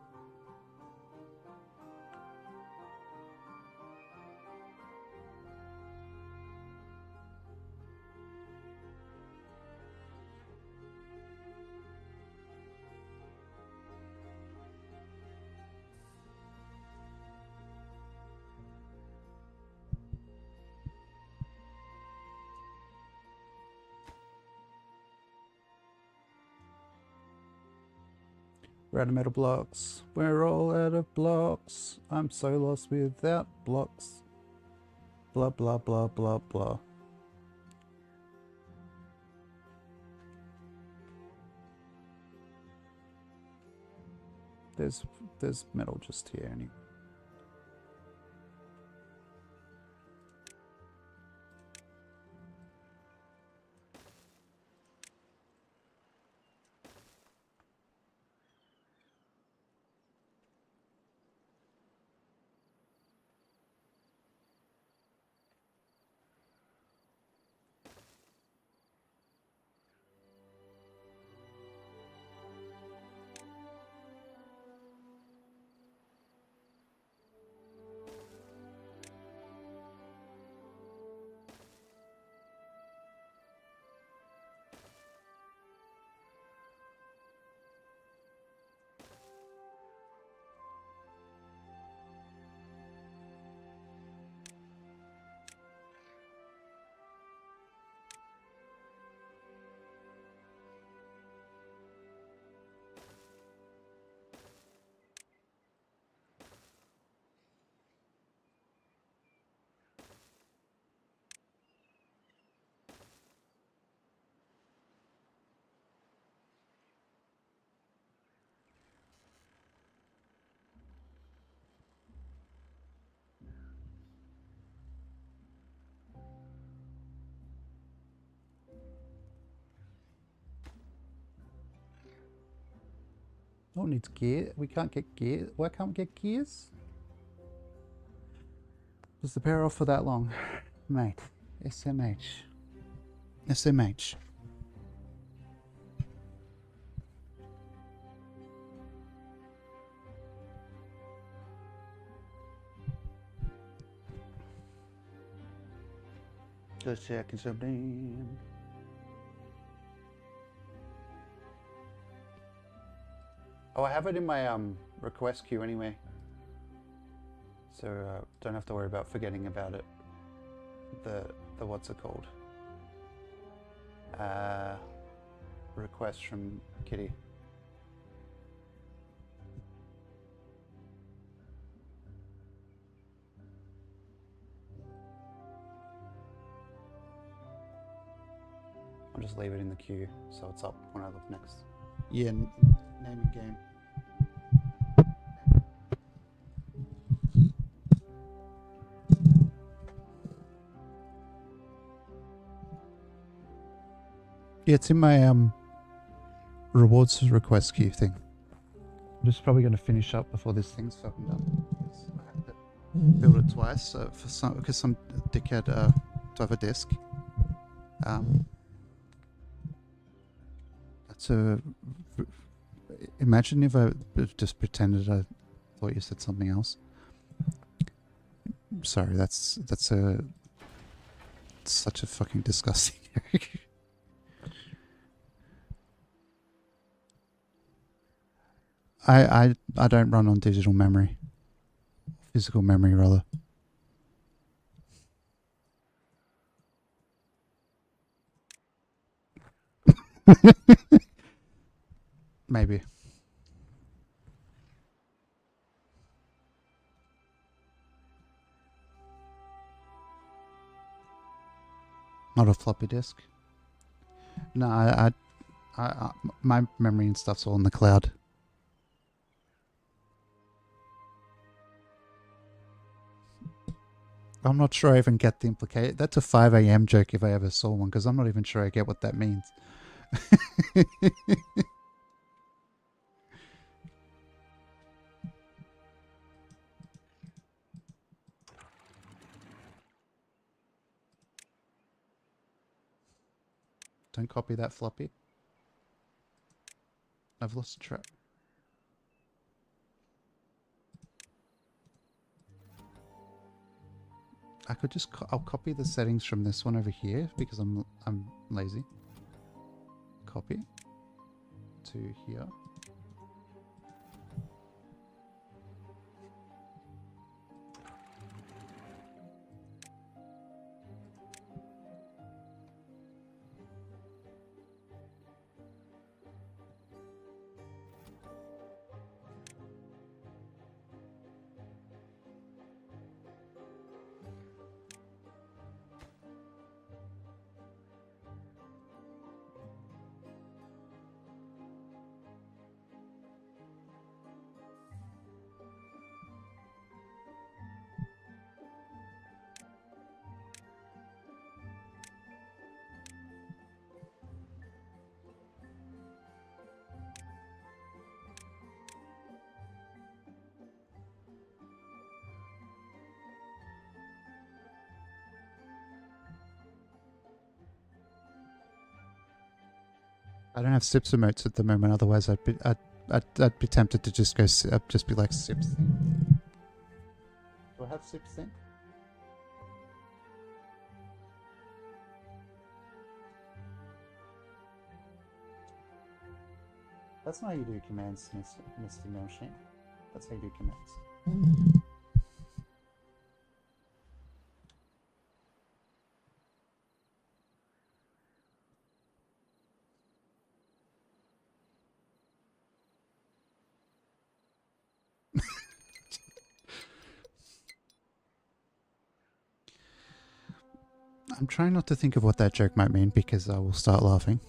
We're out of metal blocks. We're all out of blocks. I'm so lost without blocks. Blah, blah, blah, blah, blah. There's metal just here anyway. No one needs gear. We can't get gear. Why can't we get gears? Was the power off for that long? Mate. SMH. SMH. Just checking something. Oh, I have it in my request queue anyway, so don't have to worry about forgetting about it. The what's it called? Request from Kitty. I'll just leave it in the queue so it's up when I look next. Yeah, naming game. Yeah, it's in my rewards request queue thing. I'm just probably going to finish up before this thing's fucking done. I have to build it twice because some dickhead to have a disk. So imagine if I just pretended I thought you said something else. Sorry, that's such a fucking disgusting joke. I don't run on digital memory. Physical memory, rather. Maybe. Not a floppy disk. No, my memory and stuff's all in the cloud. I'm not sure I even get the implication. That's a 5 a.m. joke if I ever saw one, because I'm not even sure I get what that means. Don't copy that floppy. I've lost track. I could just I'll copy the settings from this one over here because I'm lazy. Copy to here. I don't have sips emotes at the moment. Otherwise, I'd be tempted to just go. Just be like sips thing. Do I have sips thing? That's not how you do commands, Mr. Milshin. That's how you do commands. I'm trying not to think of what that joke might mean because I will start laughing.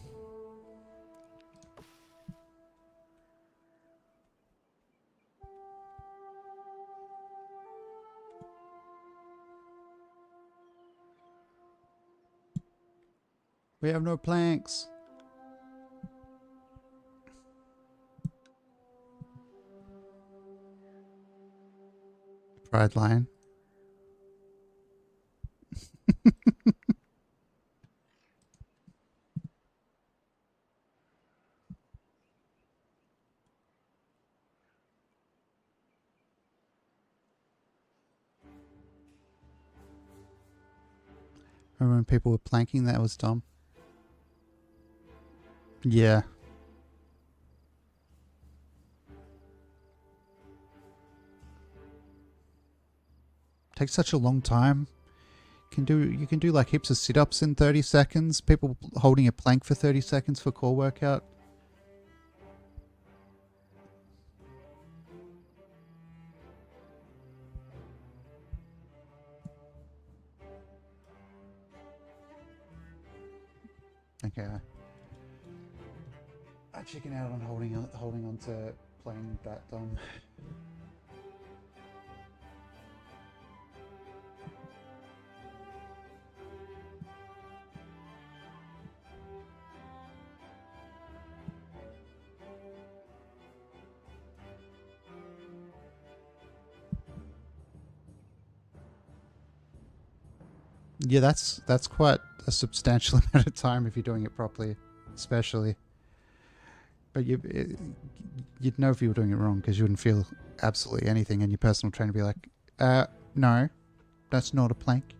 We have no planks. Pride line. Remember when people were planking? That was dumb. Yeah. Takes such a long time. You can do like heaps of sit-ups in 30 seconds. People holding a plank for 30 seconds for core workout. Okay. I chicken out on holding on to playing that dumb. Yeah, that's quite a substantial amount of time if you're doing it properly, especially. But you'd know if you were doing it wrong because you wouldn't feel absolutely anything, and your personal trainer would be like, no, that's not a plank.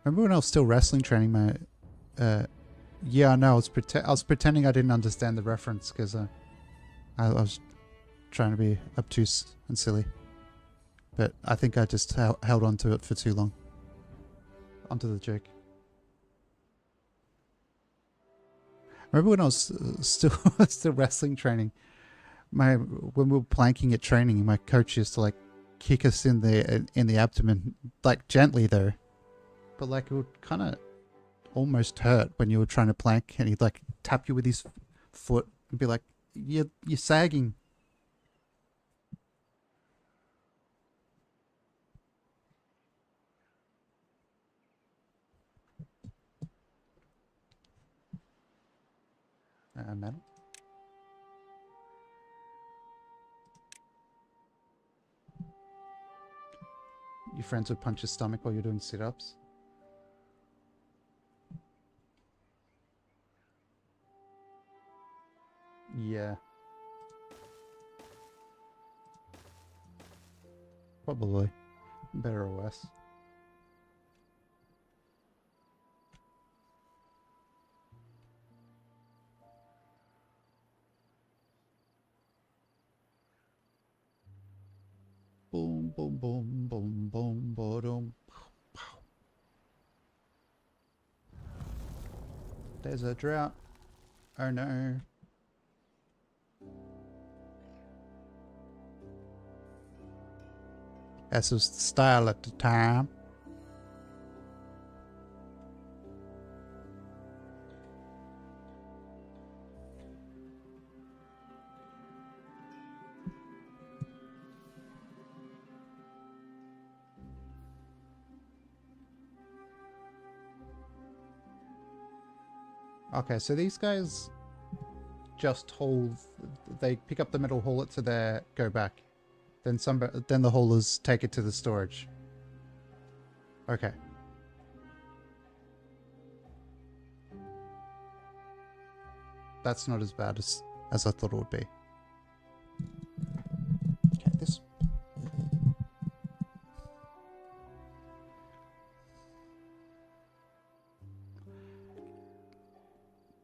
Remember when I was still wrestling training, yeah, no, I was pretending I didn't understand the reference because I was trying to be obtuse and silly. But I think I just held on to it for too long. Onto the joke. Remember when I was still wrestling training? When we were planking at training, my coach used to like kick us in the abdomen, like gently though, but like it would kind of almost hurt when you were trying to plank, and he'd like tap you with his foot and be like, "You're sagging." Metal. Your friends would punch your stomach while you're doing sit-ups. Yeah. Probably. Better or worse. Boom, boom, boom, boom, boom, boom. There's a drought. Oh no. That was the style at the time. Okay, so these guys just haul. They pick up the metal, haul it to their go back. Then then the haulers take it to the storage. Okay. That's not as bad as I thought it would be. Okay, this.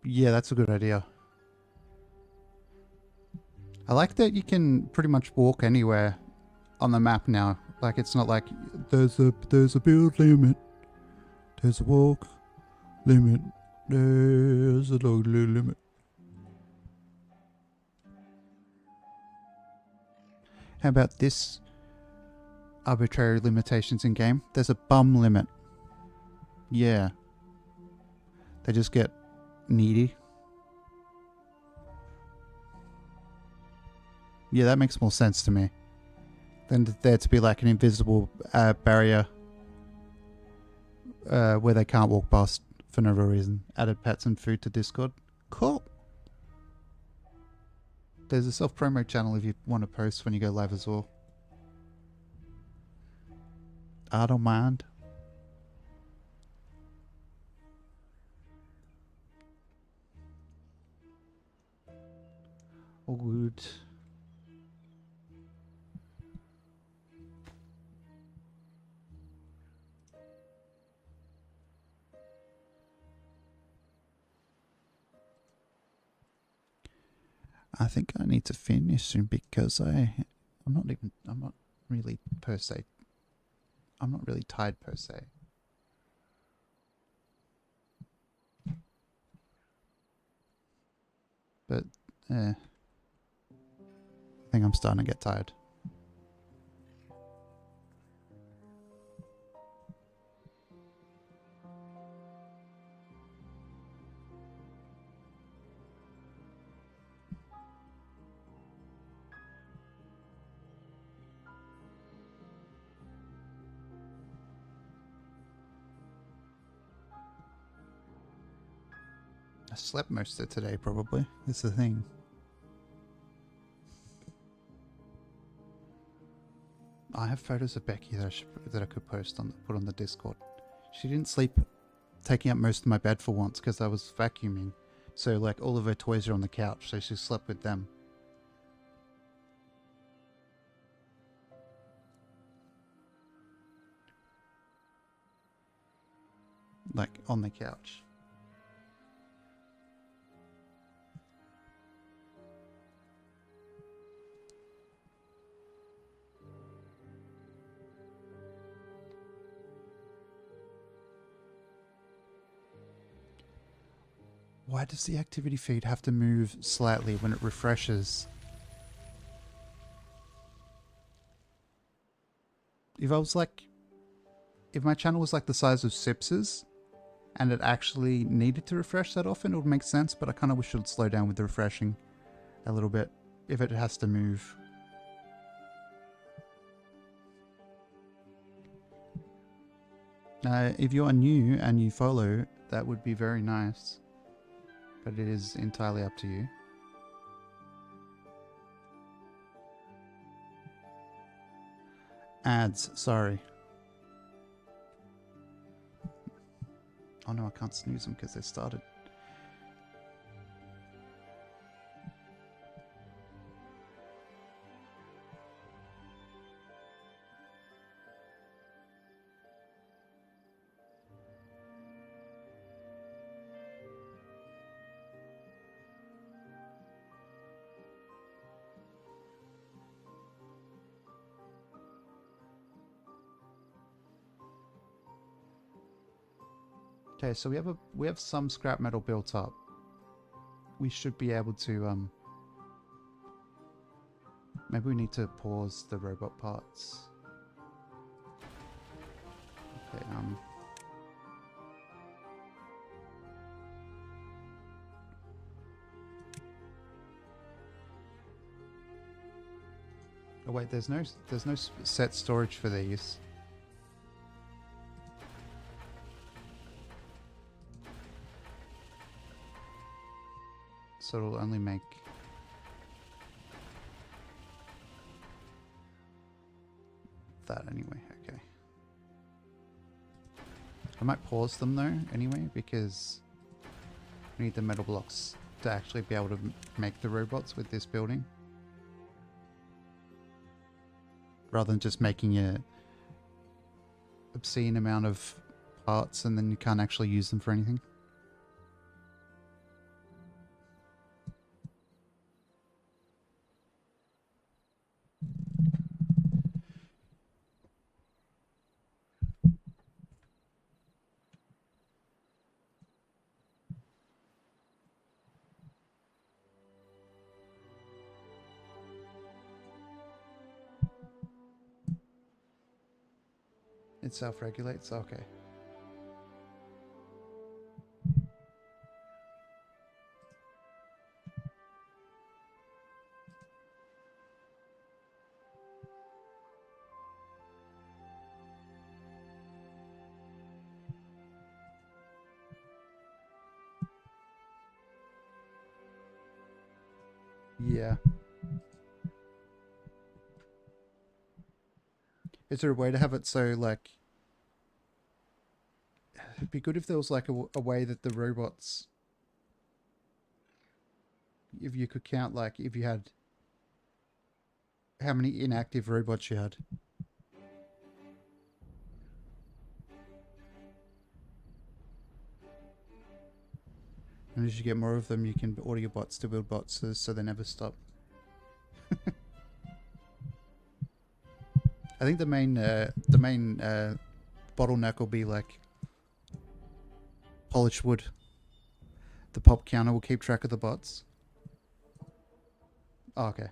Yeah, that's a good idea. I like that you can pretty much walk anywhere on the map now. Like, it's not like there's a build limit, there's a walk limit, there's a log limit. How about this arbitrary limitations in game? There's a bum limit. Yeah. They just get needy. Yeah, that makes more sense to me than there to be like an invisible barrier where they can't walk past for no real reason. Added pets and food to Discord. Cool. There's a self-promo channel if you want to post when you go live as well. I don't mind. All good. I think I need to finish soon because I'm not really per se. I'm not really tired per se. But I think I'm starting to get tired. I slept most of today, probably. That's the thing. I have photos of Becky that I could put on the Discord. She didn't sleep taking up most of my bed for once because I was vacuuming. So like all of her toys are on the couch, so she slept with them. Like on the couch. Why does the activity feed have to move slightly when it refreshes? If my channel was like the size of Sips's and it actually needed to refresh that often, it would make sense, but I kind of wish it would slow down with the refreshing a little bit if it has to move. If you are new and you follow, that would be very nice. But it is entirely up to you. Ads, sorry. Oh no, I can't snooze them because they started. Okay, so we have some scrap metal built up. We should be able to maybe we need to pause the robot parts. Okay, oh wait, there's no set storage for these. So it'll only make... that anyway, okay. I might pause them though, anyway, because we need the metal blocks to actually be able to make the robots with this building. Rather than just making a obscene amount of parts and then you can't actually use them for anything. It self-regulates? Okay. Yeah. Is there a way to have it so, like... It'd be good if there was, like, a way that the robots... If you could count, like, if you had... how many inactive robots you had. And as you get more of them, you can order your bots to build bots so they never stop. I think the main bottleneck will be like polished wood. The pop counter will keep track of the bots. Oh, okay.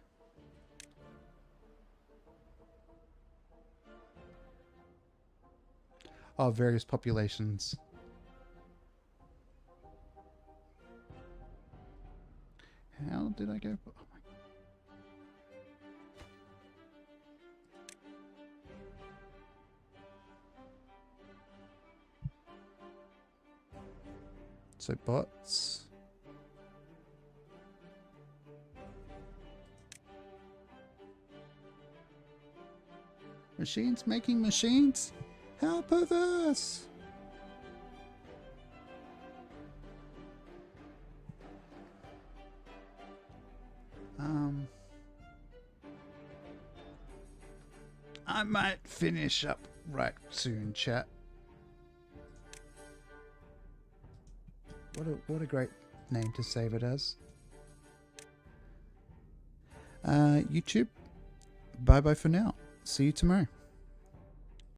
Oh, various populations. How did I go? Oh my. So bots. Machines making machines? How perverse! I might finish up right soon, chat. What a great name to save it as. YouTube, bye bye for now. See you tomorrow.